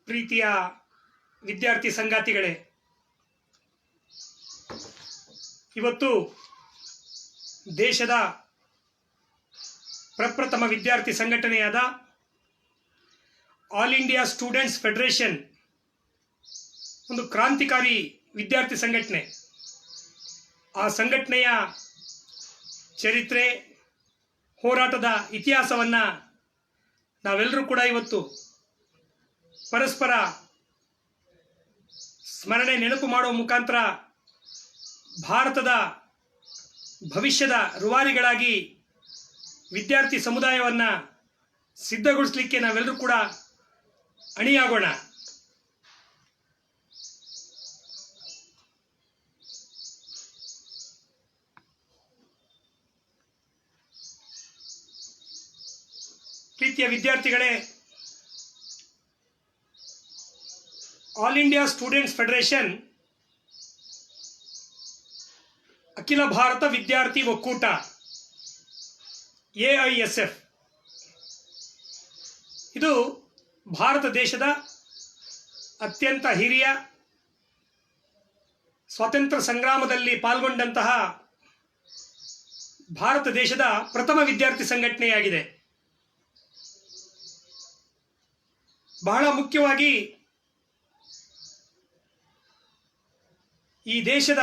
ಪ್ರೀತಿಯ ವಿದ್ಯಾರ್ಥಿ ಸಂಗಾತಿಗಳೇ, ಇವತ್ತು ದೇಶದ ಪ್ರಪ್ರಥಮ ವಿದ್ಯಾರ್ಥಿ ಸಂಘಟನೆಯಾದ ಆಲ್ ಇಂಡಿಯಾ ಸ್ಟೂಡೆಂಟ್ಸ್ ಫೆಡರೇಷನ್ ಒಂದು ಕ್ರಾಂತಿಕಾರಿ ವಿದ್ಯಾರ್ಥಿ ಸಂಘಟನೆ. ಆ ಸಂಘಟನೆಯ ಚರಿತ್ರೆ, ಹೋರಾಟದ ಇತಿಹಾಸವನ್ನು ನಾವೆಲ್ಲರೂ ಕೂಡ ಇವತ್ತು ಪರಸ್ಪರ ಸ್ಮರಣೆ ನೆನಪು ಮಾಡುವ ಮುಖಾಂತರ ಭಾರತದ ಭವಿಷ್ಯದ ರೂವಾರಿಗಳಾಗಿ ವಿದ್ಯಾರ್ಥಿ ಸಮುದಾಯವನ್ನು ಸಿದ್ಧಗೊಳಿಸಲಿಕ್ಕೆ ನಾವೆಲ್ಲರೂ ಕೂಡ ಅಣಿಯಾಗೋಣ. ಪ್ರೀತಿಯ ವಿದ್ಯಾರ್ಥಿಗಳೇ, ಆಲ್ ಇಂಡಿಯಾ ಸ್ಟೂಡೆಂಟ್ಸ್ ಫೆಡರೇಷನ್ ಅಖಿಲ ಭಾರತ ವಿದ್ಯಾರ್ಥಿ ಒಕ್ಕೂಟ AISF ಇದು ಭಾರತ ದೇಶದ ಅತ್ಯಂತ ಹಿರಿಯ ಸ್ವಾತಂತ್ರ್ಯ ಸಂಗ್ರಾಮದಲ್ಲಿ ಪಾಲ್ಗೊಂಡಂತಹ ಭಾರತ ದೇಶದ ಪ್ರಥಮ ವಿದ್ಯಾರ್ಥಿ ಸಂಘಟನೆಯಾಗಿದೆ. ಬಹಳ ಮುಖ್ಯವಾಗಿ ಈ ದೇಶದ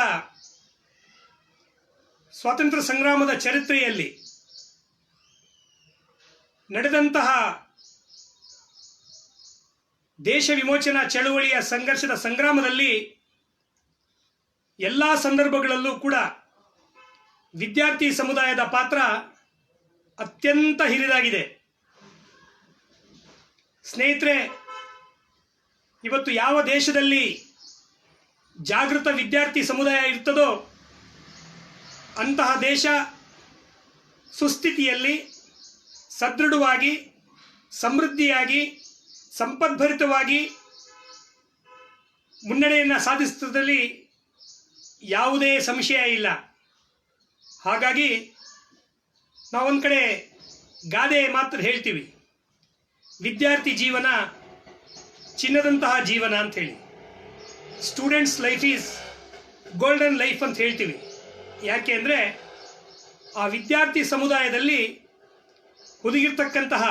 ಸ್ವಾತಂತ್ರ್ಯ ಸಂಗ್ರಾಮದ ಚರಿತ್ರೆಯಲ್ಲಿ ನಡೆದಂತಹ ದೇಶ ವಿಮೋಚನಾ ಚಳುವಳಿಯ ಸಂಘರ್ಷದ ಸಂಗ್ರಾಮದಲ್ಲಿ ಎಲ್ಲ ಸಂದರ್ಭಗಳಲ್ಲೂ ಕೂಡ ವಿದ್ಯಾರ್ಥಿ ಸಮುದಾಯದ ಪಾತ್ರ ಅತ್ಯಂತ ಹಿರಿದಾಗಿದೆ. ಸ್ನೇಹಿತರೆ, ಇವತ್ತು ಯಾವ ದೇಶದಲ್ಲಿ ಜಾಗೃತ ವಿದ್ಯಾರ್ಥಿ ಸಮುದಾಯ ಇರ್ತದೋ ಅಂತಹ ದೇಶ ಸುಸ್ಥಿತಿಯಲ್ಲಿ, ಸದೃಢವಾಗಿ, ಸಮೃದ್ಧಿಯಾಗಿ, ಸಂಪದ್ಭರಿತವಾಗಿ ಮುನ್ನಡೆಯನ್ನು ಸಾಧಿಸುವುದರಲ್ಲಿ ಯಾವುದೇ ಸಂಶಯ ಇಲ್ಲ. ಹಾಗಾಗಿ ನಾವೊಂದು ಕಡೆ ಗಾದೆ ಮಾತ್ರ ಹೇಳ್ತೀವಿ, ವಿದ್ಯಾರ್ಥಿ ಜೀವನ ಚಿನ್ನದಂತಹ ಜೀವನ ಅಂತ ಹೇಳಿ. Students life is golden life ಅಂತ ಹೇಳ್ತೀವಿ. ಯಾಕೆ ಅಂದರೆ ಆ ವಿದ್ಯಾರ್ಥಿ ಸಮುದಾಯದಲ್ಲಿ ಹುದುಗಿರ್ತಕ್ಕಂತಹ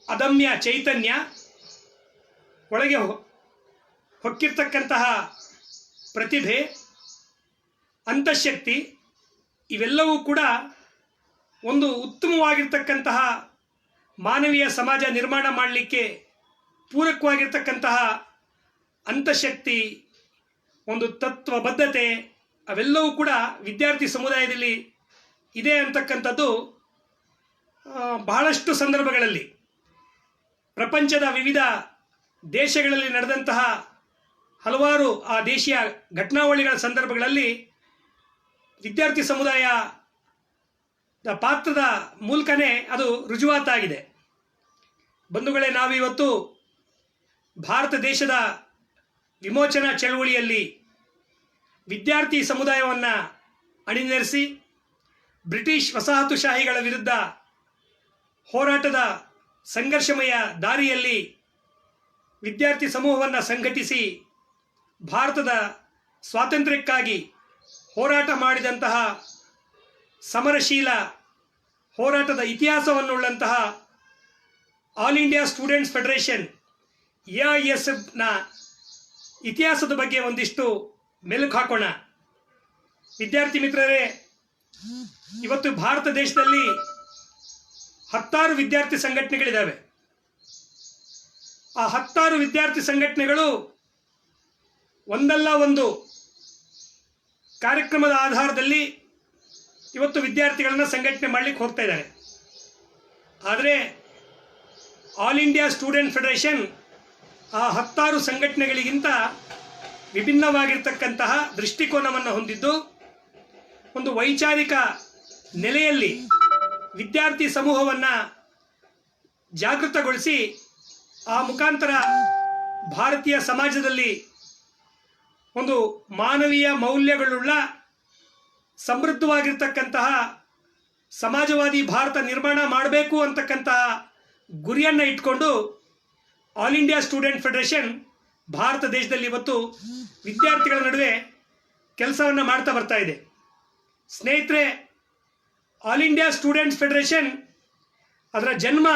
ಅದಮ್ಯ ಚೈತನ್ಯ, ಒಳಗೆ ಹೊಕ್ಕಿರ್ತಕ್ಕಂತಹ ಪ್ರತಿಭೆ, ಅಂತಃಶಕ್ತಿ ಇವೆಲ್ಲವೂ ಕೂಡ ಒಂದು ಉತ್ತಮವಾಗಿರ್ತಕ್ಕಂತಹ ಮಾನವೀಯ ಸಮಾಜ ನಿರ್ಮಾಣ ಮಾಡಲಿಕ್ಕೆ ಪೂರಕವಾಗಿರ್ತಕ್ಕಂತಹ ಅಂತಃಶಕ್ತಿ, ಒಂದು ತತ್ವಬದ್ಧತೆ ಅವೆಲ್ಲವೂ ಕೂಡ ವಿದ್ಯಾರ್ಥಿ ಸಮುದಾಯದಲ್ಲಿ ಇದೆ ಅಂತಕ್ಕಂಥದ್ದು ಬಹಳಷ್ಟು ಸಂದರ್ಭಗಳಲ್ಲಿ ಪ್ರಪಂಚದ ವಿವಿಧ ದೇಶಗಳಲ್ಲಿ ನಡೆದಂತಹ ಹಲವಾರು ಆ ದೇಶೀಯ ಘಟನಾವಳಿಗಳ ಸಂದರ್ಭಗಳಲ್ಲಿ ವಿದ್ಯಾರ್ಥಿ ಸಮುದಾಯದ ಪಾತ್ರದ ಮೂಲಕನೇ ಅದು ರುಜುವಾತಾಗಿದೆ. ಬಂಧುಗಳೇ, ನಾವಿವತ್ತು ಭಾರತ ದೇಶದ ವಿಮೋಚನಾ ಚಳವಳಿಯಲ್ಲಿ ವಿದ್ಯಾರ್ಥಿ ಸಮುದಾಯವನ್ನು ಅಣಿನಿರಿಸಿ ಬ್ರಿಟಿಷ್ ವಸಾಹತುಶಾಹಿಗಳ ವಿರುದ್ಧ ಹೋರಾಟದ ಸಂಘರ್ಷಮಯ ದಾರಿಯಲ್ಲಿ ವಿದ್ಯಾರ್ಥಿ ಸಮೂಹವನ್ನು ಸಂಘಟಿಸಿ ಭಾರತದ ಸ್ವಾತಂತ್ರ್ಯಕ್ಕಾಗಿ ಹೋರಾಟ ಮಾಡಿದಂತಹ ಸಮರಶೀಲ ಹೋರಾಟದ ಇತಿಹಾಸವನ್ನುಳ್ಳಂತಹ ಆಲ್ ಇಂಡಿಯಾ ಸ್ಟೂಡೆಂಟ್ಸ್ ಫೆಡರೇಷನ್ AISFನ ಇತಿಹಾಸದ ಬಗ್ಗೆ ಒಂದಿಷ್ಟು ಮೆಲುಕು ಹಾಕೋಣ. ವಿದ್ಯಾರ್ಥಿ ಮಿತ್ರರೇ, ಇವತ್ತು ಭಾರತ ದೇಶದಲ್ಲಿ 10 ವಿದ್ಯಾರ್ಥಿ ಸಂಘಟನೆಗಳಿದ್ದಾವೆ. ಆ 10 ವಿದ್ಯಾರ್ಥಿ ಸಂಘಟನೆಗಳು ಒಂದಲ್ಲ ಒಂದು ಕಾರ್ಯಕ್ರಮದ ಆಧಾರದಲ್ಲಿ ಇವತ್ತು ವಿದ್ಯಾರ್ಥಿಗಳನ್ನ ಸಂಘಟನೆ ಮಾಡಲಿಕ್ಕೆ ಹೋಗ್ತಾ ಇದ್ದಾರೆ. ಆದರೆ ಆಲ್ ಇಂಡಿಯಾ ಸ್ಟೂಡೆಂಟ್ ಫೆಡರೇಷನ್ ಆ 10 ಸಂಘಟನೆಗಳಿಗಿಂತ ವಿಭಿನ್ನವಾಗಿರ್ತಕ್ಕಂತಹ ದೃಷ್ಟಿಕೋನವನ್ನು ಹೊಂದಿದ್ದು, ಒಂದು ವೈಚಾರಿಕ ನೆಲೆಯಲ್ಲಿ ವಿದ್ಯಾರ್ಥಿ ಸಮೂಹವನ್ನು ಜಾಗೃತಗೊಳಿಸಿ ಆ ಮುಖಾಂತರ ಭಾರತೀಯ ಸಮಾಜದಲ್ಲಿ ಒಂದು ಮಾನವೀಯ ಮೌಲ್ಯಗಳುಳ್ಳ ಸಮೃದ್ಧವಾಗಿರ್ತಕ್ಕಂತಹ ಸಮಾಜವಾದಿ ಭಾರತ ನಿರ್ಮಾಣ ಮಾಡಬೇಕು ಅಂತಕ್ಕಂತಹ ಗುರಿಯನ್ನು ಇಟ್ಕೊಂಡು all India student federation Bharat ದೇಶದಲ್ಲಿ ಇವತ್ತು ವಿದ್ಯಾರ್ಥಿಗಳ ನಡುವೆ ಕೆಲಸವನ್ನು ಮಾಡ್ತಾ ಬರ್ತಾ ಇದೆ. ಸ್ನೇಹಿತರೆ, ಆಲ್ ಇಂಡಿಯಾ ಸ್ಟೂಡೆಂಟ್ಸ್ ಫೆಡರೇಷನ್ ಅದರ ಜನ್ಮ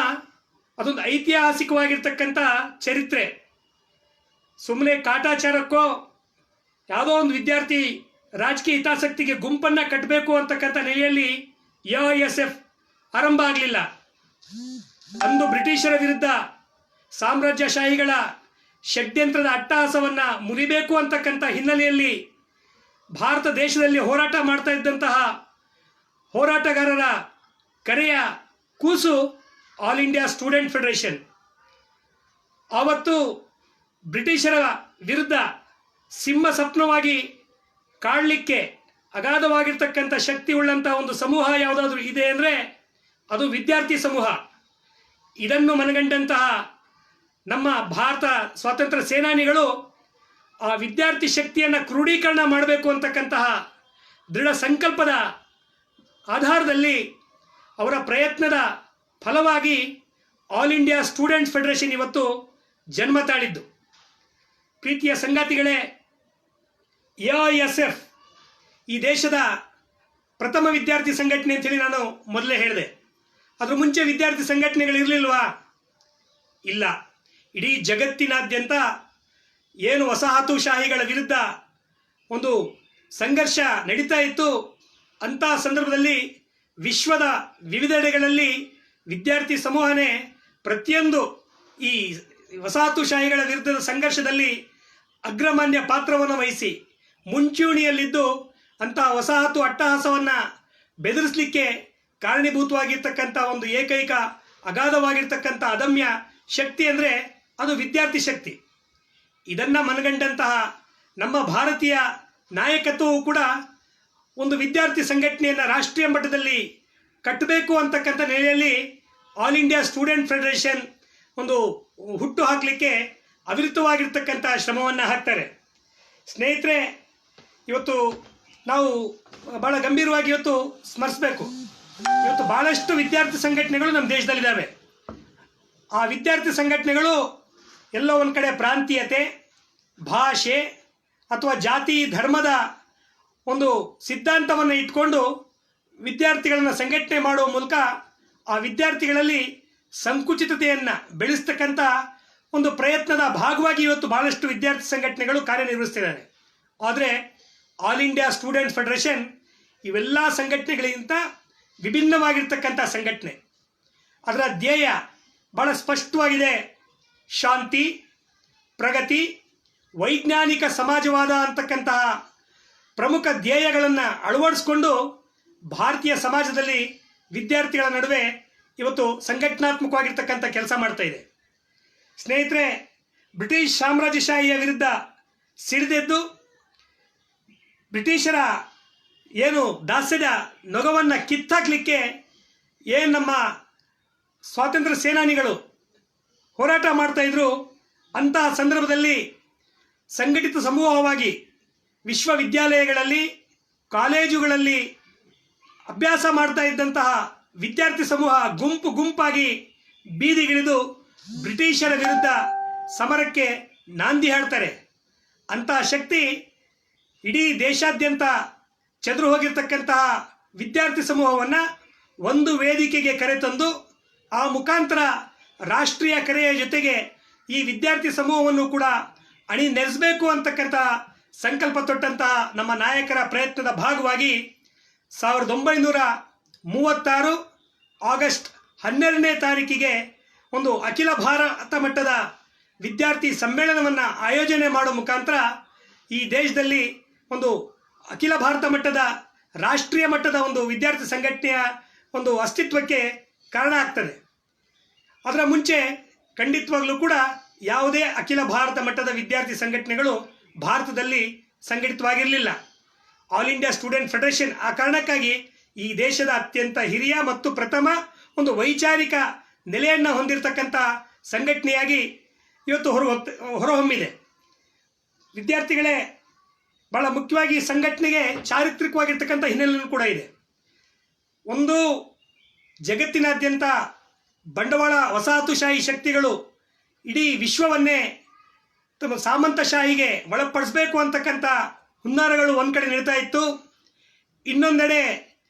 ಅದೊಂದು ಐತಿಹಾಸಿಕವಾಗಿರ್ತಕ್ಕಂಥ ಚರಿತ್ರೆ. ಸುಮ್ಮನೆ ಕಾಟಾಚಾರಕ್ಕೋ ಯಾವುದೋ ಒಂದು ವಿದ್ಯಾರ್ಥಿ ರಾಜಕೀಯ ಹಿತಾಸಕ್ತಿಗೆ ಗುಂಪನ್ನು ಕಟ್ಟಬೇಕು ಅಂತಕ್ಕಂಥ ನೆಲೆಯಲ್ಲಿ AISF ಆರಂಭ ಆಗಲಿಲ್ಲ. ಅಂದು ಬ್ರಿಟಿಷರ ವಿರುದ್ಧ ಸಾಮ್ರಾಜ್ಯಶಾಹಿಗಳ ಷಡ್ಯಂತ್ರದ ಅಟ್ಟಹಾಸವನ್ನು ಮುರಿಬೇಕು ಅಂತಕ್ಕಂಥ ಹಿನ್ನೆಲೆಯಲ್ಲಿ ಭಾರತ ದೇಶದಲ್ಲಿ ಹೋರಾಟ ಮಾಡ್ತಾ ಇದ್ದಂತಹ ಹೋರಾಟಗಾರರ ಕರೆಯ ಕೂಸು ಆಲ್ ಇಂಡಿಯಾ ಸ್ಟೂಡೆಂಟ್ ಫೆಡರೇಷನ್. ಆವತ್ತು ಬ್ರಿಟಿಷರ ವಿರುದ್ಧ ಸಿಂಹ ಸ್ವಪ್ನವಾಗಿ ಕಾಡಲಿಕ್ಕೆ ಅಗಾಧವಾಗಿರ್ತಕ್ಕಂಥ ಶಕ್ತಿ ಉಳ್ಳಂಥ ಒಂದು ಸಮೂಹ ಯಾವುದಾದ್ರೂ ಇದೆ ಅಂದರೆ ಅದು ವಿದ್ಯಾರ್ಥಿ ಸಮೂಹ. ಇದನ್ನು ಮನಗಂಡಂತಹ ನಮ್ಮ ಭಾರತ ಸ್ವಾತಂತ್ರ್ಯ ಸೇನಾನಿಗಳು ಆ ವಿದ್ಯಾರ್ಥಿ ಶಕ್ತಿಯನ್ನು ಕ್ರೋಢೀಕರಣ ಮಾಡಬೇಕು ಅಂತಕ್ಕಂತಹ ದೃಢ ಸಂಕಲ್ಪದ ಆಧಾರದಲ್ಲಿ ಅವರ ಪ್ರಯತ್ನದ ಫಲವಾಗಿ ಆಲ್ ಇಂಡಿಯಾ ಸ್ಟೂಡೆಂಟ್ಸ್ ಫೆಡರೇಷನ್ ಇವತ್ತು ಜನ್ಮ ತಾಳಿದ್ದು. ಪ್ರೀತಿಯ ಸಂಗಾತಿಗಳೇ, AISF ಈ ದೇಶದ ಪ್ರಥಮ ವಿದ್ಯಾರ್ಥಿ ಸಂಘಟನೆ ಅಂತೇಳಿ ನಾನು ಮೊದಲೇ ಹೇಳಿದೆ. ಅದ್ರ ಮುಂಚೆ ವಿದ್ಯಾರ್ಥಿ ಸಂಘಟನೆಗಳಿರಲಿಲ್ವಾ? ಇಲ್ಲ. ಇಡೀ ಜಗತ್ತಿನಾದ್ಯಂತ ಏನು ವಸಾಹತುಶಾಹಿಗಳ ವಿರುದ್ಧ ಒಂದು ಸಂಘರ್ಷ ನಡೀತಾ ಇತ್ತು, ಅಂಥ ಸಂದರ್ಭದಲ್ಲಿ ವಿಶ್ವದ ವಿವಿಧೆಡೆಗಳಲ್ಲಿ ವಿದ್ಯಾರ್ಥಿ ಸಮೂಹನೇ ಪ್ರತಿಯೊಂದು ಈ ವಸಾಹತುಶಾಹಿಗಳ ವಿರುದ್ಧದ ಸಂಘರ್ಷದಲ್ಲಿ ಅಗ್ರಮಾನ್ಯ ಪಾತ್ರವನ್ನು ವಹಿಸಿ ಮುಂಚೂಣಿಯಲ್ಲಿದ್ದು ಅಂಥ ವಸಾಹತು ಅಟ್ಟಹಾಸವನ್ನು ಬೆದರಿಸಲಿಕ್ಕೆ ಕಾರಣೀಭೂತವಾಗಿರ್ತಕ್ಕಂಥ ಒಂದು ಏಕೈಕ ಅಗಾಧವಾಗಿರ್ತಕ್ಕಂಥ ಅದಮ್ಯ ಶಕ್ತಿ ಅಂದರೆ ಅದು ವಿದ್ಯಾರ್ಥಿ ಶಕ್ತಿ. ಇದನ್ನು ಮನಗಂಡಂತಹ ನಮ್ಮ ಭಾರತೀಯ ನಾಯಕತ್ವವು ಕೂಡ ಒಂದು ವಿದ್ಯಾರ್ಥಿ ಸಂಘಟನೆಯನ್ನು ರಾಷ್ಟ್ರೀಯ ಮಟ್ಟದಲ್ಲಿ ಕಟ್ಟಬೇಕು ಅಂತಕ್ಕಂಥ ನೆಲೆಯಲ್ಲಿ ಆಲ್ ಇಂಡಿಯಾ ಸ್ಟೂಡೆಂಟ್ ಫೆಡರೇಷನ್ ಒಂದು ಹುಟ್ಟು ಹಾಕಲಿಕ್ಕೆ ಅವಿರತವಾಗಿರ್ತಕ್ಕಂಥ ಶ್ರಮವನ್ನು ಹಾಕ್ತಾರೆ. ಸ್ನೇಹಿತರೆ, ಇವತ್ತು ನಾವು ಭಾಳ ಗಂಭೀರವಾಗಿ ಇವತ್ತು ಸ್ಮರಿಸಬೇಕು. ಇವತ್ತು ಭಾಳಷ್ಟು ವಿದ್ಯಾರ್ಥಿ ಸಂಘಟನೆಗಳು ನಮ್ಮ ದೇಶದಲ್ಲಿದ್ದಾವೆ. ಆ ವಿದ್ಯಾರ್ಥಿ ಸಂಘಟನೆಗಳು ಎಲ್ಲೋ ಒಂದು ಕಡೆ ಪ್ರಾಂತೀಯತೆ, ಭಾಷೆ ಅಥವಾ ಜಾತಿ ಧರ್ಮದ ಒಂದು ಸಿದ್ಧಾಂತವನ್ನು ಇಟ್ಕೊಂಡು ವಿದ್ಯಾರ್ಥಿಗಳನ್ನು ಸಂಘಟನೆ ಮಾಡುವ ಮೂಲಕ ಆ ವಿದ್ಯಾರ್ಥಿಗಳಲ್ಲಿ ಸಂಕುಚಿತತೆಯನ್ನು ಬೆಳೆಸ್ತಕ್ಕಂಥ ಒಂದು ಪ್ರಯತ್ನದ ಭಾಗವಾಗಿ ಇವತ್ತು ಭಾಳಷ್ಟು ವಿದ್ಯಾರ್ಥಿ ಸಂಘಟನೆಗಳು ಕಾರ್ಯನಿರ್ವಹಿಸ್ತಿದ್ದಾರೆ. ಆದರೆ ಆಲ್ ಇಂಡಿಯಾ ಸ್ಟೂಡೆಂಟ್ ಫೆಡರೇಷನ್ ಇವೆಲ್ಲ ಸಂಘಟನೆಗಳಿಗಿಂತ ವಿಭಿನ್ನವಾಗಿರ್ತಕ್ಕಂಥ ಸಂಘಟನೆ. ಅದರ ಧ್ಯೇಯ ಭಾಳ ಸ್ಪಷ್ಟವಾಗಿದೆ. ಶಾಂತಿ, ಪ್ರಗತಿ, ವೈಜ್ಞಾನಿಕ ಸಮಾಜವಾದ ಅಂತಕ್ಕಂತಹ ಪ್ರಮುಖ ಧ್ಯೇಯಗಳನ್ನು ಅಳವಡಿಸಿಕೊಂಡು ಭಾರತೀಯ ಸಮಾಜದಲ್ಲಿ ವಿದ್ಯಾರ್ಥಿಗಳ ನಡುವೆ ಇವತ್ತು ಸಂಘಟನಾತ್ಮಕವಾಗಿರ್ತಕ್ಕಂಥ ಕೆಲಸ ಮಾಡ್ತಾ ಇದೆ. ಸ್ನೇಹಿತರೆ, ಬ್ರಿಟಿಷ್ ಸಾಮ್ರಾಜ್ಯಶಾಹಿಯ ವಿರುದ್ಧ ಸಿಡಿದೆದ್ದು ಬ್ರಿಟಿಷರ ಏನು ದಾಸ್ಯದ ನೊಗವನ್ನು ಕಿತ್ತಾಕಲಿಕ್ಕೆ ಏನು ನಮ್ಮ ಸ್ವಾತಂತ್ರ್ಯ ಸೇನಾನಿಗಳು ಹೋರಾಟ ಮಾಡ್ತಾಯಿದ್ರು, ಅಂತಹ ಸಂದರ್ಭದಲ್ಲಿ ಸಂಘಟಿತ ಸಮೂಹವಾಗಿ ವಿಶ್ವವಿದ್ಯಾಲಯಗಳಲ್ಲಿ, ಕಾಲೇಜುಗಳಲ್ಲಿ ಅಭ್ಯಾಸ ಮಾಡ್ತಾ ಇದ್ದಂತಹ ವಿದ್ಯಾರ್ಥಿ ಸಮೂಹ ಗುಂಪು ಗುಂಪಾಗಿ ಬೀದಿಗಿಳಿದು ಬ್ರಿಟಿಷರ ವಿರುದ್ಧ ಸಮರಕ್ಕೆ ನಾಂದಿ ಹಾಡ್ತಾರೆ. ಅಂತಹ ಶಕ್ತಿ ಇಡೀ ದೇಶಾದ್ಯಂತ ಚದುರು ಹೋಗಿರ್ತಕ್ಕಂತಹ ವಿದ್ಯಾರ್ಥಿ ಸಮೂಹವನ್ನು ಒಂದು ವೇದಿಕೆಗೆ ಕರೆತಂದು ಆ ಮುಖಾಂತರ ರಾಷ್ಟ್ರೀಯ ಕರೆಯ ಜೊತೆಗೆ ಈ ವಿದ್ಯಾರ್ಥಿ ಸಮೂಹವನ್ನು ಕೂಡ ನೆಲೆಸಬೇಕು ಅಂತಕ್ಕಂಥ ಸಂಕಲ್ಪ ತೊಟ್ಟಂತಹ ನಮ್ಮ ನಾಯಕರ ಪ್ರಯತ್ನದ ಭಾಗವಾಗಿ 1936 ಆಗಸ್ಟ್ 12ನೇ ತಾರೀಕಿಗೆ ಒಂದು ಅಖಿಲ ಭಾರತ ಮಟ್ಟದ ವಿದ್ಯಾರ್ಥಿ ಸಮ್ಮೇಳನವನ್ನು ಆಯೋಜನೆ ಮಾಡೋ ಮುಖಾಂತರ ಈ ದೇಶದಲ್ಲಿ ಒಂದು ಅಖಿಲ ಭಾರತ ಮಟ್ಟದ ರಾಷ್ಟ್ರೀಯ ಮಟ್ಟದ ಒಂದು ವಿದ್ಯಾರ್ಥಿ ಸಂಘಟನೆಯ ಒಂದು ಅಸ್ತಿತ್ವಕ್ಕೆ ಕಾರಣ ಆಗ್ತದೆ. ಅದರ ಮುಂಚೆ ಖಂಡಿತವಾಗ್ಲೂ ಕೂಡ ಯಾವುದೇ ಅಖಿಲ ಭಾರತ ಮಟ್ಟದ ವಿದ್ಯಾರ್ಥಿ ಸಂಘಟನೆಗಳು ಭಾರತದಲ್ಲಿ ಸಂಘಟಿತವಾಗಿರಲಿಲ್ಲ. ಆಲ್ ಇಂಡಿಯಾ ಸ್ಟೂಡೆಂಟ್ ಫೆಡರೇಷನ್ ಆ ಕಾರಣಕ್ಕಾಗಿ ಈ ದೇಶದ ಅತ್ಯಂತ ಹಿರಿಯ ಮತ್ತು ಪ್ರಥಮ ಒಂದು ವೈಚಾರಿಕ ನೆಲೆಯನ್ನು ಹೊಂದಿರತಕ್ಕಂಥ ಸಂಘಟನೆಯಾಗಿ ಇವತ್ತು ಹೊರಹೊಮ್ಮಿದೆ. ವಿದ್ಯಾರ್ಥಿಗಳೇ, ಭಾಳ ಮುಖ್ಯವಾಗಿ ಸಂಘಟನೆಗೆ ಚಾರಿತ್ರಿಕವಾಗಿರ್ತಕ್ಕಂಥ ಹಿನ್ನೆಲೆಯೂ ಕೂಡ ಇದೆ. ಒಂದು, ಜಗತ್ತಿನಾದ್ಯಂತ ಬಂಡವಾಳ ವಸಾಹತುಶಾಹಿ ಶಕ್ತಿಗಳು ಇಡೀ ವಿಶ್ವವನ್ನೇ ತಮ್ಮ ಸಾಮಂತಶಾಹಿಗೆ ಒಳಪಡಿಸಬೇಕು ಅಂತಕ್ಕಂಥ ಹುನ್ನಾರಗಳು ಒಂದು ಕಡೆ ನಡೀತಾ ಇತ್ತು. ಇನ್ನೊಂದೆಡೆ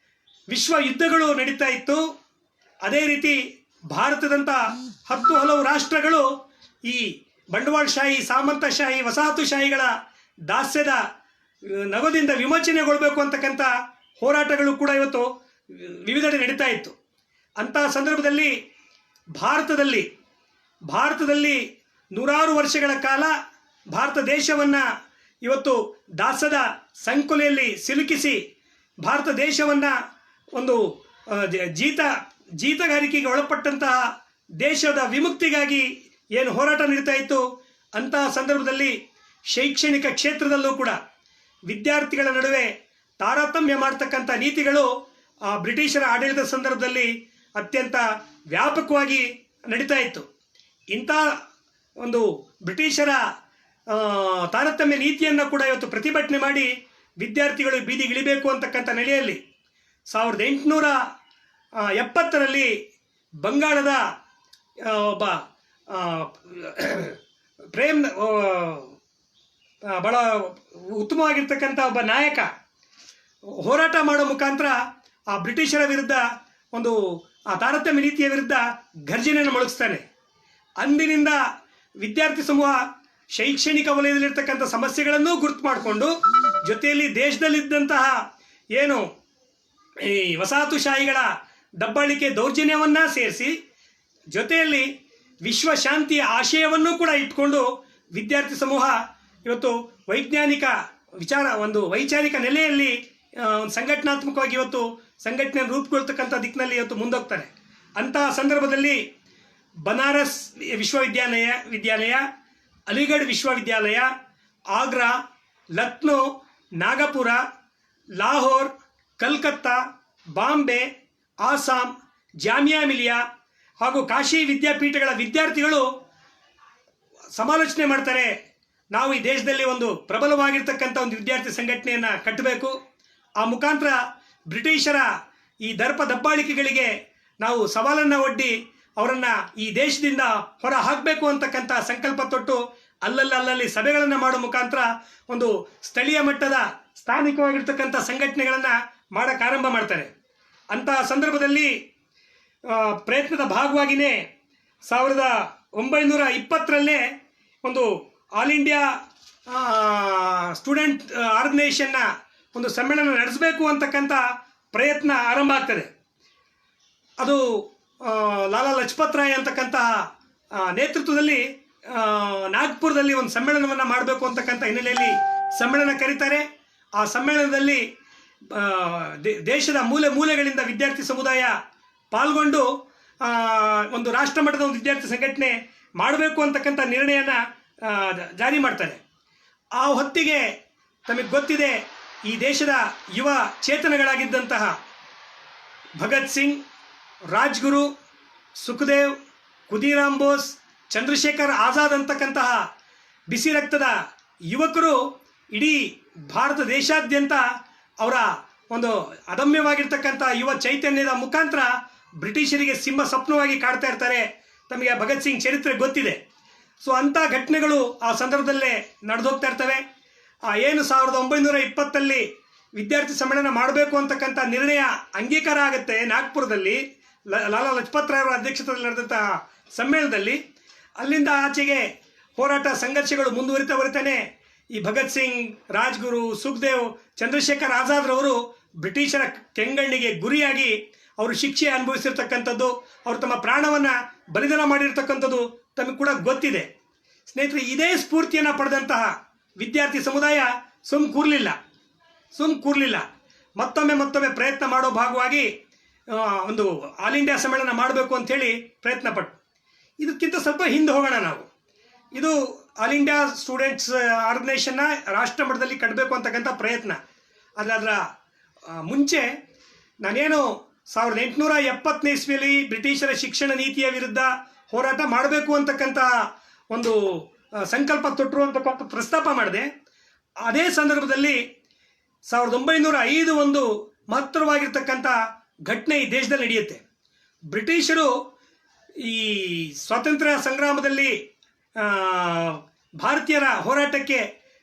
ವಿಶ್ವ ಯುದ್ಧಗಳು ನಡೀತಾ ಇತ್ತು. ಅದೇ ರೀತಿ ಭಾರತದಂಥ ಹಲವು ರಾಷ್ಟ್ರಗಳು ಈ ಬಂಡವಾಳಶಾಹಿ, ಸಾಮಂತಶಾಹಿ, ವಸಾಹತುಶಾಹಿಗಳ ದಾಸ್ಯದ ನಗದಿಂದ ವಿಮೋಚನೆಗೊಳ್ಳಬೇಕು ಅಂತಕ್ಕಂಥ ಹೋರಾಟಗಳು ಕೂಡ ಇವತ್ತು ವಿವಿಧೆಡೆ ನಡೀತಾ ಇತ್ತು. ಅಂತಹ ಸಂದರ್ಭದಲ್ಲಿ ಭಾರತದಲ್ಲಿ ನೂರಾರು ವರ್ಷಗಳ ಕಾಲ ಭಾರತ ದೇಶವನ್ನು ಇವತ್ತು ದಾಸದ ಸಂಕೊಲೆಯಲ್ಲಿ ಸಿಲುಕಿಸಿ ಭಾರತ ದೇಶವನ್ನು ಒಂದು ಜೀತಗಾರಿಕೆಗೆ ಒಳಪಟ್ಟಂತಹ ದೇಶದ ವಿಮುಕ್ತಿಗಾಗಿ ಏನು ಹೋರಾಟ ನಡೀತಾ ಇತ್ತು, ಅಂತಹ ಸಂದರ್ಭದಲ್ಲಿ ಶೈಕ್ಷಣಿಕ ಕ್ಷೇತ್ರದಲ್ಲೂ ಕೂಡ ವಿದ್ಯಾರ್ಥಿಗಳ ನಡುವೆ ತಾರತಮ್ಯ ಮಾಡ್ತಕ್ಕಂಥ ನೀತಿಗಳು ಆ ಬ್ರಿಟಿಷರ ಆಡಳಿತ ಸಂದರ್ಭದಲ್ಲಿ ಅತ್ಯಂತ ವ್ಯಾಪಕವಾಗಿ ನಡೀತಾ ಇತ್ತು. ಇಂಥ ಒಂದು ಬ್ರಿಟಿಷರ ತಾರತಮ್ಯ ನೀತಿಯನ್ನು ಕೂಡ ಇವತ್ತು ಪ್ರತಿಭಟನೆ ಮಾಡಿ ವಿದ್ಯಾರ್ಥಿಗಳು ಬೀದಿಗಿಳಿಬೇಕು ಅಂತಕ್ಕಂಥ ನೆಲೆಯಲ್ಲಿ 1870ರಲ್ಲಿ ಬಂಗಾಳದ ಒಬ್ಬ ಬಹಳ ಉತ್ತಮವಾಗಿರ್ತಕ್ಕಂಥ ಒಬ್ಬ ನಾಯಕ ಹೋರಾಟ ಮಾಡೋ ಮುಖಾಂತರ ಆ ಬ್ರಿಟಿಷರ ವಿರುದ್ಧ ಒಂದು ಆ ತಾರತಮ್ಯ ನೀತಿಯ ವಿರುದ್ಧ ಘರ್ಜನೆಯನ್ನು ಮೊಳಗಿಸ್ತಾನೆ. ಅಂದಿನಿಂದ ವಿದ್ಯಾರ್ಥಿ ಸಮೂಹ ಶೈಕ್ಷಣಿಕ ವಲಯದಲ್ಲಿರ್ತಕ್ಕಂಥ ಸಮಸ್ಯೆಗಳನ್ನು ಗುರುತು ಮಾಡಿಕೊಂಡು ಜೊತೆಯಲ್ಲಿ ದೇಶದಲ್ಲಿದ್ದಂತಹ ಏನು ಈ ವಸಾಹತುಶಾಹಿಗಳ ದಬ್ಬಾಳಿಕೆ ದೌರ್ಜನ್ಯವನ್ನು ಸೇರಿಸಿ ಜೊತೆಯಲ್ಲಿ ವಿಶ್ವ ಶಾಂತಿಯ ಆಶಯವನ್ನು ಕೂಡ ಇಟ್ಕೊಂಡು ವಿದ್ಯಾರ್ಥಿ ಸಮೂಹ ಇವತ್ತು ವೈಚಾರಿಕ ನೆಲೆಯಲ್ಲಿ ಸಂಘಟನಾತ್ಮಕವಾಗಿ ಇವತ್ತು ಸಂಘಟನೆ ರೂಪುಗೊಳ್ತಕ್ಕಂಥ ದಿಕ್ಕಿನಲ್ಲಿ ಇವತ್ತು ಮುಂದೋಗ್ತಾರೆ. ಅಂತಹ ಸಂದರ್ಭದಲ್ಲಿ ಬನಾರಸ್ ವಿದ್ಯಾಲಯ, ಅಲಿಗಢ ವಿಶ್ವವಿದ್ಯಾಲಯ, ಆಗ್ರಾ, ಲಕ್ನೋ, ನಾಗಪುರ, ಲಾಹೋರ್, ಕಲ್ಕತ್ತಾ, ಬಾಂಬೆ, ಆಸಾಂ, ಜಾಮಿಯಾ ಮಿಲಿಯಾ ಹಾಗೂ ಕಾಶಿ ವಿದ್ಯಾಪೀಠಗಳ ವಿದ್ಯಾರ್ಥಿಗಳು ಸಮಾಲೋಚನೆ ಮಾಡ್ತಾರೆ. ನಾವು ಈ ದೇಶದಲ್ಲಿ ಒಂದು ಪ್ರಬಲವಾಗಿರ್ತಕ್ಕಂಥ ಒಂದು ವಿದ್ಯಾರ್ಥಿ ಸಂಘಟನೆಯನ್ನು ಕಟ್ಟಬೇಕು. ಆ ಮುಖಾಂತರ ಬ್ರಿಟಿಷರ ಈ ದಬ್ಬಾಳಿಕೆಗಳಿಗೆ ನಾವು ಸವಾಲನ್ನು ಒಡ್ಡಿ ಅವರನ್ನು ಈ ದೇಶದಿಂದ ಹೊರ ಹಾಕಬೇಕು ಅಂತಕ್ಕಂಥ ಸಂಕಲ್ಪ ತೊಟ್ಟು ಅಲ್ಲಲ್ಲಿ ಸಭೆಗಳನ್ನು ಮಾಡೋ ಮುಖಾಂತರ ಒಂದು ಸ್ಥಳೀಯ ಮಟ್ಟದ ಸ್ಥಾನಿಕವಾಗಿರ್ತಕ್ಕಂಥ ಸಂಘಟನೆಗಳನ್ನು ಮಾಡೋಕ್ಕೆ ಆರಂಭ ಮಾಡ್ತಾರೆ. ಅಂತಹ ಸಂದರ್ಭದಲ್ಲಿ ಪ್ರಯತ್ನದ ಭಾಗವಾಗಿಯೇ 1920ರಲ್ಲೇ ಒಂದು ಆಲ್ ಇಂಡಿಯಾ ಸ್ಟೂಡೆಂಟ್ ಆರ್ಗನೈಸೇಷನ್ನ ಒಂದು ಸಮ್ಮೇಳನ ನಡೆಸಬೇಕು ಅಂತಕ್ಕಂಥ ಪ್ರಯತ್ನ ಆರಂಭ ಆಗ್ತದೆ. ಅದು ಲಾಲಾ ಲಜಪತ್ ರಾಯ್ ಅಂತಕ್ಕಂತಹ ನೇತೃತ್ವದಲ್ಲಿ ನಾಗ್ಪುರದಲ್ಲಿ ಒಂದು ಸಮ್ಮೇಳನವನ್ನು ಮಾಡಬೇಕು ಅಂತಕ್ಕಂಥ ಹಿನ್ನೆಲೆಯಲ್ಲಿ ಸಮ್ಮೇಳನ ಕರೀತಾರೆ. ಆ ಸಮ್ಮೇಳನದಲ್ಲಿ ದೇಶದ ಮೂಲೆಗಳಿಂದ ವಿದ್ಯಾರ್ಥಿ ಸಮುದಾಯ ಪಾಲ್ಗೊಂಡು ಒಂದು ರಾಷ್ಟ್ರಮಟ್ಟದ ಒಂದು ವಿದ್ಯಾರ್ಥಿ ಸಂಘಟನೆ ಮಾಡಬೇಕು ಅಂತಕ್ಕಂಥ ನಿರ್ಣಯನ ಜಾರಿ ಮಾಡ್ತಾರೆ. ಆ ಹೊತ್ತಿಗೆ ತಮಗೆ ಗೊತ್ತಿದೆ, ಈ ದೇಶದ ಯುವ ಚೇತನಗಳಾಗಿದ್ದಂತಹ ಭಗತ್ ಸಿಂಗ್, ರಾಜ್ಗುರು, ಸುಖದೇವ್, ಖುದೀರಾಮ್ ಬೋಸ್, ಚಂದ್ರಶೇಖರ್ ಆಜಾದ್ ಅಂತಕ್ಕಂತಹ ಬಿಸಿ ರಕ್ತದ ಯುವಕರು ಇಡೀ ಭಾರತ ದೇಶಾದ್ಯಂತ ಅವರ ಒಂದು ಅದಮ್ಯವಾಗಿರ್ತಕ್ಕಂಥ ಯುವ ಚೈತನ್ಯದ ಮುಖಾಂತರ ಬ್ರಿಟಿಷರಿಗೆ ಸಿಂಹ ಸ್ವಪ್ನವಾಗಿ ಕಾಡ್ತಾ ಇರ್ತಾರೆ. ತಮಗೆ ಭಗತ್ ಸಿಂಗ್ ಚರಿತ್ರೆ ಗೊತ್ತಿದೆ. ಸೊ ಅಂಥ ಘಟನೆಗಳು ಆ ಸಂದರ್ಭದಲ್ಲೇ ನಡೆದೋಗ್ತಾ ಇರ್ತವೆ. ಏನು 1920ರಲ್ಲಿ ವಿದ್ಯಾರ್ಥಿ ಸಮ್ಮೇಳನ ಮಾಡಬೇಕು ಅಂತಕ್ಕಂಥ ನಿರ್ಣಯ ಅಂಗೀಕಾರ ಆಗುತ್ತೆ ನಾಗ್ಪುರದಲ್ಲಿ ಲಾಲಾ ಲಜಪತ್ ರಾಯ್ ಅವರ ಅಧ್ಯಕ್ಷತೆಯಲ್ಲಿ ನಡೆದಂತಹ ಸಮ್ಮೇಳನದಲ್ಲಿ. ಅಲ್ಲಿಂದ ಆಚೆಗೆ ಹೋರಾಟ ಸಂಘರ್ಷಗಳು ಮುಂದುವರಿತಾನೆ ಈ ಭಗತ್ ಸಿಂಗ್, ರಾಜ್ಗುರು, ಸುಖದೇವ್, ಚಂದ್ರಶೇಖರ್ ಆಜಾದ್ರವರು ಬ್ರಿಟಿಷರ ಕೆಂಗಣ್ಣಿಗೆ ಗುರಿಯಾಗಿ ಅವರು ಶಿಕ್ಷೆ ಅನುಭವಿಸಿರ್ತಕ್ಕಂಥದ್ದು, ಅವರು ತಮ್ಮ ಪ್ರಾಣವನ್ನು ಬಲಿದಾನ ಮಾಡಿರ್ತಕ್ಕಂಥದ್ದು ತಮಗೆ ಕೂಡ ಗೊತ್ತಿದೆ. ಸ್ನೇಹಿತರೆ, ಇದೇ ಸ್ಫೂರ್ತಿಯನ್ನು ಪಡೆದಂತಹ ವಿದ್ಯಾರ್ಥಿ ಸಮುದಾಯ ಸುಮ್ ಕೂರ್ಲಿಲ್ಲ. ಮತ್ತೊಮ್ಮೆ ಪ್ರಯತ್ನ ಮಾಡೋ ಭಾಗವಾಗಿ ಒಂದು ಆಲ್ ಇಂಡಿಯಾ ಸಮ್ಮೇಳನ ಮಾಡಬೇಕು ಅಂಥೇಳಿ ಪ್ರಯತ್ನ ಪಟ್ಟು. ಇದಕ್ಕಿಂತ ಸ್ವಲ್ಪ ಹಿಂದೆ ಹೋಗೋಣ ನಾವು. ಇದು ಆಲ್ ಇಂಡಿಯಾ ಸ್ಟೂಡೆಂಟ್ಸ್ ಆರ್ಗನೈಸೇಷನ್ನ ರಾಷ್ಟ್ರ ಮಟ್ಟದಲ್ಲಿ ಕಟ್ಟಬೇಕು ಅಂತಕ್ಕಂಥ ಪ್ರಯತ್ನ. ಅದರ ಮುಂಚೆ ನಾನೇನು 1870ನೇ ಇಸ್ವಿಯಲ್ಲಿ ಬ್ರಿಟಿಷರ ಶಿಕ್ಷಣ ನೀತಿಯ ವಿರುದ್ಧ ಹೋರಾಟ ಮಾಡಬೇಕು ಅಂತಕ್ಕಂಥ ಒಂದು ಸಂಕಲ್ಪ ತೊಟ್ಟರು ಅಂತಕ್ಕಂಥ ಪ್ರಸ್ತಾಪ ಮಾಡಿದೆ. ಅದೇ ಸಂದರ್ಭದಲ್ಲಿ 1905 ಒಂದು ಮಹತ್ತರವಾಗಿರ್ತಕ್ಕಂಥ ಘಟನೆ ಈ ದೇಶದಲ್ಲಿ ನಡೆಯುತ್ತೆ. ಬ್ರಿಟಿಷರು ಈ ಸ್ವಾತಂತ್ರ್ಯ ಸಂಗ್ರಾಮದಲ್ಲಿ ಭಾರತೀಯರ ಹೋರಾಟಕ್ಕೆ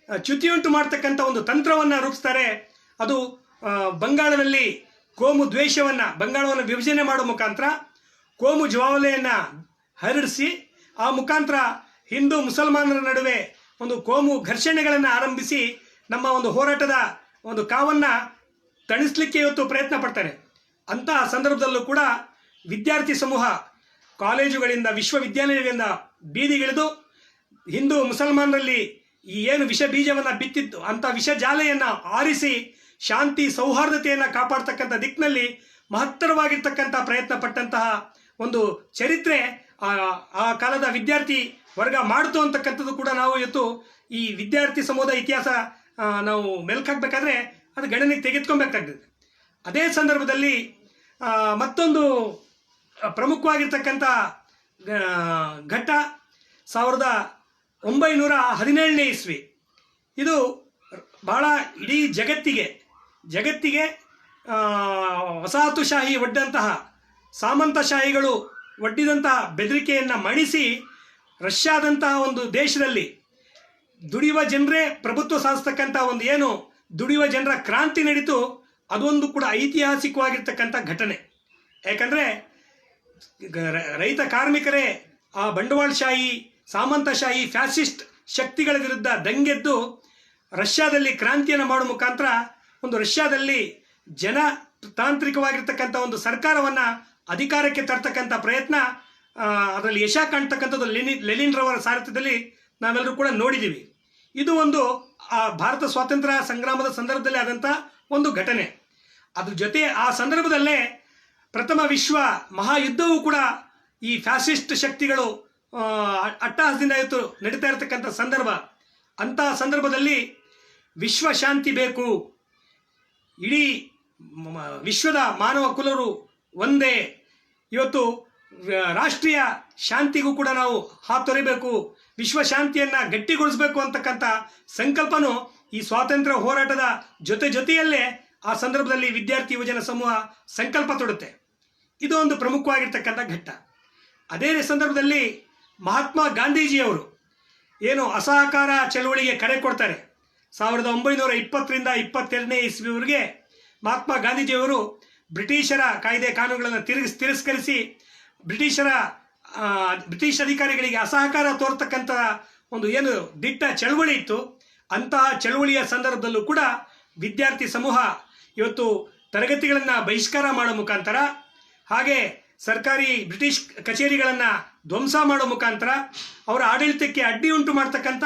ಚ್ಯುತಿಯುಂಟು ಮಾಡ್ತಕ್ಕಂಥ ಒಂದು ತಂತ್ರವನ್ನು ರೂಪಿಸ್ತಾರೆ. ಅದು ಬಂಗಾಳದಲ್ಲಿ ಕೋಮು ದ್ವೇಷವನ್ನು, ಬಂಗಾಳವನ್ನು ವಿಭಜನೆ ಮಾಡೋ ಮುಖಾಂತರ ಕೋಮು ಜ್ವಾಲೆಯನ್ನು ಹರಡಿಸಿ ಆ ಮುಖಾಂತರ ಹಿಂದೂ ಮುಸಲ್ಮಾನರ ನಡುವೆ ಒಂದು ಕೋಮು ಘರ್ಷಣೆಗಳನ್ನು ಆರಂಭಿಸಿ ನಮ್ಮ ಒಂದು ಹೋರಾಟದ ಒಂದು ಕಾವನ್ನು ತಣಿಸಲಿಕ್ಕೆ ಇವತ್ತು ಪ್ರಯತ್ನ ಪಡ್ತಾರೆ. ಅಂತಹ ಸಂದರ್ಭದಲ್ಲೂ ಕೂಡ ವಿದ್ಯಾರ್ಥಿ ಸಮೂಹ ಕಾಲೇಜುಗಳಿಂದ ವಿಶ್ವವಿದ್ಯಾಲಯಗಳಿಂದ ಬೀದಿಗಿಳಿದು ಹಿಂದೂ ಮುಸಲ್ಮಾನರಲ್ಲಿ ಈ ಏನು ವಿಷ ಬೀಜವನ್ನು ಬಿತ್ತಿದ್ದು ಅಂಥ ವಿಷ ಜಾಲೆಯನ್ನು ಆರಿಸಿ ಶಾಂತಿ ಸೌಹಾರ್ದತೆಯನ್ನು ಕಾಪಾಡ್ತಕ್ಕಂಥ ದಿಕ್ಕಿನಲ್ಲಿ ಮಹತ್ತರವಾಗಿರ್ತಕ್ಕಂಥ ಪ್ರಯತ್ನ ಪಟ್ಟಂತಹ ಒಂದು ಚರಿತ್ರೆ ಆ ಕಾಲದ ವಿದ್ಯಾರ್ಥಿ ವರ್ಗ ಮಾಡ್ತು ಅಂತಕ್ಕಂಥದ್ದು ಕೂಡ ನಾವು ಇವತ್ತು ಈ ವಿದ್ಯಾರ್ಥಿ ಸಮೂಹದ ಇತಿಹಾಸ ನಾವು ಮೆಲ್ಕಾಗಬೇಕಾದ್ರೆ ಅದು ಗಣನೆಗೆ ತೆಗೆದುಕೊಬೇಕಾಗ್ತದೆ. ಅದೇ ಸಂದರ್ಭದಲ್ಲಿ ಮತ್ತೊಂದು ಪ್ರಮುಖವಾಗಿರ್ತಕ್ಕಂಥ ಘಟ್ಟ 1917ನೇ ಇಸ್ವಿ. ಇದು ಬಹಳ ಇಡೀ ಜಗತ್ತಿಗೆ ವಸಾಹತುಶಾಹಿ ಒಡ್ಡಂತಹ ಸಾಮಂತಶಾಹಿಗಳು ಒಡ್ಡಿದಂತಹ ಬೆದರಿಕೆಯನ್ನು ಮಣಿಸಿ ರಷ್ಯಾದಂತಹ ಒಂದು ದೇಶದಲ್ಲಿ ದುಡಿಯುವ ಜನರೇ ಪ್ರಭುತ್ವ ಸಾಧಿಸ್ತಕ್ಕಂಥ ಒಂದು ಏನು ದುಡಿಯುವ ಜನರ ಕ್ರಾಂತಿ ನಡೀತು, ಅದೊಂದು ಕೂಡ ಐತಿಹಾಸಿಕವಾಗಿರ್ತಕ್ಕಂಥ ಘಟನೆ. ಯಾಕಂದರೆ ರೈತ ಕಾರ್ಮಿಕರೇ ಆ ಬಂಡವಾಳಶಾಹಿ ಸಾಮಂತಶಾಹಿ ಫ್ಯಾಸಿಸ್ಟ್ ಶಕ್ತಿಗಳ ವಿರುದ್ಧ ದಂಗೆದ್ದು ರಷ್ಯಾದಲ್ಲಿ ಕ್ರಾಂತಿಯನ್ನು ಮಾಡೋ ಮುಖಾಂತರ ಒಂದು ರಷ್ಯಾದಲ್ಲಿ ಜನತಾಂತ್ರಿಕವಾಗಿರ್ತಕ್ಕಂಥ ಒಂದು ಸರ್ಕಾರವನ್ನು ಅಧಿಕಾರಕ್ಕೆ ತರ್ತಕ್ಕಂಥ ಪ್ರಯತ್ನ, ಅದರಲ್ಲಿ ಯಶ ಕಾಣ್ತಕ್ಕಂಥದ್ದು ಲೆನಿನ್ ರವರ ಸಾರಥ್ಯದಲ್ಲಿ ನಾವೆಲ್ಲರೂ ಕೂಡ ನೋಡಿದ್ದೀವಿ. ಇದು ಒಂದು ಭಾರತ ಸ್ವಾತಂತ್ರ್ಯ ಸಂಗ್ರಾಮದ ಸಂದರ್ಭದಲ್ಲಿ ಆದಂಥ ಒಂದು ಘಟನೆ. ಅದ್ರ ಜೊತೆ ಆ ಸಂದರ್ಭದಲ್ಲೇ ಪ್ರಥಮ ವಿಶ್ವ ಮಹಾಯುದ್ಧವೂ ಕೂಡ ಈ ಫ್ಯಾಸಿಸ್ಟ್ ಶಕ್ತಿಗಳು ಅಟ್ಟಹಾಸದಿಂದ ಇವತ್ತು ನಡೀತಾ ಇರತಕ್ಕಂಥ ಸಂದರ್ಭ. ಅಂತಹ ಸಂದರ್ಭದಲ್ಲಿ ವಿಶ್ವ ಶಾಂತಿ ಬೇಕು, ಇಡೀ ವಿಶ್ವದ ಮಾನವ ಕುಲರು ಒಂದೇ, ಇವತ್ತು ರಾಷ್ಟ್ರೀಯ ಶಾಂತಿಗೂ ಕೂಡ ನಾವು ಹಾತೊರೆಯಬೇಕು, ವಿಶ್ವ ಶಾಂತಿಯನ್ನು ಗಟ್ಟಿಗೊಳಿಸಬೇಕು ಅಂತಕ್ಕಂಥ ಸಂಕಲ್ಪನೂ ಈ ಸ್ವಾತಂತ್ರ್ಯ ಹೋರಾಟದ ಜೊತೆಯಲ್ಲೇ ಆ ಸಂದರ್ಭದಲ್ಲಿ ವಿದ್ಯಾರ್ಥಿ ಯುವಜನ ಸಮೂಹ ಸಂಕಲ್ಪ ತೊಡುತ್ತೆ. ಇದು ಒಂದು ಪ್ರಮುಖವಾಗಿರ್ತಕ್ಕಂಥ ಘಟ್ಟ. ಅದೇ ಸಂದರ್ಭದಲ್ಲಿ ಮಹಾತ್ಮ ಗಾಂಧೀಜಿಯವರು ಏನು ಅಸಹಕಾರ ಚಳವಳಿಗೆ ಕರೆ ಕೊಡ್ತಾರೆ. 1920ರಿಂದ 22ನೇ ಇಸ್ವಿವರೆಗೆ ಮಹಾತ್ಮ ಗಾಂಧೀಜಿಯವರು ಬ್ರಿಟಿಷರ ಕಾಯ್ದೆ ಕಾನೂನುಗಳನ್ನು ತಿರಸ್ಕರಿಸಿ ಬ್ರಿಟಿಷ್ ಅಧಿಕಾರಿಗಳಿಗೆ ಅಸಹಕಾರ ತೋರ್ತಕ್ಕಂಥ ಒಂದು ಏನು ದಿಟ್ಟ ಚಳವಳಿ ಇತ್ತು. ಅಂತಹ ಚಳವಳಿಯ ಸಂದರ್ಭದಲ್ಲೂ ಕೂಡ ವಿದ್ಯಾರ್ಥಿ ಸಮೂಹ ಇವತ್ತು ತರಗತಿಗಳನ್ನು ಬಹಿಷ್ಕಾರ ಮಾಡೋ ಮುಖಾಂತರ, ಹಾಗೆ ಸರ್ಕಾರಿ ಬ್ರಿಟಿಷ್ ಕಚೇರಿಗಳನ್ನು ಧ್ವಂಸ ಮಾಡೋ ಮುಖಾಂತರ ಅವರ ಆಡಳಿತಕ್ಕೆ ಅಡ್ಡಿ ಉಂಟು ಮಾಡ್ತಕ್ಕಂಥ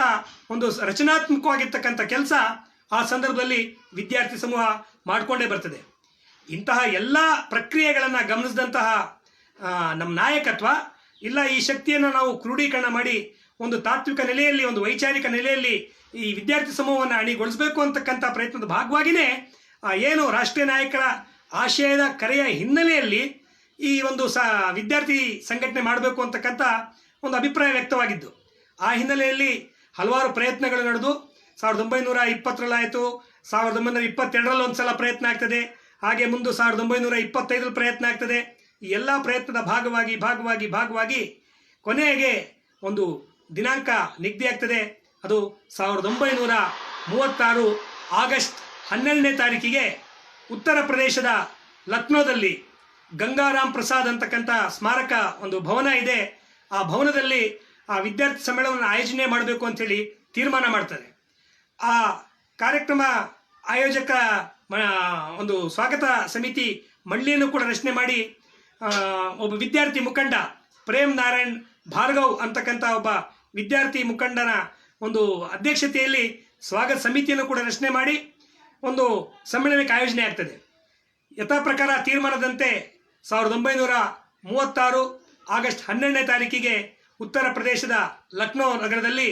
ಒಂದು ರಚನಾತ್ಮಕವಾಗಿರ್ತಕ್ಕಂಥ ಕೆಲಸ ಆ ಸಂದರ್ಭದಲ್ಲಿ ವಿದ್ಯಾರ್ಥಿ ಸಮೂಹ ಮಾಡಿಕೊಂಡೇ ಬರ್ತದೆ. ಇಂತಹ ಎಲ್ಲ ಪ್ರಕ್ರಿಯೆಗಳನ್ನು ಗಮನಿಸಿದಂತಹ ನಮ್ಮ ನಾಯಕತ್ವ ಇಲ್ಲ, ಈ ಶಕ್ತಿಯನ್ನು ನಾವು ಕ್ರೋಢೀಕರಣ ಮಾಡಿ ಒಂದು ತಾತ್ವಿಕ ನೆಲೆಯಲ್ಲಿ, ಒಂದು ವೈಚಾರಿಕ ನೆಲೆಯಲ್ಲಿ ಈ ವಿದ್ಯಾರ್ಥಿ ಸಮೂಹವನ್ನು ಅಣಿಗೊಳಿಸಬೇಕು ಅಂತಕ್ಕಂಥ ಪ್ರಯತ್ನದ ಭಾಗವಾಗಿಯೇ ಏನು ರಾಷ್ಟ್ರೀಯ ನಾಯಕರ ಆಶಯದ ಕರೆಯ ಹಿನ್ನೆಲೆಯಲ್ಲಿ ಈ ಒಂದು ವಿದ್ಯಾರ್ಥಿ ಸಂಘಟನೆ ಮಾಡಬೇಕು ಅಂತಕ್ಕಂಥ ಒಂದು ಅಭಿಪ್ರಾಯ ವ್ಯಕ್ತವಾಗಿದ್ದು, ಆ ಹಿನ್ನೆಲೆಯಲ್ಲಿ ಹಲವಾರು ಪ್ರಯತ್ನಗಳು ನಡೆದು 1920ರಲ್ಲಾಯಿತು, 1922ರಲ್ಲಿ ಒಂದು ಸಲ ಪ್ರಯತ್ನ ಆಗ್ತದೆ, ಹಾಗೆ ಮುಂದೆ 1925ರಲ್ಲಿ ಪ್ರಯತ್ನ ಆಗ್ತದೆ. ಈ ಎಲ್ಲ ಪ್ರಯತ್ನದ ಭಾಗವಾಗಿ ಕೊನೆಗೆ ಒಂದು ದಿನಾಂಕ ನಿಗದಿ ಆಗ್ತದೆ. ಅದು 1936 ಆಗಸ್ಟ್ 12ನೇ ತಾರೀಕಿಗೆ ಉತ್ತರ ಪ್ರದೇಶದ ಲಕ್ನೋದಲ್ಲಿ ಗಂಗಾರಾಮ್ ಪ್ರಸಾದ್ ಅಂತಕ್ಕಂಥ ಸ್ಮಾರಕ ಒಂದು ಭವನ ಇದೆ. ಆ ಭವನದಲ್ಲಿ ಆ ವಿದ್ಯಾರ್ಥಿ ಸಮ್ಮೇಳನವನ್ನು ಆಯೋಜನೆ ಮಾಡಬೇಕು ಅಂಥೇಳಿ ತೀರ್ಮಾನ ಮಾಡ್ತಾರೆ. ಆ ಕಾರ್ಯಕ್ರಮ ಆಯೋಜಕ ಒಂದು ಸ್ವಾಗತ ಸಮಿತಿ ಮಂಡಳಿಯನ್ನು ಕೂಡ ರಚನೆ ಮಾಡಿ ಒಬ್ಬ ವಿದ್ಯಾರ್ಥಿ ಮುಖಂಡ ಪ್ರೇಮ್ ನಾರಾಯಣ್ ಭಾರ್ಗವ್ ಅಂತಕ್ಕಂಥ ಒಬ್ಬ ವಿದ್ಯಾರ್ಥಿ ಮುಖಂಡನ ಒಂದು ಅಧ್ಯಕ್ಷತೆಯಲ್ಲಿ ಸ್ವಾಗತ ಸಮಿತಿಯನ್ನು ಕೂಡ ರಚನೆ ಮಾಡಿ ಒಂದು ಸಮ್ಮೇಳನಕ್ಕೆ ಆಯೋಜನೆ ಆಗ್ತದೆ. ಯಥಾ ಪ್ರಕಾರ ತೀರ್ಮಾನದಂತೆ 1936 ಆಗಸ್ಟ್ 12ನೇ ತಾರೀಕಿಗೆ ಉತ್ತರ ಪ್ರದೇಶದ ಲಕ್ನೋ ನಗರದಲ್ಲಿ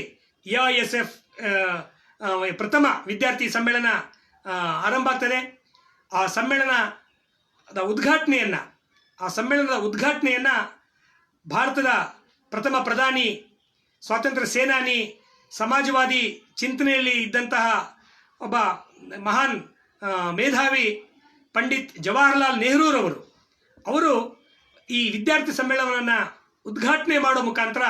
AISF ಪ್ರಥಮ ವಿದ್ಯಾರ್ಥಿ ಸಮ್ಮೇಳನ ಆರಂಭ ಆಗ್ತದೆ. ಆ ಸಮ್ಮೇಳನದ ಉದ್ಘಾಟನೆಯನ್ನು ಭಾರತದ ಪ್ರಥಮ ಪ್ರಧಾನಿ, ಸ್ವಾತಂತ್ರ್ಯ ಸೇನಾನಿ, ಸಮಾಜವಾದಿ ಚಿಂತನೆಯಲ್ಲಿ ಇದ್ದಂತಹ ಒಬ್ಬ ಮಹಾನ್ ಮೇಧಾವಿ ಪಂಡಿತ್ ಜವಾಹರ್ಲಾಲ್ ನೆಹರೂರವರು ಈ ವಿದ್ಯಾರ್ಥಿ ಸಮ್ಮೇಳನವನ್ನು ಉದ್ಘಾಟನೆ ಮಾಡೋ ಮುಖಾಂತರ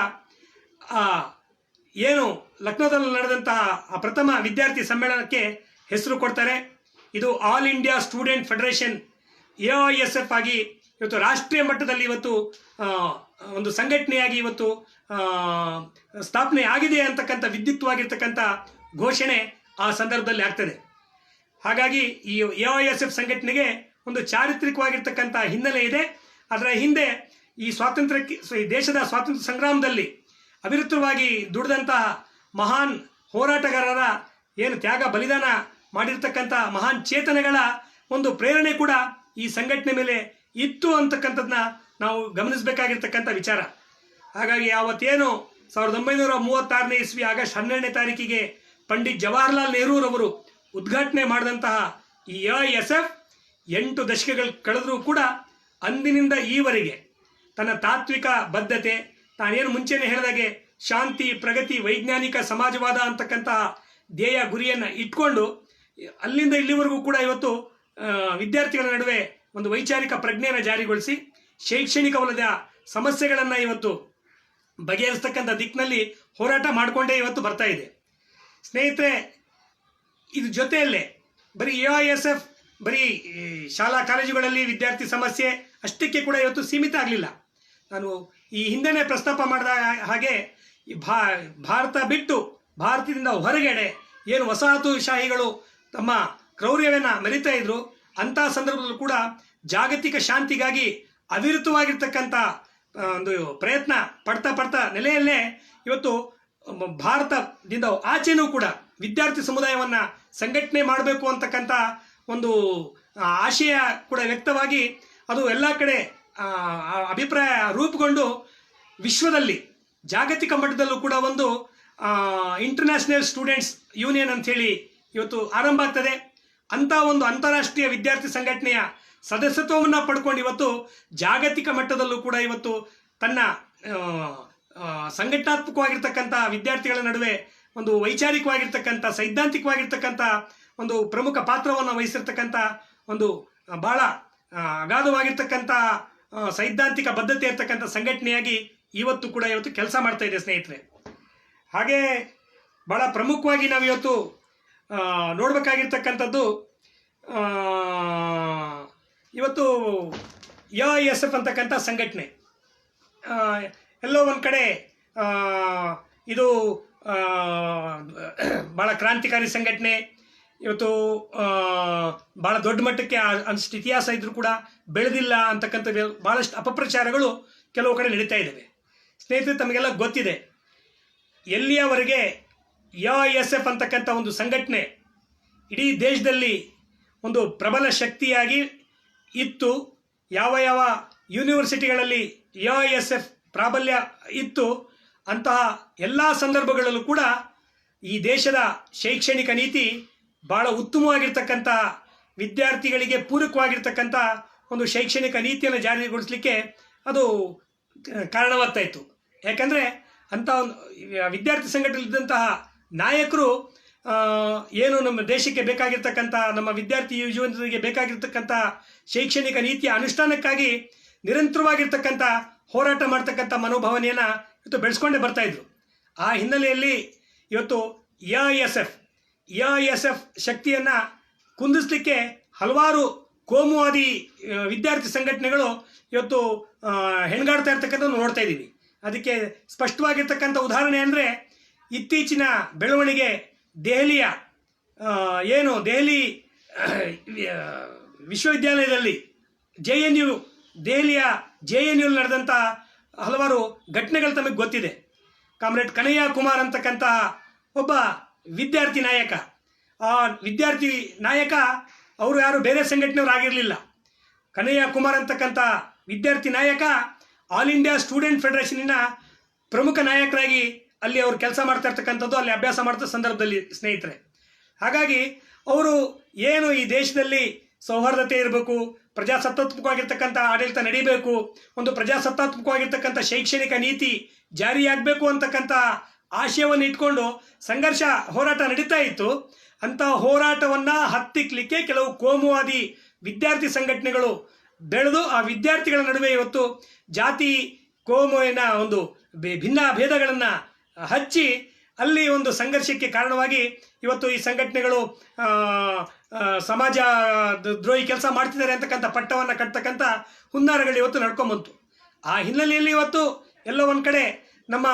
ಏನು ಲಕ್ನೋದಲ್ಲಿ ನಡೆದಂತಹ ಆ ಪ್ರಥಮ ವಿದ್ಯಾರ್ಥಿ ಸಮ್ಮೇಳನಕ್ಕೆ ಹೆಸರು ಕೊಡ್ತಾರೆ. ಇದು all India student federation AISF ಆಗಿ ಇವತ್ತು ರಾಷ್ಟ್ರೀಯ ಮಟ್ಟದಲ್ಲಿ ಇವತ್ತು ಒಂದು ಸಂಘಟನೆಯಾಗಿ ಇವತ್ತು ಸ್ಥಾಪನೆ ಆಗಿದೆ ಅಂತಕ್ಕಂಥ ವಿದ್ಯುಕ್ತವಾಗಿರ್ತಕ್ಕಂಥ ಘೋಷಣೆ ಆ ಸಂದರ್ಭದಲ್ಲಿ ಆಗ್ತದೆ. ಹಾಗಾಗಿ ಈ AISF ಸಂಘಟನೆಗೆ ಒಂದು ಚಾರಿತ್ರಿಕವಾಗಿರ್ತಕ್ಕಂಥ ಹಿನ್ನೆಲೆ ಇದೆ. ಅದರ ಹಿಂದೆ ಈ ದೇಶದ ಸ್ವಾತಂತ್ರ್ಯ ಸಂಗ್ರಾಮದಲ್ಲಿ ಅವಿರತವಾಗಿ ದುಡಿದಂತಹ ಮಹಾನ್ ಹೋರಾಟಗಾರರ ಏನು ತ್ಯಾಗ ಬಲಿದಾನ ಮಾಡಿರ್ತಕ್ಕಂಥ ಮಹಾನ್ ಚೇತನಗಳ ಒಂದು ಪ್ರೇರಣೆ ಕೂಡ ಈ ಸಂಘಟನೆ ಮೇಲೆ ಇತ್ತು ಅಂತಕ್ಕಂಥದ್ದನ್ನ ನಾವು ಗಮನಿಸಬೇಕಾಗಿರ್ತಕ್ಕಂಥ ವಿಚಾರ. ಹಾಗಾಗಿ ಅವತ್ತೇನು 1936ನೇ ಇಸ್ವಿ ಆಗಸ್ಟ್ 12ನೇ ತಾರೀಕಿಗೆ ಪಂಡಿತ್ ಜವಾಹರ್ಲಾಲ್ ನೆಹರೂರವರು ಉದ್ಘಾಟನೆ ಮಾಡಿದಂತಹ ಈ AISF 8 ದಶಕಗಳು ಕಳೆದರೂ ಕೂಡ ಅಂದಿನಿಂದ ಈವರೆಗೆ ತನ್ನ ತಾತ್ವಿಕ ಬದ್ಧತೆ, ತಾನೇನು ಮುಂಚೆನೇ ಹೇಳಿದಾಗೆ ಶಾಂತಿ, ಪ್ರಗತಿ, ವೈಜ್ಞಾನಿಕ ಸಮಾಜವಾದ ಅಂತಕ್ಕಂತಹ ಧ್ಯೇಯ ಗುರಿಯನ್ನು ಇಟ್ಕೊಂಡು ಅಲ್ಲಿಂದ ಇಲ್ಲಿವರೆಗೂ ಕೂಡ ಇವತ್ತು ವಿದ್ಯಾರ್ಥಿಗಳ ನಡುವೆ ಒಂದು ವೈಚಾರಿಕ ಪ್ರಜ್ಞೆಯನ್ನು ಜಾರಿಗೊಳಿಸಿ ಶೈಕ್ಷಣಿಕ ವಲಯದ ಸಮಸ್ಯೆಗಳನ್ನು ಇವತ್ತು ಬಗೆಹರಿಸ್ತಕ್ಕಂಥ ದಿಕ್ಕಿನಲ್ಲಿ ಹೋರಾಟ ಮಾಡಿಕೊಂಡೇ ಇವತ್ತು ಬರ್ತಾ ಇದೆ. ಸ್ನೇಹಿತರೆ, ಇದು ಜೊತೆಯಲ್ಲೇ ಬರೀ AISF ಬರೀ ಶಾಲಾ ಕಾಲೇಜುಗಳಲ್ಲಿ ವಿದ್ಯಾರ್ಥಿ ಸಮಸ್ಯೆ ಅಷ್ಟಕ್ಕೆ ಕೂಡ ಇವತ್ತು ಸೀಮಿತ ಆಗಲಿಲ್ಲ. ನಾನು ಈ ಹಿಂದೆನೇ ಪ್ರಸ್ತಾಪ ಮಾಡಿದ ಹಾಗೆ ಭಾರತ ಬಿಟ್ಟು ಭಾರತದಿಂದ ಹೊರಗಡೆ ಏನು ವಸಾಹತುಶಾಹಿಗಳು ತಮ್ಮ ಕ್ರೌರ್ಯವನ್ನು ಮೆರಿತಾ ಇದ್ರು, ಅಂಥ ಸಂದರ್ಭದಲ್ಲೂ ಕೂಡ ಜಾಗತಿಕ ಶಾಂತಿಗಾಗಿ ಅವಿರತವಾಗಿರ್ತಕ್ಕಂಥ ಒಂದು ಪ್ರಯತ್ನ ಪಡ್ತಾ ನೆಲೆಯಲ್ಲೇ ಇವತ್ತು ಭಾರತದಿಂದ ಆಚೆನೂ ಕೂಡ ವಿದ್ಯಾರ್ಥಿ ಸಮುದಾಯವನ್ನು ಸಂಘಟನೆ ಮಾಡಬೇಕು ಅಂತಕ್ಕಂಥ ಒಂದು ಆಶಯ ಕೂಡ ವ್ಯಕ್ತವಾಗಿ ಅದು ಎಲ್ಲ ಕಡೆ ಅಭಿಪ್ರಾಯ ರೂಪುಗೊಂಡು ವಿಶ್ವದಲ್ಲಿ ಜಾಗತಿಕ ಮಟ್ಟದಲ್ಲೂ ಕೂಡ ಒಂದು ಇಂಟರ್ನ್ಯಾಷನಲ್ ಸ್ಟೂಡೆಂಟ್ಸ್ ಯೂನಿಯನ್ ಅಂಥೇಳಿ ಇವತ್ತು ಆರಂಭ ಆಗ್ತದೆ. ಅಂಥ ಒಂದು ಅಂತಾರಾಷ್ಟ್ರೀಯ ವಿದ್ಯಾರ್ಥಿ ಸಂಘಟನೆಯ ಸದಸ್ಯತ್ವವನ್ನು ಪಡ್ಕೊಂಡು ಇವತ್ತು ಜಾಗತಿಕ ಮಟ್ಟದಲ್ಲೂ ಕೂಡ ಇವತ್ತು ತನ್ನ ಸಂಘಟನಾತ್ಮಕವಾಗಿರ್ತಕ್ಕಂಥ ವಿದ್ಯಾರ್ಥಿಗಳ ನಡುವೆ ಒಂದು ವೈಚಾರಿಕವಾಗಿರ್ತಕ್ಕಂಥ ಸೈದ್ಧಾಂತಿಕವಾಗಿರ್ತಕ್ಕಂಥ ಒಂದು ಪ್ರಮುಖ ಪಾತ್ರವನ್ನು ವಹಿಸಿರ್ತಕ್ಕಂಥ ಒಂದು ಭಾಳ ಅಗಾಧವಾಗಿರ್ತಕ್ಕಂಥ ಸೈದ್ಧಾಂತಿಕ ಬದ್ಧತೆ ಇರ್ತಕ್ಕಂಥ ಸಂಘಟನೆಯಾಗಿ ಇವತ್ತು ಕೆಲಸ ಮಾಡ್ತಾ ಇದೆ ಸ್ನೇಹಿತರೆ. ಹಾಗೆ ಭಾಳ ಪ್ರಮುಖವಾಗಿ ನಾವು ಇವತ್ತು ನೋಡಬೇಕಾಗಿರ್ತಕ್ಕಂಥದ್ದು ಇವತ್ತು AISF ಅಂತಕ್ಕಂಥ ಸಂಘಟನೆ ಎಲ್ಲೋ ಒಂದು ಕಡೆ ಇದು ಭಾಳ ಕ್ರಾಂತಿಕಾರಿ ಸಂಘಟನೆ, ಇವತ್ತು ಭಾಳ ದೊಡ್ಡ ಮಟ್ಟಕ್ಕೆ ಅಷ್ಟು ಇತಿಹಾಸ ಇದ್ರೂ ಕೂಡ ಬೆಳೆದಿಲ್ಲ ಅಂತಕ್ಕಂಥ ಭಾಳಷ್ಟು ಅಪಪ್ರಚಾರಗಳು ಕೆಲವು ಕಡೆ ನಡೀತಾ ಇದ್ದಾವೆ. ಸ್ನೇಹಿತರೆ, ತಮಗೆಲ್ಲ ಗೊತ್ತಿದೆ ಎಲ್ಲಿಯವರೆಗೆ AISF ಅಂತಕ್ಕಂಥ ಒಂದು ಸಂಘಟನೆ ಇಡೀ ದೇಶದಲ್ಲಿ ಒಂದು ಪ್ರಬಲ ಶಕ್ತಿಯಾಗಿ ಇತ್ತು, ಯಾವ ಯೂನಿವರ್ಸಿಟಿಗಳಲ್ಲಿ AISF ಪ್ರಾಬಲ್ಯ ಇತ್ತು, ಅಂತಹ ಎಲ್ಲ ಸಂದರ್ಭಗಳಲ್ಲೂ ಕೂಡ ಈ ದೇಶದ ಶೈಕ್ಷಣಿಕ ನೀತಿ ಭಾಳ ಉತ್ತಮವಾಗಿರ್ತಕ್ಕಂಥ ವಿದ್ಯಾರ್ಥಿಗಳಿಗೆ ಪೂರಕವಾಗಿರ್ತಕ್ಕಂಥ ಒಂದು ಶೈಕ್ಷಣಿಕ ನೀತಿಯನ್ನು ಜಾರಿಗೊಳಿಸಲಿಕ್ಕೆ ಅದು ಕಾರಣವಾಗ್ತಾ ಇತ್ತು. ಯಾಕಂದರೆ ಅಂಥ ಒಂದು ವಿದ್ಯಾರ್ಥಿ ಸಂಘಟನೆಯಲ್ಲಿದ್ದಂತಹ ನಾಯಕರು ಏನು ನಮ್ಮ ದೇಶಕ್ಕೆ ಬೇಕಾಗಿರ್ತಕ್ಕಂಥ ನಮ್ಮ ವಿದ್ಯಾರ್ಥಿ ಯುವಜನರಿಗೆ ಬೇಕಾಗಿರ್ತಕ್ಕಂಥ ಶೈಕ್ಷಣಿಕ ನೀತಿಯ ಅನುಷ್ಠಾನಕ್ಕಾಗಿ ನಿರಂತರವಾಗಿರ್ತಕ್ಕಂಥ ಹೋರಾಟ ಮಾಡ್ತಕ್ಕಂಥ ಮನೋಭಾವನೆಯನ್ನು ಇವತ್ತು ಬೆಳೆಸ್ಕೊಂಡೇ ಬರ್ತಾಯಿದ್ರು. ಆ ಹಿನ್ನೆಲೆಯಲ್ಲಿ ಇವತ್ತು AISF ಶಕ್ತಿಯನ್ನು ಕುಂದಿಸಲಿಕ್ಕೆ ಹಲವಾರು ಕೋಮುವಾದಿ ವಿದ್ಯಾರ್ಥಿ ಸಂಘಟನೆಗಳು ಇವತ್ತು ಹೆಣ್ಗಾಡ್ತಾ ಇರ್ತಕ್ಕಂಥದ್ದು ನೋಡ್ತಾ ಇದ್ದೀವಿ. ಅದಕ್ಕೆ ಸ್ಪಷ್ಟವಾಗಿರ್ತಕ್ಕಂಥ ಉದಾಹರಣೆ ಅಂದರೆ ಇತ್ತೀಚಿನ ಬೆಳವಣಿಗೆ ದೆಹಲಿ ವಿಶ್ವವಿದ್ಯಾಲಯದಲ್ಲಿ ದೆಹಲಿಯ JNU ನಡೆದಂಥ ಹಲವಾರು ಘಟನೆಗಳು ತಮಗೆ ಗೊತ್ತಿದೆ. ಕಾಮ್ರೇಡ್ ಕನ್ಹಯ್ಯ ಕುಮಾರ್ ಅಂತಕ್ಕಂಥ ಒಬ್ಬ ವಿದ್ಯಾರ್ಥಿ ನಾಯಕ, ಆ ವಿದ್ಯಾರ್ಥಿ ನಾಯಕ ಅವರು ಯಾರು ಬೇರೆ ಸಂಘಟನೆಯವರು ಆಗಿರಲಿಲ್ಲ. ಕನ್ಹಯ್ಯ ಕುಮಾರ್ ಅಂತಕ್ಕಂಥ ವಿದ್ಯಾರ್ಥಿ ನಾಯಕ ಆಲ್ ಇಂಡಿಯಾ ಸ್ಟೂಡೆಂಟ್ ಫೆಡರೇಷನಿನ ಪ್ರಮುಖ ನಾಯಕರಾಗಿ ಅಲ್ಲಿ ಅವರು ಕೆಲಸ ಮಾಡ್ತಾ ಇರ್ತಕ್ಕಂಥದ್ದು, ಅಲ್ಲಿ ಅಭ್ಯಾಸ ಮಾಡ್ತಾ ಸಂದರ್ಭದಲ್ಲಿ ಸ್ನೇಹಿತರೆ. ಹಾಗಾಗಿ ಅವರು ಏನು ಈ ದೇಶದಲ್ಲಿ ಸೌಹಾರ್ದತೆ ಇರಬೇಕು, ಪ್ರಜಾಸತ್ತಾತ್ಮಕವಾಗಿರ್ತಕ್ಕಂಥ ಆಡಳಿತ ನಡೀಬೇಕು, ಒಂದು ಪ್ರಜಾಸತ್ತಾತ್ಮಕವಾಗಿರ್ತಕ್ಕಂಥ ಶೈಕ್ಷಣಿಕ ನೀತಿ ಜಾರಿಯಾಗಬೇಕು ಅಂತಕ್ಕಂಥ ಆಶಯವನ್ನು ಇಟ್ಕೊಂಡು ಸಂಘರ್ಷ ಹೋರಾಟ ನಡೀತಾ ಇತ್ತು. ಅಂಥ ಹೋರಾಟವನ್ನು ಹತ್ತಿಕ್ಕಲಿಕ್ಕೆ ಕೆಲವು ಕೋಮುವಾದಿ ವಿದ್ಯಾರ್ಥಿ ಸಂಘಟನೆಗಳು ಬೆಳೆದು ಆ ವಿದ್ಯಾರ್ಥಿಗಳ ನಡುವೆ ಇವತ್ತು ಜಾತಿ ಕೋಮುವಿನ ಒಂದು ಭಿನ್ನ ಭೇದಗಳನ್ನು ಹಚ್ಚಿ ಅಲ್ಲಿ ಒಂದು ಸಂಘರ್ಷಕ್ಕೆ ಕಾರಣವಾಗಿ ಇವತ್ತು ಈ ಸಂಘಟನೆಗಳು ಸಮಾಜ ದ್ರೋಹಿ ಕೆಲಸ ಮಾಡ್ತಿದ್ದಾರೆ ಅಂತಕ್ಕಂಥ ಪಟ್ಟವನ್ನು ಕಟ್ತಕ್ಕಂಥ ಹುನ್ನಾರಗಳು ಇವತ್ತು ನಡ್ಕೊಂಬಂತು. ಆ ಹಿನ್ನೆಲೆಯಲ್ಲಿ ಇವತ್ತು ಎಲ್ಲೋ ಒಂದು ಕಡೆ ನಮ್ಮ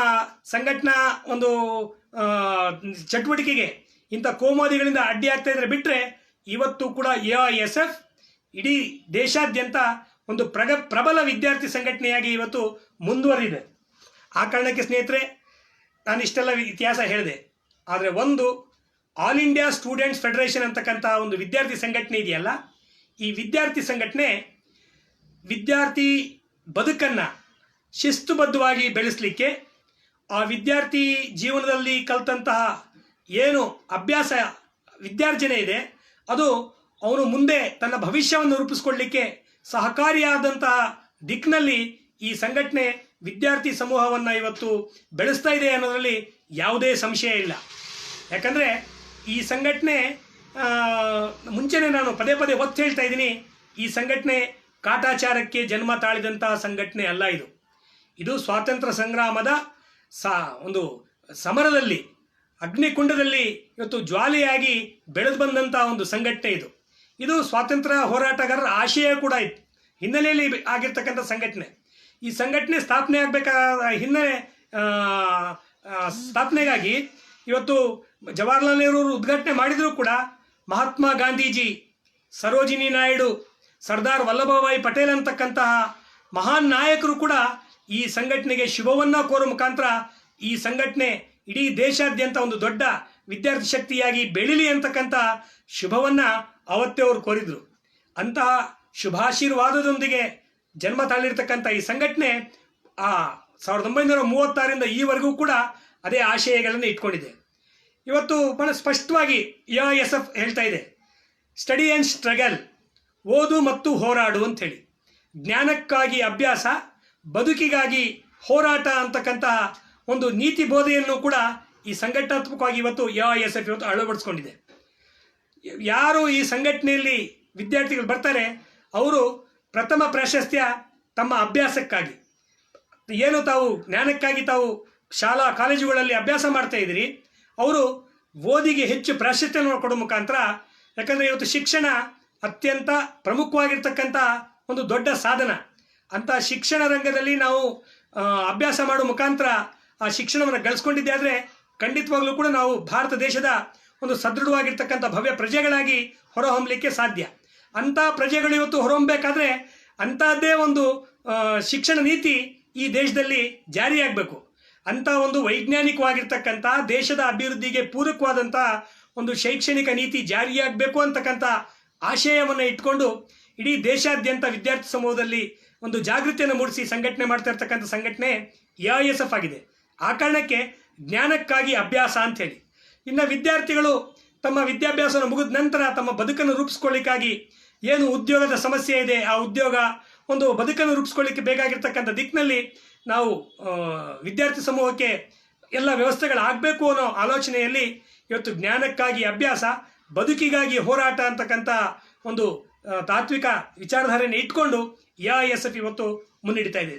ಸಂಘಟನಾ ಒಂದು ಚಟುವಟಿಕೆಗೆ ಇಂಥ ಕೋಮುವಾದಿಗಳಿಂದ ಅಡ್ಡಿ ಆಗ್ತಾ ಇದ್ರೆ ಬಿಟ್ಟರೆ ಇವತ್ತು ಕೂಡ AISF ಇಡೀ ದೇಶಾದ್ಯಂತ ಒಂದು ಪ್ರಬಲ ವಿದ್ಯಾರ್ಥಿ ಸಂಘಟನೆಯಾಗಿ ಇವತ್ತು ಮುಂದುವರಿದೆ. ಆ ಕಾರಣಕ್ಕೆ ಸ್ನೇಹಿತರೆ ನಾನು ಇಷ್ಟೆಲ್ಲ ಇತಿಹಾಸ ಹೇಳಿದೆ. ಆದರೆ ಒಂದು ಆಲ್ ಇಂಡಿಯಾ ಸ್ಟೂಡೆಂಟ್ಸ್ ಫೆಡರೇಷನ್ ಅಂತಕ್ಕಂಥ ಒಂದು ವಿದ್ಯಾರ್ಥಿ ಸಂಘಟನೆ ಇದೆಯಲ್ಲ, ಈ ವಿದ್ಯಾರ್ಥಿ ಸಂಘಟನೆ ವಿದ್ಯಾರ್ಥಿ ಬದುಕನ್ನು ಶಿಸ್ತುಬದ್ಧವಾಗಿ ಬೆಳೆಸಲಿಕ್ಕೆ, ಆ ವಿದ್ಯಾರ್ಥಿ ಜೀವನದಲ್ಲಿ ಕಲಿತಂತಹ ಏನು ಅಭ್ಯಾಸ ವಿದ್ಯಾರ್ಜನೆ ಇದೆ ಅದು ಅವನು ಮುಂದೆ ತನ್ನ ಭವಿಷ್ಯವನ್ನು ರೂಪಿಸ್ಕೊಳ್ಳಲಿಕ್ಕೆ ಸಹಕಾರಿಯಾದಂತಹ ದಿಕ್ಕಿನಲ್ಲಿ ಈ ಸಂಘಟನೆ ವಿದ್ಯಾರ್ಥಿ ಸಮೂಹವನ್ನು ಇವತ್ತು ಬೆಳೆಸ್ತಾ ಇದೆ ಅನ್ನೋದರಲ್ಲಿ ಯಾವುದೇ ಸಂಶಯ ಇಲ್ಲ. ಯಾಕಂದರೆ ಈ ಸಂಘಟನೆ ಮುಂಚೆನೇ ನಾನು ಪದೇ ಪದೇ ಒತ್ತು ಹೇಳ್ತಾ ಇದ್ದೀನಿ, ಈ ಸಂಘಟನೆ ಕಾಟಾಚಾರಕ್ಕೆ ಜನ್ಮ ತಾಳಿದಂತಹ ಸಂಘಟನೆ ಅಲ್ಲ. ಇದು ಸ್ವಾತಂತ್ರ್ಯ ಸಂಗ್ರಾಮದ ಒಂದು ಸಮರದಲ್ಲಿ ಅಗ್ನಿಕುಂಡದಲ್ಲಿ ಇವತ್ತು ಜ್ವಾಲೆಯಾಗಿ ಬೆಳೆದು ಬಂದಂಥ ಒಂದು ಸಂಘಟನೆ ಇದು ಸ್ವಾತಂತ್ರ್ಯ ಹೋರಾಟಗಾರರ ಆಶಯ ಕೂಡ ಇತ್ತು ಹಿನ್ನೆಲೆಯಲ್ಲಿ ಆಗಿರ್ತಕ್ಕಂಥ ಸಂಘಟನೆ. ಈ ಸಂಘಟನೆ ಸ್ಥಾಪನೆ ಆಗಬೇಕಾದ ಹಿನ್ನೆಲೆ ಸ್ಥಾಪನೆಗಾಗಿ ಇವತ್ತು ಜವಾಹರ್ಲಾಲ್ ನೆಹರು ಉದ್ಘಾಟನೆ ಮಾಡಿದರೂ ಕೂಡ ಮಹಾತ್ಮ ಗಾಂಧೀಜಿ, ಸರೋಜಿನಿ ನಾಯ್ಡು, ಸರ್ದಾರ್ ವಲ್ಲಭಭಾಯಿ ಪಟೇಲ್ ಅಂತಕ್ಕಂತಹ ಮಹಾನ್ ನಾಯಕರು ಕೂಡ ಈ ಸಂಘಟನೆಗೆ ಶುಭವನ್ನು ಕೋರುವ ಮುಖಾಂತರ ಈ ಸಂಘಟನೆ ಇಡೀ ದೇಶಾದ್ಯಂತ ಒಂದು ದೊಡ್ಡ ವಿದ್ಯಾರ್ಥಿ ಶಕ್ತಿಯಾಗಿ ಬೆಳೀಲಿ ಅಂತಕ್ಕಂಥ ಶುಭವನ್ನು ಅವತ್ತೇ ಅವರು ಕೋರಿದ್ರು. ಅಂತಹ ಶುಭಾಶೀರ್ವಾದದೊಂದಿಗೆ ಜನ್ಮ ತಾಳಿರ್ತಕ್ಕಂಥ ಈ ಸಂಘಟನೆ 1936ರಿಂದ ಈವರೆಗೂ ಕೂಡ ಅದೇ ಆಶಯಗಳನ್ನು ಇಟ್ಕೊಂಡಿದೆ. ಇವತ್ತು ಬಹಳ ಸ್ಪಷ್ಟವಾಗಿ AISF ಹೇಳ್ತಾ ಇದೆ, ಸ್ಟಡಿ ಆ್ಯಂಡ್ ಸ್ಟ್ರಗಲ್, ಓದು ಮತ್ತು ಹೋರಾಡು ಅಂಥೇಳಿ. ಜ್ಞಾನಕ್ಕಾಗಿ ಅಭ್ಯಾಸ, ಬದುಕಿಗಾಗಿ ಹೋರಾಟ ಅಂತಕ್ಕಂತಹ ಒಂದು ನೀತಿ ಬೋಧೆಯನ್ನು ಕೂಡ ಈ ಸಂಘಟನಾತ್ಮಕವಾಗಿ ಇವತ್ತು AISF ಇವತ್ತು ಅಳವಡಿಸ್ಕೊಂಡಿದೆ. ಯಾರು ಈ ಸಂಘಟನೆಯಲ್ಲಿ ವಿದ್ಯಾರ್ಥಿಗಳು ಬರ್ತಾರೆ ಅವರು ಪ್ರಥಮ ಪ್ರಾಶಸ್ತ್ಯ ತಮ್ಮ ಅಭ್ಯಾಸಕ್ಕಾಗಿ, ಏನು ತಾವು ಜ್ಞಾನಕ್ಕಾಗಿ ತಾವು ಶಾಲಾ ಕಾಲೇಜುಗಳಲ್ಲಿ ಅಭ್ಯಾಸ ಮಾಡ್ತಾ ಇದ್ದೀರಿ, ಅವರು ಓದಿಗೆ ಹೆಚ್ಚು ಪ್ರಾಶಸ್ತ್ಯವನ್ನು ಕೊಡೋ ಮುಖಾಂತರ, ಯಾಕಂದರೆ ಇವತ್ತು ಶಿಕ್ಷಣ ಅತ್ಯಂತ ಪ್ರಮುಖವಾಗಿರ್ತಕ್ಕಂಥ ಒಂದು ದೊಡ್ಡ ಸಾಧನ. ಅಂಥ ಶಿಕ್ಷಣ ರಂಗದಲ್ಲಿ ನಾವು ಅಭ್ಯಾಸ ಮಾಡೋ ಮುಖಾಂತರ ಆ ಶಿಕ್ಷಣವನ್ನು ಗಳಿಸ್ಕೊಂಡಿದ್ದೆ ಆದರೆ ಖಂಡಿತವಾಗ್ಲೂ ಕೂಡ ನಾವು ಭಾರತ ದೇಶದ ಒಂದು ಸದೃಢವಾಗಿರ್ತಕ್ಕಂಥ ಭವ್ಯ ಪ್ರಜೆಗಳಾಗಿ ಹೊರಹೊಮ್ಮಲಿಕ್ಕೆ ಸಾಧ್ಯ. ಅಂಥ ಪ್ರಜೆಗಳು ಇವತ್ತು ಹೊರಹೊಮ್ಮಬೇಕಾದ್ರೆ ಅಂಥದ್ದೇ ಒಂದು ಶಿಕ್ಷಣ ನೀತಿ ಈ ದೇಶದಲ್ಲಿ ಜಾರಿಯಾಗಬೇಕು. ಅಂಥ ಒಂದು ವೈಜ್ಞಾನಿಕವಾಗಿರ್ತಕ್ಕಂಥ ದೇಶದ ಅಭಿವೃದ್ಧಿಗೆ ಪೂರಕವಾದಂಥ ಒಂದು ಶೈಕ್ಷಣಿಕ ನೀತಿ ಜಾರಿಯಾಗಬೇಕು ಅಂತಕ್ಕಂಥ ಆಶಯವನ್ನು ಇಟ್ಕೊಂಡು ಇಡೀ ದೇಶಾದ್ಯಂತ ವಿದ್ಯಾರ್ಥಿ ಸಮೂಹದಲ್ಲಿ ಒಂದು ಜಾಗೃತಿಯನ್ನು ಮೂಡಿಸಿ ಸಂಘಟನೆ ಮಾಡ್ತಾ ಇರ್ತಕ್ಕಂಥ ಸಂಘಟನೆ AISF ಆಗಿದೆ. ಆ ಕಾರಣಕ್ಕೆ ಜ್ಞಾನಕ್ಕಾಗಿ ಅಭ್ಯಾಸ ಅಂಥೇಳಿ. ಇನ್ನು ವಿದ್ಯಾರ್ಥಿಗಳು ತಮ್ಮ ವಿದ್ಯಾಭ್ಯಾಸವನ್ನು ಮುಗಿದ ನಂತರ ತಮ್ಮ ಬದುಕನ್ನು ರೂಪಿಸ್ಕೊಳ್ಳಿಕ್ಕಾಗಿ ಏನು ಉದ್ಯೋಗದ ಸಮಸ್ಯೆ ಇದೆ, ಆ ಉದ್ಯೋಗ ಒಂದು ಬದುಕನ್ನು ರೂಪಿಸ್ಕೊಳ್ಳಿಕ್ಕೆ ಬೇಕಾಗಿರ್ತಕ್ಕಂಥ ದಿಕ್ಕಿನಲ್ಲಿ ನಾವು ವಿದ್ಯಾರ್ಥಿ ಸಮೂಹಕ್ಕೆ ಎಲ್ಲ ವ್ಯವಸ್ಥೆಗಳಾಗಬೇಕು ಅನ್ನೋ ಆಲೋಚನೆಯಲ್ಲಿ ಇವತ್ತು ಜ್ಞಾನಕ್ಕಾಗಿ ಅಭ್ಯಾಸ, ಬದುಕಿಗಾಗಿ ಹೋರಾಟ ಅಂತಕ್ಕಂಥ ಒಂದು ತಾತ್ವಿಕ ವಿಚಾರಧಾರೆಯನ್ನು ಇಟ್ಕೊಂಡು AISF ಇವತ್ತು ಮುನ್ನಡೀತಾ ಇದೆ.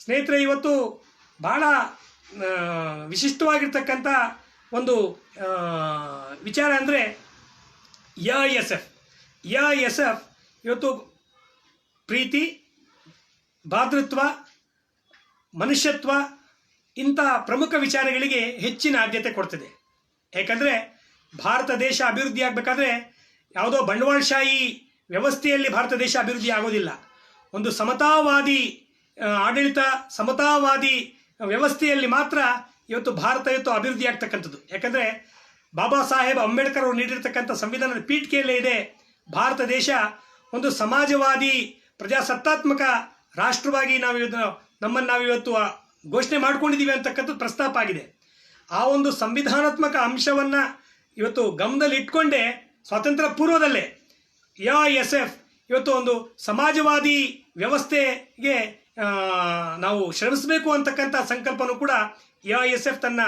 ಸ್ನೇಹಿತರೆ ಇವತ್ತು ಬಹಳ ವಿಶಿಷ್ಟವಾಗಿರ್ತಕ್ಕಂಥ ಒಂದು ವಿಚಾರ ಅಂದರೆ AISF ಇವತ್ತು ಪ್ರೀತಿ, ಭ್ರಾತೃತ್ವ, ಮನುಷ್ಯತ್ವ ಇಂಥ ಪ್ರಮುಖ ವಿಚಾರಗಳಿಗೆ ಹೆಚ್ಚಿನ ಆದ್ಯತೆ ಕೊಡ್ತದೆ. ಯಾಕಂದರೆ ಭಾರತ ದೇಶ ಅಭಿವೃದ್ಧಿ ಆಗಬೇಕಾದ್ರೆ ಯಾವುದೋ ಬಂಡವಾಳಶಾಹಿ ವ್ಯವಸ್ಥೆಯಲ್ಲಿ ಭಾರತ ದೇಶ ಅಭಿವೃದ್ಧಿ ಆಗೋದಿಲ್ಲ. ಒಂದು ಸಮತಾವಾದಿ ಆಡಳಿತ, ಸಮತಾವಾದಿ ವ್ಯವಸ್ಥೆಯಲ್ಲಿ ಮಾತ್ರ ಇವತ್ತು ಭಾರತ ಅಭಿವೃದ್ಧಿ ಆಗ್ತಕ್ಕಂಥದ್ದು. ಯಾಕಂದರೆ ಬಾಬಾ ಸಾಹೇಬ್ ಅಂಬೇಡ್ಕರ್ ಅವರು ನೀಡಿರ್ತಕ್ಕಂಥ ಸಂವಿಧಾನದ ಪೀಠಿಕೆಯಲ್ಲೇ ಇದೆ, ಭಾರತ ದೇಶ ಒಂದು ಸಮಾಜವಾದಿ ಪ್ರಜಾಸತ್ತಾತ್ಮಕ ರಾಷ್ಟ್ರವಾಗಿ ನಾವಿವತ್ತು ಘೋಷಣೆ ಮಾಡ್ಕೊಂಡಿದ್ದೀವಿ ಅಂತಕ್ಕಂಥದ್ದು ಪ್ರಸ್ತಾಪ ಆಗಿದೆ. ಆ ಒಂದು ಸಂವಿಧಾನಾತ್ಮಕ ಅಂಶವನ್ನು ಇವತ್ತು ಗಮನದಲ್ಲಿ ಇಟ್ಕೊಂಡೇ ಸ್ವಾತಂತ್ರ್ಯ ಪೂರ್ವದಲ್ಲೇ AISF ಇವತ್ತು ಒಂದು ಸಮಾಜವಾದಿ ವ್ಯವಸ್ಥೆಗೆ ನಾವು ಶ್ರಮಿಸಬೇಕು ಅಂತಕ್ಕಂಥ ಸಂಕಲ್ಪನೂ ಕೂಡ AISF ತನ್ನ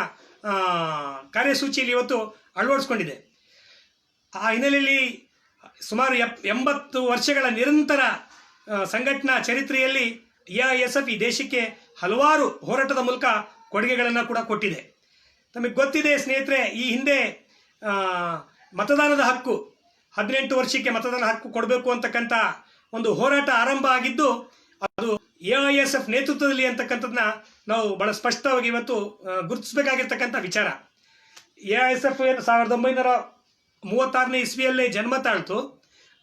ಕಾರ್ಯಸೂಚಿಯಲ್ಲಿ ಇವತ್ತು ಅಳವಡಿಸ್ಕೊಂಡಿದೆ. ಆ ಹಿನ್ನೆಲೆಯಲ್ಲಿ ಸುಮಾರು 80 ವರ್ಷಗಳ ನಿರಂತರ ಸಂಘಟನಾ ಚರಿತ್ರೆಯಲ್ಲಿ AISF ಈ ದೇಶಕ್ಕೆ ಹಲವಾರು ಹೋರಾಟದ ಮೂಲಕ ಕೊಡುಗೆಗಳನ್ನು ಕೂಡ ಕೊಟ್ಟಿದೆ. ತಮಗೆ ಗೊತ್ತಿದೆ ಸ್ನೇಹಿತರೆ, ಈ ಹಿಂದೆ ಮತದಾನದ ಹಕ್ಕು 18 ವರ್ಷಕ್ಕೆ ಮತದಾನ ಹಕ್ಕು ಕೊಡಬೇಕು ಅಂತಕ್ಕಂಥ ಒಂದು ಹೋರಾಟ ಆರಂಭ ಆಗಿದ್ದು ಅದು AISF ನೇತೃತ್ವದಲ್ಲಿ ಅಂತಕ್ಕಂಥದ್ದನ್ನ ನಾವು ಬಹಳ ಸ್ಪಷ್ಟವಾಗಿ ಇವತ್ತು ಗುರುತಿಸಬೇಕಾಗಿರ್ತಕ್ಕಂಥ ವಿಚಾರ. AISF 1936ನೇ ಇಸ್ವಿಯಲ್ಲೇ ಜನ್ಮ ತಾಳ್ತು.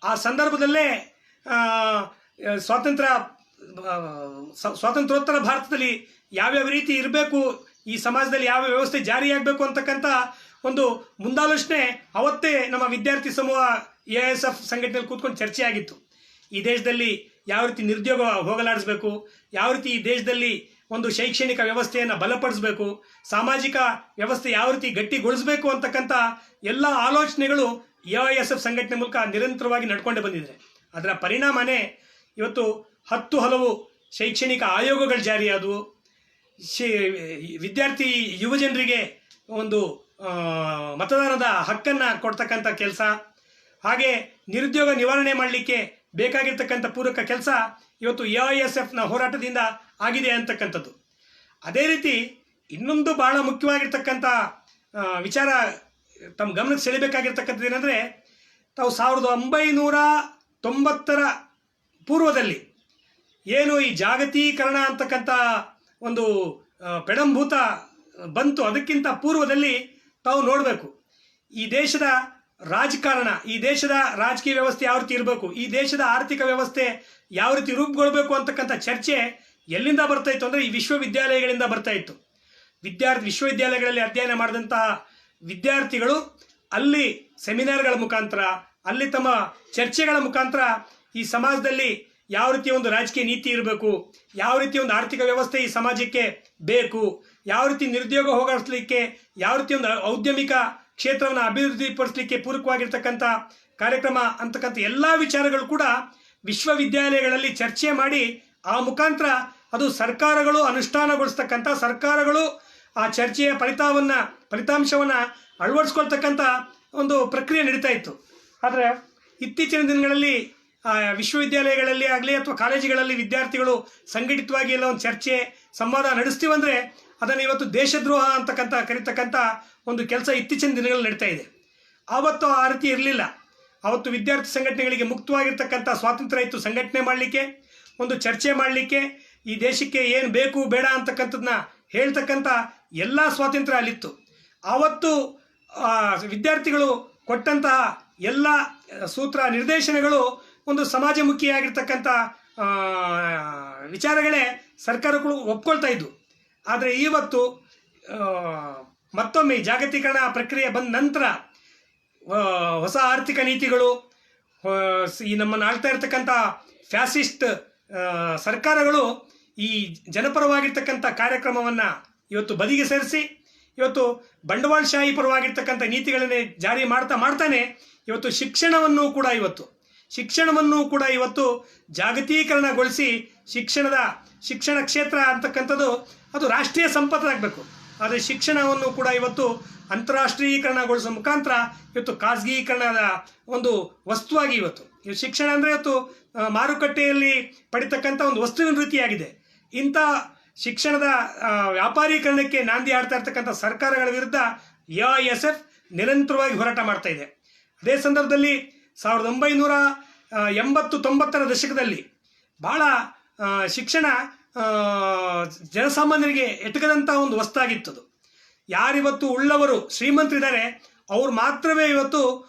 ಆ ಸಂದರ್ಭದಲ್ಲೇ ಸ್ವಾತಂತ್ರ್ಯೋತ್ತರ ಭಾರತದಲ್ಲಿ ಯಾವ್ಯಾವ ರೀತಿ ಇರಬೇಕು, ಈ ಸಮಾಜದಲ್ಲಿ ಯಾವ ವ್ಯವಸ್ಥೆ ಜಾರಿಯಾಗಬೇಕು ಅಂತಕ್ಕಂಥ ಒಂದು ಮುಂದಾಲೋಚನೆ ಅವತ್ತೇ ನಮ್ಮ ವಿದ್ಯಾರ್ಥಿ ಸಮೂಹ AISF ಸಂಘಟನೆಯಲ್ಲಿ ಕೂತ್ಕೊಂಡು ಚರ್ಚೆ ಆಗಿತ್ತು. ಈ ದೇಶದಲ್ಲಿ ಯಾವ ರೀತಿ ನಿರುದ್ಯೋಗ ಹೋಗಲಾಡಿಸಬೇಕು, ಯಾವ ರೀತಿ ಈ ದೇಶದಲ್ಲಿ ಒಂದು ಶೈಕ್ಷಣಿಕ ವ್ಯವಸ್ಥೆಯನ್ನು ಬಲಪಡಿಸಬೇಕು, ಸಾಮಾಜಿಕ ವ್ಯವಸ್ಥೆ ಯಾವ ರೀತಿ ಗಟ್ಟಿಗೊಳಿಸಬೇಕು ಅಂತಕ್ಕಂಥ ಎಲ್ಲ ಆಲೋಚನೆಗಳು AISF ಸಂಘಟನೆ ಮೂಲಕ ನಿರಂತರವಾಗಿ ನಡ್ಕೊಂಡೇ ಬಂದಿದೆ. ಅದರ ಪರಿಣಾಮನೇ ಇವತ್ತು 10 ಹಲವು ಶೈಕ್ಷಣಿಕ ಆಯೋಗಗಳು ಜಾರಿಯಾದವು. ವಿದ್ಯಾರ್ಥಿ ಯುವಜನರಿಗೆ ಒಂದು ಮತದಾನದ ಹಕ್ಕನ್ನು ಕೊಡ್ತಕ್ಕಂಥ ಕೆಲಸ, ಹಾಗೆ ನಿರುದ್ಯೋಗ ನಿವಾರಣೆ ಮಾಡಲಿಕ್ಕೆ ಬೇಕಾಗಿರ್ತಕ್ಕಂಥ ಪೂರಕ ಕೆಲಸ ಇವತ್ತು AISFನ ಹೋರಾಟದಿಂದ ಆಗಿದೆ ಅಂತಕ್ಕಂಥದ್ದು. ಅದೇ ರೀತಿ ಇನ್ನೊಂದು ಬಹಳ ಮುಖ್ಯವಾಗಿರ್ತಕ್ಕಂಥ ವಿಚಾರ ತಮ್ಮ ಗಮನಕ್ಕೆ ಸೆಳೆಯಬೇಕಾಗಿರ್ತಕ್ಕಂಥದ್ದು ಏನಂದರೆ, ತಾವು 1990ರ ಪೂರ್ವದಲ್ಲಿ ಏನು ಈ ಜಾಗತೀಕರಣ ಅಂತಕ್ಕಂಥ ಒಂದು ಪೆಡಂಭೂತ ಬಂತು, ಅದಕ್ಕಿಂತ ಪೂರ್ವದಲ್ಲಿ ತಾವು ನೋಡಬೇಕು ಈ ದೇಶದ ರಾಜಕಾರಣ, ಈ ದೇಶದ ರಾಜಕೀಯ ವ್ಯವಸ್ಥೆ ಯಾವ ರೀತಿ ಇರಬೇಕು, ಈ ದೇಶದ ಆರ್ಥಿಕ ವ್ಯವಸ್ಥೆ ಯಾವ ರೀತಿ ರೂಪುಗೊಳ್ಬೇಕು ಅಂತಕ್ಕಂಥ ಚರ್ಚೆ ಎಲ್ಲಿಂದ ಬರ್ತಾ ಇತ್ತು ಅಂದರೆ ಈ ವಿಶ್ವವಿದ್ಯಾಲಯಗಳಿಂದ ಬರ್ತಾ ಇತ್ತು. ವಿಶ್ವವಿದ್ಯಾಲಯಗಳಲ್ಲಿ ಅಧ್ಯಯನ ಮಾಡಿದಂತಹ ವಿದ್ಯಾರ್ಥಿಗಳು ಅಲ್ಲಿ ಸೆಮಿನಾರ್ಗಳ ಮುಖಾಂತರ, ಅಲ್ಲಿ ತಮ್ಮ ಚರ್ಚೆಗಳ ಮುಖಾಂತರ ಈ ಸಮಾಜದಲ್ಲಿ ಯಾವ ರೀತಿಯ ಒಂದು ರಾಜಕೀಯ ನೀತಿ ಇರಬೇಕು, ಯಾವ ರೀತಿಯ ಒಂದು ಆರ್ಥಿಕ ವ್ಯವಸ್ಥೆ ಈ ಸಮಾಜಕ್ಕೆ ಬೇಕು, ಯಾವ ರೀತಿ ನಿರುದ್ಯೋಗ ಹೋಗಲಿಕ್ಕೆ, ಯಾವ ರೀತಿ ಒಂದು ಔದ್ಯಮಿಕ ಕ್ಷೇತ್ರವನ್ನು ಅಭಿವೃದ್ಧಿಪಡಿಸಲಿಕ್ಕೆ ಪೂರಕವಾಗಿರ್ತಕ್ಕಂಥ ಕಾರ್ಯಕ್ರಮ ಅಂತಕ್ಕಂಥ ಎಲ್ಲ ವಿಚಾರಗಳು ಕೂಡ ವಿಶ್ವವಿದ್ಯಾಲಯಗಳಲ್ಲಿ ಚರ್ಚೆ ಮಾಡಿ ಆ ಮುಖಾಂತರ ಅದು ಸರ್ಕಾರಗಳು ಅನುಷ್ಠಾನಗೊಳಿಸ್ತಕ್ಕಂಥ, ಸರ್ಕಾರಗಳು ಆ ಚರ್ಚೆಯ ಫಲಿತಾಂಶವನ್ನು ಅಳವಡಿಸ್ಕೊಳ್ತಕ್ಕಂಥ ಒಂದು ಪ್ರಕ್ರಿಯೆ ನಡೀತಾ ಇತ್ತು. ಆದರೆ ಇತ್ತೀಚಿನ ದಿನಗಳಲ್ಲಿ ವಿಶ್ವವಿದ್ಯಾಲಯಗಳಲ್ಲಿ ಆಗಲಿ ಅಥವಾ ಕಾಲೇಜುಗಳಲ್ಲಿ ವಿದ್ಯಾರ್ಥಿಗಳು ಸಂಘಟಿತವಾಗಿ ಎಲ್ಲ ಒಂದು ಚರ್ಚೆ ಸಂವಾದ ನಡೆಸ್ತೀವಂದರೆ ಅದನ್ನು ಇವತ್ತು ದೇಶದ್ರೋಹ ಅಂತಕ್ಕಂಥ ಕರೀತಕ್ಕಂಥ ಒಂದು ಕೆಲಸ ಇತ್ತೀಚಿನ ದಿನಗಳಲ್ಲಿ ನಡೀತಾ ಇದೆ. ಆವತ್ತು ಆ ರೀತಿ ಇರಲಿಲ್ಲ. ಆವತ್ತು ವಿದ್ಯಾರ್ಥಿ ಸಂಘಟನೆಗಳಿಗೆ ಮುಕ್ತವಾಗಿರ್ತಕ್ಕಂಥ ಸ್ವಾತಂತ್ರ್ಯ ಇತ್ತು, ಸಂಘಟನೆ ಮಾಡಲಿಕ್ಕೆ, ಒಂದು ಚರ್ಚೆ ಮಾಡಲಿಕ್ಕೆ, ಈ ದೇಶಕ್ಕೆ ಏನು ಬೇಕು ಬೇಡ ಅಂತಕ್ಕಂಥದ್ದನ್ನ ಹೇಳ್ತಕ್ಕಂಥ ಎಲ್ಲ ಸ್ವಾತಂತ್ರ್ಯ ಅಲ್ಲಿತ್ತು. ಆವತ್ತು ವಿದ್ಯಾರ್ಥಿಗಳು ಕೊಟ್ಟಂತಹ ಎಲ್ಲ ಸೂತ್ರ ನಿರ್ದೇಶನಗಳು ಒಂದು ಸಮಾಜಮುಖಿಯಾಗಿರ್ತಕ್ಕಂಥ ವಿಚಾರಗಳೇ ಸರ್ಕಾರಗಳು ಒಪ್ಕೊಳ್ತಾ ಇದ್ವು. ಆದರೆ ಇವತ್ತು ಮತ್ತೊಮ್ಮೆ ಜಾಗತೀಕರಣ ಪ್ರಕ್ರಿಯೆ ಬಂದ ನಂತರ ಹೊಸ ಆರ್ಥಿಕ ನೀತಿಗಳು, ಈ ನಮ್ಮನ್ನು ಆಳ್ತಾ ಇರ್ತಕ್ಕಂಥ ಫ್ಯಾಸಿಸ್ಟ್ ಸರ್ಕಾರಗಳು ಈ ಜನಪರವಾಗಿರ್ತಕ್ಕಂಥ ಕಾರ್ಯಕ್ರಮವನ್ನು ಇವತ್ತು ಬದಿಗೆ ಸರಿಸಿ ಇವತ್ತು ಬಂಡವಾಳಶಾಹಿ ಪರವಾಗಿರ್ತಕ್ಕಂಥ ನೀತಿಗಳನ್ನೇ ಜಾರಿ ಮಾಡ್ತಾನೆ ಇವತ್ತು ಶಿಕ್ಷಣವನ್ನು ಕೂಡ ಇವತ್ತು ಜಾಗತೀಕರಣಗೊಳಿಸಿ ಶಿಕ್ಷಣ ಕ್ಷೇತ್ರ ಅಂತಕ್ಕಂಥದ್ದು ಅದು ರಾಷ್ಟ್ರೀಯ ಸಂಪತ್ತಾಗಬೇಕು. ಆದರೆ ಶಿಕ್ಷಣವನ್ನು ಕೂಡ ಇವತ್ತು ಅಂತಾರಾಷ್ಟ್ರೀಯಕರಣಗೊಳಿಸೋ ಮುಖಾಂತರ ಇವತ್ತು ಖಾಸಗೀಕರಣದ ಒಂದು ವಸ್ತುವಾಗಿ ಇವತ್ತು ಶಿಕ್ಷಣ ಅಂದರೆ ಇವತ್ತು ಮಾರುಕಟ್ಟೆಯಲ್ಲಿ ಪಡಿತಕ್ಕಂಥ ಒಂದು ವಸ್ತುವಿನ ರೀತಿಯಾಗಿದೆ. ಇಂಥ ಶಿಕ್ಷಣದ ವ್ಯಾಪಾರೀಕರಣಕ್ಕೆ ನಾಂದಿ ಆಡ್ತಾ ಇರ್ತಕ್ಕಂಥ ಸರ್ಕಾರಗಳ ವಿರುದ್ಧ AISF ನಿರಂತರವಾಗಿ ಹೋರಾಟ ಮಾಡ್ತಾ ಇದೆ. ಅದೇ ಸಂದರ್ಭದಲ್ಲಿ 1980-90ರ ದಶಕದಲ್ಲಿ ಬಹಳ ಶಿಕ್ಷಣ ಜನಸಾಮಾನ್ಯರಿಗೆ ಎಟಕದಂಥ ಒಂದು ವಸ್ತಾಗಿತ್ತದು. ಯಾರಿವತ್ತು ಉಳ್ಳವರು ಶ್ರೀಮಂತರಿದ್ದಾರೆ ಅವ್ರು ಮಾತ್ರವೇ ಇವತ್ತು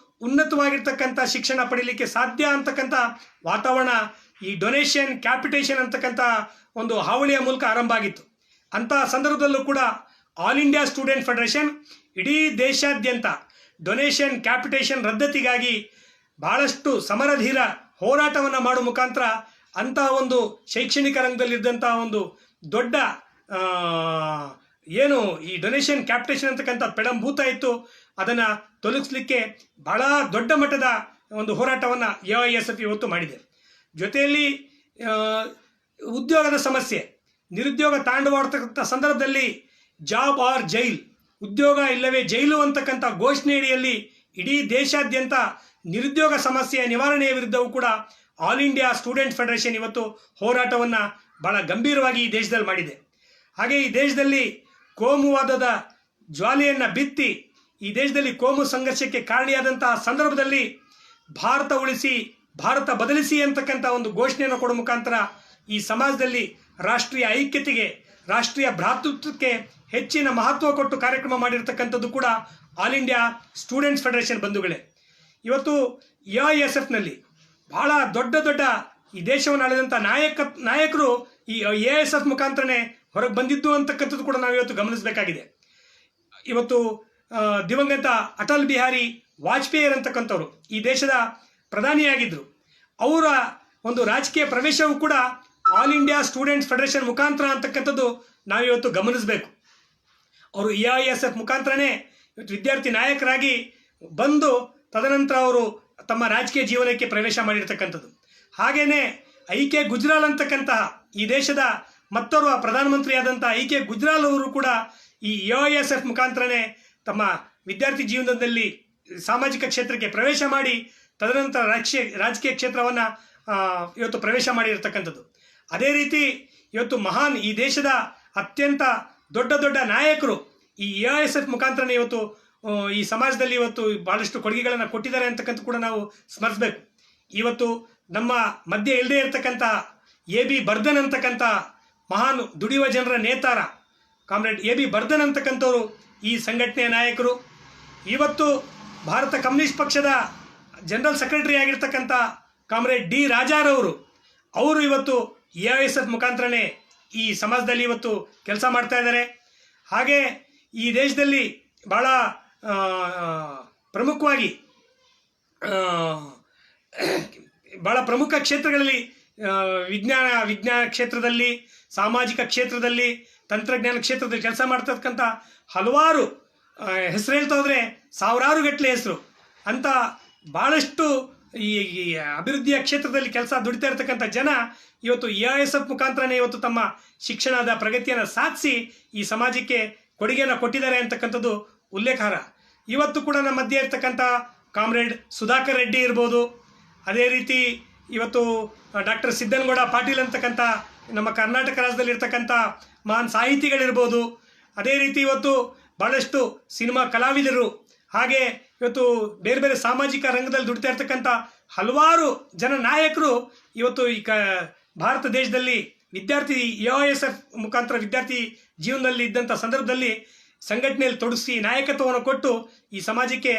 ಉನ್ನತವಾಗಿರ್ತಕ್ಕಂಥ ಶಿಕ್ಷಣ ಪಡೀಲಿಕ್ಕೆ ಸಾಧ್ಯ ಅಂತಕ್ಕಂಥ ವಾತಾವರಣ ಈ ಡೊನೇಷನ್ ಕ್ಯಾಪಿಟೇಷನ್ ಅಂತಕ್ಕಂಥ ಒಂದು ಹಾವಳಿಯ ಮೂಲಕ ಆರಂಭ ಆಗಿತ್ತು. ಅಂಥ ಸಂದರ್ಭದಲ್ಲೂ ಕೂಡ ಆಲ್ ಇಂಡಿಯಾ ಸ್ಟೂಡೆಂಟ್ ಫೆಡರೇಷನ್ ಇಡೀ ದೇಶಾದ್ಯಂತ ಡೊನೇಷನ್ ಕ್ಯಾಪಿಟೇಷನ್ ರದ್ದತಿಗಾಗಿ ಬಹಳಷ್ಟು ಸಮರಧೀರ ಹೋರಾಟವನ್ನು ಮಾಡುವ ಮುಖಾಂತರ ಅಂಥ ಒಂದು ಶೈಕ್ಷಣಿಕ ರಂಗದಲ್ಲಿದ್ದಂಥ ಒಂದು ದೊಡ್ಡ ಏನು ಈ ಡೊನೇಷನ್ ಕ್ಯಾಪಿಟೇಷನ್ ಅಂತಕ್ಕಂಥ ಪೆಡಂಭೂತ ಇತ್ತು, ಅದನ್ನು ತೊಲಗಿಸ್ಲಿಕ್ಕೆ ಬಹಳ ದೊಡ್ಡ ಮಟ್ಟದ ಒಂದು ಹೋರಾಟವನ್ನು AISF ಇವತ್ತು ಮಾಡಿದೆ. ಜೊತೆಯಲ್ಲಿ ಉದ್ಯೋಗದ ಸಮಸ್ಯೆ, ನಿರುದ್ಯೋಗ ತಾಂಡವಾಡ್ತಕ್ಕಂಥ ಸಂದರ್ಭದಲ್ಲಿ ಜಾಬ್ ಆರ್ ಜೈಲ್, ಉದ್ಯೋಗ ಇಲ್ಲವೇ ಜೈಲು ಅಂತಕ್ಕಂಥ ಘೋಷಣೆಯಡಿಯಲ್ಲಿ ಇಡೀ ದೇಶಾದ್ಯಂತ ನಿರುದ್ಯೋಗ ಸಮಸ್ಯೆಯ ನಿವಾರಣೆಯ ವಿರುದ್ಧವೂ ಕೂಡ ಆಲ್ ಇಂಡಿಯಾ ಸ್ಟೂಡೆಂಟ್ ಫೆಡರೇಷನ್ ಇವತ್ತು ಹೋರಾಟವನ್ನು ಬಹಳ ಗಂಭೀರವಾಗಿ ಈ ದೇಶದಲ್ಲಿ ಮಾಡಿದೆ. ಹಾಗೆ ಈ ದೇಶದಲ್ಲಿ ಕೋಮುವಾದದ ಜ್ವಾಲೆಯನ್ನು ಬಿತ್ತಿ ಈ ದೇಶದಲ್ಲಿ ಕೋಮು ಸಂಘರ್ಷಕ್ಕೆ ಕಾರಣಿಯಾದಂತಹ ಸಂದರ್ಭದಲ್ಲಿ ಭಾರತ ಉಳಿಸಿ ಭಾರತ ಬದಲಿಸಿ ಅಂತಕ್ಕಂಥ ಒಂದು ಘೋಷಣೆಯನ್ನು ಕೊಡುವ ಮುಖಾಂತರ ಈ ಸಮಾಜದಲ್ಲಿ ರಾಷ್ಟ್ರೀಯ ಐಕ್ಯತೆಗೆ, ರಾಷ್ಟ್ರೀಯ ಭ್ರಾತೃತ್ವಕ್ಕೆ ಹೆಚ್ಚಿನ ಮಹತ್ವ ಕೊಟ್ಟು ಕಾರ್ಯಕ್ರಮ ಮಾಡಿರ್ತಕ್ಕಂಥದ್ದು ಕೂಡ ಆಲ್ ಇಂಡಿಯಾ ಸ್ಟೂಡೆಂಟ್ಸ್ ಫೆಡರೇಷನ್ ಬಂಧುಗಳೇ. ಇವತ್ತು AISFನಲ್ಲಿ ಬಹಳ ದೊಡ್ಡ ದೊಡ್ಡ ಈ ದೇಶವನ್ನು ಆಳಿದಂಥ ನಾಯಕರು ಈ AISF ಮುಖಾಂತರನೇ ಹೊರಗೆ ಬಂದಿದ್ದು ಅಂತಕ್ಕಂಥದ್ದು ಕೂಡ ನಾವು ಇವತ್ತು ಗಮನಿಸಬೇಕಾಗಿದೆ. ಇವತ್ತು ದಿವಂಗತ ಅಟಲ್ ಬಿಹಾರಿ ವಾಜಪೇಯಿ ಅಂತಕ್ಕಂಥವ್ರು ಈ ದೇಶದ ಪ್ರಧಾನಿಯಾಗಿದ್ದರು. ಅವರ ಒಂದು ರಾಜಕೀಯ ಪ್ರವೇಶವೂ ಕೂಡ ಆಲ್ ಇಂಡಿಯಾ ಸ್ಟೂಡೆಂಟ್ಸ್ ಫೆಡರೇಷನ್ ಮುಖಾಂತರ ಅಂತಕ್ಕಂಥದ್ದು ನಾವಿವತ್ತು ಗಮನಿಸಬೇಕು. ಅವರು AISF ಮುಖಾಂತರನೇ ಇವತ್ತು ವಿದ್ಯಾರ್ಥಿ ನಾಯಕರಾಗಿ ಬಂದು ತದನಂತರ ಅವರು ತಮ್ಮ ರಾಜಕೀಯ ಜೀವನಕ್ಕೆ ಪ್ರವೇಶ ಮಾಡಿರ್ತಕ್ಕಂಥದ್ದು. ಹಾಗೆಯೇ IK ಗುಜ್ರಾಲ್ ಅಂತಕ್ಕಂತಹ ಈ ದೇಶದ ಮತ್ತೋರ್ವ ಪ್ರಧಾನಮಂತ್ರಿಯಾದಂಥ IK ಗುಜ್ರಾಲ್ ಅವರು ಕೂಡ ಈ AISF ಮುಖಾಂತರನೇ ತಮ್ಮ ವಿದ್ಯಾರ್ಥಿ ಜೀವನದಲ್ಲಿ ಸಾಮಾಜಿಕ ಕ್ಷೇತ್ರಕ್ಕೆ ಪ್ರವೇಶ ಮಾಡಿ ತದನಂತರ ರಾಜಕೀಯ ಕ್ಷೇತ್ರವನ್ನು ಇವತ್ತು ಪ್ರವೇಶ ಮಾಡಿರ್ತಕ್ಕಂಥದ್ದು. ಅದೇ ರೀತಿ ಇವತ್ತು ಮಹಾನ್ ಈ ದೇಶದ ಅತ್ಯಂತ ದೊಡ್ಡ ದೊಡ್ಡ ನಾಯಕರು ಈ AISF ಮುಖಾಂತರನೇ ಇವತ್ತು ಈ ಸಮಾಜದಲ್ಲಿ ಇವತ್ತು ಭಾಳಷ್ಟು ಕೊಡುಗೆಗಳನ್ನು ಕೊಟ್ಟಿದ್ದಾರೆ ಅಂತಕ್ಕಂಥ ಕೂಡ ನಾವು ಸ್ಮರಿಸಬೇಕು. ಇವತ್ತು ನಮ್ಮ ಮಧ್ಯೆ ಇಲ್ಲದೆ ಇರತಕ್ಕಂಥ AB ಬರ್ಧನ್ ಅಂತಕ್ಕಂಥ ಮಹಾನ್ ದುಡಿಯುವ ಜನರ ನೇತಾರ ಕಾಮ್ರೇಡ್ AB ಬರ್ಧನ್ ಅಂತಕ್ಕಂಥವ್ರು ಈ ಸಂಘಟನೆಯ ನಾಯಕರು. ಇವತ್ತು ಭಾರತ ಕಮ್ಯುನಿಸ್ಟ್ ಪಕ್ಷದ ಜನರಲ್ ಸೆಕ್ರೆಟರಿ ಆಗಿರ್ತಕ್ಕಂಥ ಕಾಮ್ರೇಡ್ D ರಾಜಾರವರು ಅವರು ಇವತ್ತು AISF ಮುಖಾಂತರನೇ ಈ ಸಮಾಜದಲ್ಲಿ ಇವತ್ತು ಕೆಲಸ ಮಾಡ್ತಾ ಇದ್ದಾರೆ. ಹಾಗೆ ಈ ದೇಶದಲ್ಲಿ ಭಾಳ ಪ್ರಮುಖವಾಗಿ ಭಾಳ ಪ್ರಮುಖ ಕ್ಷೇತ್ರಗಳಲ್ಲಿ ವಿಜ್ಞಾನ ಕ್ಷೇತ್ರದಲ್ಲಿ, ಸಾಮಾಜಿಕ ಕ್ಷೇತ್ರದಲ್ಲಿ, ತಂತ್ರಜ್ಞಾನ ಕ್ಷೇತ್ರದಲ್ಲಿ ಕೆಲಸ ಮಾಡ್ತಕ್ಕಂಥ ಹಲವಾರು ಹೆಸರು ಹೇಳ್ತಾ ಹೋದರೆ ಸಾವಿರಾರು ಗಟ್ಟಲೆ ಹೆಸರು ಅಂತ ಭಾಳಷ್ಟು ಈ ಅಭಿವೃದ್ಧಿಯ ಕ್ಷೇತ್ರದಲ್ಲಿ ಕೆಲಸ ದುಡಿತಾ ಇರ್ತಕ್ಕಂಥ ಜನ ಇವತ್ತು AISF ಮುಖಾಂತರನೇ ಇವತ್ತು ತಮ್ಮ ಶಿಕ್ಷಣದ ಪ್ರಗತಿಯನ್ನು ಸಾಧಿಸಿ ಈ ಸಮಾಜಕ್ಕೆ ಕೊಡುಗೆಯನ್ನು ಕೊಟ್ಟಿದ್ದಾರೆ ಅಂತಕ್ಕಂಥದ್ದು ಉಲ್ಲೇಖಾರ್ಹ. ಇವತ್ತು ಕೂಡ ನಮ್ಮ ಮಧ್ಯೆ ಇರ್ತಕ್ಕಂಥ ಕಾಮ್ರೇಡ್ ಸುಧಾಕರ್ ರೆಡ್ಡಿ ಇರ್ಬೋದು, ಅದೇ ರೀತಿ ಇವತ್ತು ಡಾಕ್ಟರ್ ಸಿದ್ದನಗೌಡ ಪಾಟೀಲ್ ಅಂತಕ್ಕಂಥ ನಮ್ಮ ಕರ್ನಾಟಕ ರಾಜ್ಯದಲ್ಲಿ ಇರ್ತಕ್ಕಂಥ ಮಹಾನ್ ಸಾಹಿತಿಗಳಿರ್ಬೋದು, ಅದೇ ರೀತಿ ಇವತ್ತು ಭಾಳಷ್ಟು ಸಿನಿಮಾ ಕಲಾವಿದರು, ಹಾಗೆ ಇವತ್ತು ಬೇರೆ ಬೇರೆ ಸಾಮಾಜಿಕ ರಂಗದಲ್ಲಿ ದುಡಿತಾ ಇರ್ತಕ್ಕಂಥ ಹಲವಾರು ಜನ ನಾಯಕರು ಇವತ್ತು ಈ ಭಾರತ ದೇಶದಲ್ಲಿ ವಿದ್ಯಾರ್ಥಿ AISF ಮುಖಾಂತರ ವಿದ್ಯಾರ್ಥಿ ಜೀವನದಲ್ಲಿ ಇದ್ದಂಥ ಸಂದರ್ಭದಲ್ಲಿ ಸಂಘಟನೆಯಲ್ಲಿ ತೊಡಗಿಸಿ ನಾಯಕತ್ವವನ್ನು ಕೊಟ್ಟು ಈ ಸಮಾಜಕ್ಕೆ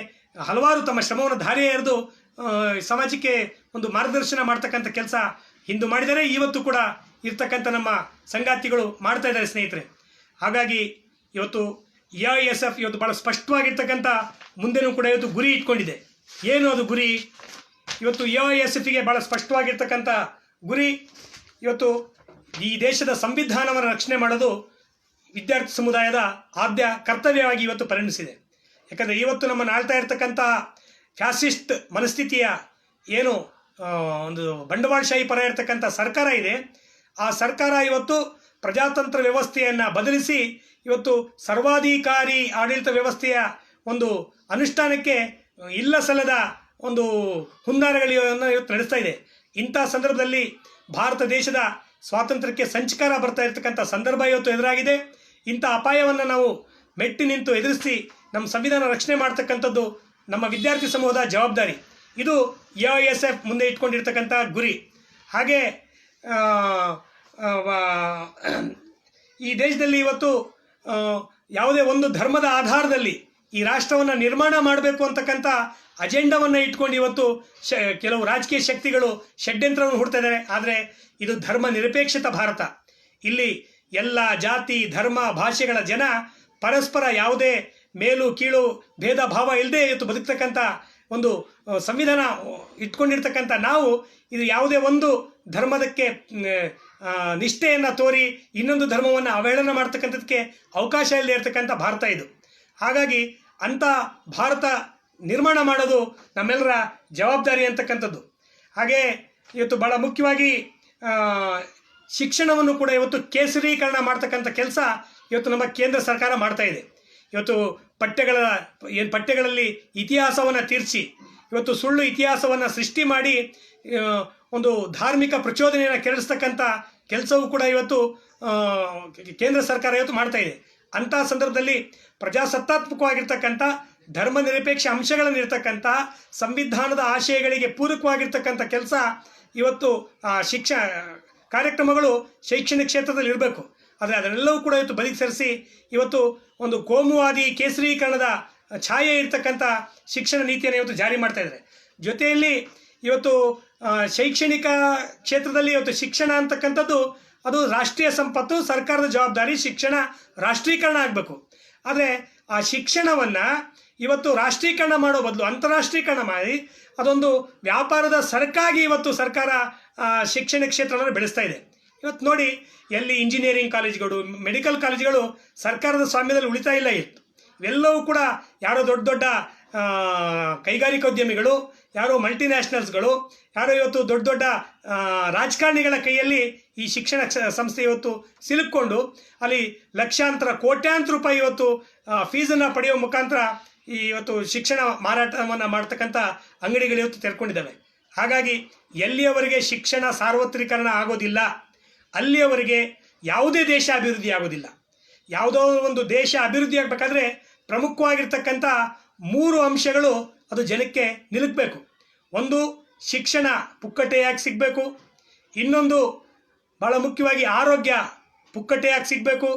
ಹಲವಾರು ತಮ್ಮ ಶ್ರಮವನ್ನು ಧಾರೆ ಎರೆದು ಸಮಾಜಕ್ಕೆ ಒಂದು ಮಾರ್ಗದರ್ಶನ ಮಾಡ್ತಕ್ಕಂಥ ಕೆಲಸ ಹಿಂದೂ ಮಾಡಿದರೆ ಇವತ್ತು ಕೂಡ ಇರ್ತಕ್ಕಂಥ ನಮ್ಮ ಸಂಗಾತಿಗಳು ಮಾಡ್ತಾ ಇದ್ದಾರೆ ಸ್ನೇಹಿತರೆ. ಹಾಗಾಗಿ ಇವತ್ತು AISF ಇವತ್ತು ಭಾಳ ಸ್ಪಷ್ಟವಾಗಿರ್ತಕ್ಕಂಥ ಮುಂದೆನೂ ಕೂಡ ಇವತ್ತು ಗುರಿ ಇಟ್ಕೊಂಡಿದೆ. ಏನು ಅದು ಗುರಿ? ಇವತ್ತು AISFಗೆ ಭಾಳ ಸ್ಪಷ್ಟವಾಗಿರ್ತಕ್ಕಂಥ ಗುರಿ ಇವತ್ತು ಈ ದೇಶದ ಸಂವಿಧಾನವನ್ನು ರಕ್ಷಣೆ ಮಾಡೋದು ವಿದ್ಯಾರ್ಥಿ ಸಮುದಾಯದ ಆದ್ಯ ಕರ್ತವ್ಯವಾಗಿ ಇವತ್ತು ಪರಿಣಮಿಸಿದೆ. ಯಾಕಂದರೆ ಇವತ್ತು ನಮ್ಮನ್ನು ಆಳ್ತಾ ಇರ್ತಕ್ಕಂಥ ಫ್ಯಾಸಿಸ್ಟ್ ಮನಸ್ಥಿತಿಯ ಏನು ಒಂದು ಬಂಡವಾಳಶಾಹಿ ಪರ ಇರತಕ್ಕಂಥ ಸರ್ಕಾರ ಇದೆ, ಆ ಸರ್ಕಾರ ಇವತ್ತು ಪ್ರಜಾತಂತ್ರ ವ್ಯವಸ್ಥೆಯನ್ನು ಬದಲಿಸಿ ಇವತ್ತು ಸರ್ವಾಧಿಕಾರಿ ಆಡಳಿತ ವ್ಯವಸ್ಥೆಯ ಒಂದು ಅನುಷ್ಠಾನಕ್ಕೆ ಇಲ್ಲ ಸಲ್ಲದ ಒಂದು ಹುನ್ನಾರಗಳನ್ನು ಇವತ್ತು ನಡೆಸ್ತಾ ಇದೆ. ಇಂಥ ಸಂದರ್ಭದಲ್ಲಿ ಭಾರತ ದೇಶದ ಸ್ವಾತಂತ್ರ್ಯಕ್ಕೆ ಸಂಚಕಾರ ಬರ್ತಾ ಇರತಕ್ಕಂಥ ಸಂದರ್ಭ ಇವತ್ತು ಎದುರಾಗಿದೆ. ಇಂಥ ಅಪಾಯವನ್ನು ನಾವು ಮೆಟ್ಟಿ ನಿಂತು ಎದುರಿಸಿ ನಮ್ಮ ಸಂವಿಧಾನ ರಕ್ಷಣೆ ಮಾಡ್ತಕ್ಕಂಥದ್ದು ನಮ್ಮ ವಿದ್ಯಾರ್ಥಿ ಸಮೂಹದ ಜವಾಬ್ದಾರಿ. ಇದು AISF ಮುಂದೆ ಇಟ್ಕೊಂಡಿರ್ತಕ್ಕಂಥ ಗುರಿ. ಹಾಗೆ ಈ ದೇಶದಲ್ಲಿ ಇವತ್ತು ಯಾವುದೇ ಒಂದು ಧರ್ಮದ ಆಧಾರದಲ್ಲಿ ಈ ರಾಷ್ಟ್ರವನ್ನು ನಿರ್ಮಾಣ ಮಾಡಬೇಕು ಅಂತಕ್ಕಂಥ ಅಜೆಂಡವನ್ನು ಇಟ್ಕೊಂಡು ಇವತ್ತು ಕೆಲವು ರಾಜಕೀಯ ಶಕ್ತಿಗಳು ಷಡ್ಯಂತ್ರವನ್ನು ಹುಡ್ತಾ ಇದ್ದಾರೆ. ಆದರೆ ಇದು ಧರ್ಮ ನಿರಪೇಕ್ಷಿತ ಭಾರತ. ಇಲ್ಲಿ ಎಲ್ಲ ಜಾತಿ, ಧರ್ಮ, ಭಾಷೆಗಳ ಜನ ಪರಸ್ಪರ ಯಾವುದೇ ಮೇಲು ಕೀಳು ಭೇದ ಭಾವ ಇಲ್ಲದೆ ಇವತ್ತು ಬದುಕ್ತಕ್ಕಂಥ ಒಂದು ಸಂವಿಧಾನ ಇಟ್ಕೊಂಡಿರ್ತಕ್ಕಂಥ ನಾವು ಇದು ಯಾವುದೇ ಒಂದು ಧರ್ಮದಕ್ಕೆ ನಿಷ್ಠೆಯನ್ನು ತೋರಿ ಇನ್ನೊಂದು ಧರ್ಮವನ್ನು ಅವಹೇಳನ ಮಾಡ್ತಕ್ಕಂಥದ್ದಕ್ಕೆ ಅವಕಾಶ ಇಲ್ಲದೆ ಇರತಕ್ಕಂಥ ಭಾರತ ಇದು. ಹಾಗಾಗಿ ಅಂಥ ಭಾರತ ನಿರ್ಮಾಣ ಮಾಡೋದು ನಮ್ಮೆಲ್ಲರ ಜವಾಬ್ದಾರಿ ಅಂತಕ್ಕಂಥದ್ದು. ಹಾಗೆ ಇವತ್ತು ಭಾಳ ಮುಖ್ಯವಾಗಿ ಶಿಕ್ಷಣವನ್ನು ಕೂಡ ಇವತ್ತು ಕೇಸರೀಕರಣ ಮಾಡ್ತಕ್ಕಂಥ ಕೆಲಸ ಇವತ್ತು ನಮ್ಮ ಕೇಂದ್ರ ಸರ್ಕಾರ ಮಾಡ್ತಾ ಇದೆ. ಇವತ್ತು ಪಠ್ಯಗಳಲ್ಲಿ ಇತಿಹಾಸವನ್ನು ತೀರಿಸಿ ಇವತ್ತು ಸುಳ್ಳು ಇತಿಹಾಸವನ್ನು ಸೃಷ್ಟಿ ಮಾಡಿ ಒಂದು ಧಾರ್ಮಿಕ ಪ್ರಚೋದನೆಯನ್ನು ಕೆರಳಿಸ್ತಕ್ಕಂಥ ಕೆಲಸವೂ ಕೂಡ ಇವತ್ತು ಕೇಂದ್ರ ಸರ್ಕಾರ ಇವತ್ತು ಮಾಡ್ತಾ ಇದೆ. ಅಂಥ ಸಂದರ್ಭದಲ್ಲಿ ಪ್ರಜಾಸತ್ತಾತ್ಮಕವಾಗಿರ್ತಕ್ಕಂಥ ಧರ್ಮ ನಿರಪೇಕ್ಷ ಅಂಶಗಳನ್ನಿರ್ತಕ್ಕಂಥ ಸಂವಿಧಾನದ ಆಶಯಗಳಿಗೆ ಪೂರಕವಾಗಿರ್ತಕ್ಕಂಥ ಕೆಲಸ ಇವತ್ತು ಕಾರ್ಯಕ್ರಮಗಳು ಶೈಕ್ಷಣಿಕ ಕ್ಷೇತ್ರದಲ್ಲಿ ಇರಬೇಕು. ಆದರೆ ಅದನ್ನೆಲ್ಲವೂ ಕೂಡ ಇವತ್ತು ಬದಿಗೆ ಸರಿಸಿ ಇವತ್ತು ಒಂದು ಕೋಮುವಾದಿ ಕೇಸರೀಕರಣದ ಛಾಯೆ ಇರ್ತಕ್ಕಂಥ ಶಿಕ್ಷಣ ನೀತಿಯನ್ನು ಇವತ್ತು ಜಾರಿ ಮಾಡ್ತಾ ಇದ್ದಾರೆ. ಜೊತೆಯಲ್ಲಿ ಇವತ್ತು ಶೈಕ್ಷಣಿಕ ಕ್ಷೇತ್ರದಲ್ಲಿ ಇವತ್ತು ಶಿಕ್ಷಣ ಅಂತಕ್ಕಂಥದ್ದು ಅದು ರಾಷ್ಟ್ರೀಯ ಸಂಪತ್ತು, ಸರ್ಕಾರದ ಜವಾಬ್ದಾರಿ. ಶಿಕ್ಷಣ ರಾಷ್ಟ್ರೀಕರಣ ಆಗಬೇಕು. ಆದರೆ ಆ ಶಿಕ್ಷಣವನ್ನು ಇವತ್ತು ರಾಷ್ಟ್ರೀಕರಣ ಮಾಡೋ ಬದಲು ಅಂತಾರಾಷ್ಟ್ರೀಕರಣ ಮಾಡಿ ಅದೊಂದು ವ್ಯಾಪಾರದ ಸರಕಾಗಿ ಇವತ್ತು ಸರ್ಕಾರ ಶಿಕ್ಷಣ ಕ್ಷೇತ್ರವನ್ನು ಬೆಳೆಸ್ತಾ ಇದೆ. ಇವತ್ತು ನೋಡಿ, ಎಲ್ಲಿ ಇಂಜಿನಿಯರಿಂಗ್ ಕಾಲೇಜುಗಳು, ಮೆಡಿಕಲ್ ಕಾಲೇಜುಗಳು ಸರ್ಕಾರದ ಸ್ವಾಮ್ಯದಲ್ಲಿ ಉಳಿತಾ ಇಲ್ಲ. ಇವೆಲ್ಲವೂ ಕೂಡ ಯಾರೋ ದೊಡ್ಡ ದೊಡ್ಡ ಕೈಗಾರಿಕೋದ್ಯಮಿಗಳು, ಯಾರೋ ಮಲ್ಟಿನ್ಯಾಷನಲ್ಸ್ಗಳು, ಯಾರೋ ಇವತ್ತು ದೊಡ್ಡ ದೊಡ್ಡ ರಾಜಕಾರಣಿಗಳ ಕೈಯಲ್ಲಿ ಈ ಶಿಕ್ಷಣ ಸಂಸ್ಥೆ ಇವತ್ತು ಸಿಲುಕೊಂಡು ಅಲ್ಲಿ ಲಕ್ಷಾಂತರ ಕೋಟ್ಯಾಂತರ ರೂಪಾಯಿ ಇವತ್ತು ಫೀಸನ್ನು ಪಡೆಯುವ ಮುಖಾಂತರ ಇವತ್ತು ಶಿಕ್ಷಣ ಮಾರಾಟವನ್ನು ಮಾಡ್ತಕ್ಕಂಥ ಅಂಗಡಿಗಳು ಇವತ್ತು ತೆರೆದುಕೊಂಡಿದ್ದಾವೆ. ಹಾಗಾಗಿ ಎಲ್ಲಿಯವರೆಗೆ ಶಿಕ್ಷಣ ಸಾರ್ವತ್ರೀಕರಣ ಆಗೋದಿಲ್ಲ ಅಲ್ಲಿಯವರೆಗೆ ಯಾವುದೇ ದೇಶ ಅಭಿವೃದ್ಧಿ ಆಗೋದಿಲ್ಲ. ಯಾವುದೋ ಒಂದು ದೇಶ ಅಭಿವೃದ್ಧಿ ಆಗಬೇಕಾದ್ರೆ ಪ್ರಮುಖವಾಗಿರ್ತಕ್ಕಂಥ 3 ಅಂಶಗಳು ಅದು ಜನಕ್ಕೆ ನಿಲುಕಬೇಕು. ಒಂದು, ಶಿಕ್ಷಣ ಪುಕ್ಕಟೆಯಾಗಿ ಸಿಗಬೇಕು. ಇನ್ನೊಂದು, ಭಾಳ ಮುಖ್ಯವಾಗಿ ಆರೋಗ್ಯ ಪುಕ್ಕಟೆಯಾಗಿ ಸಿಗಬೇಕು.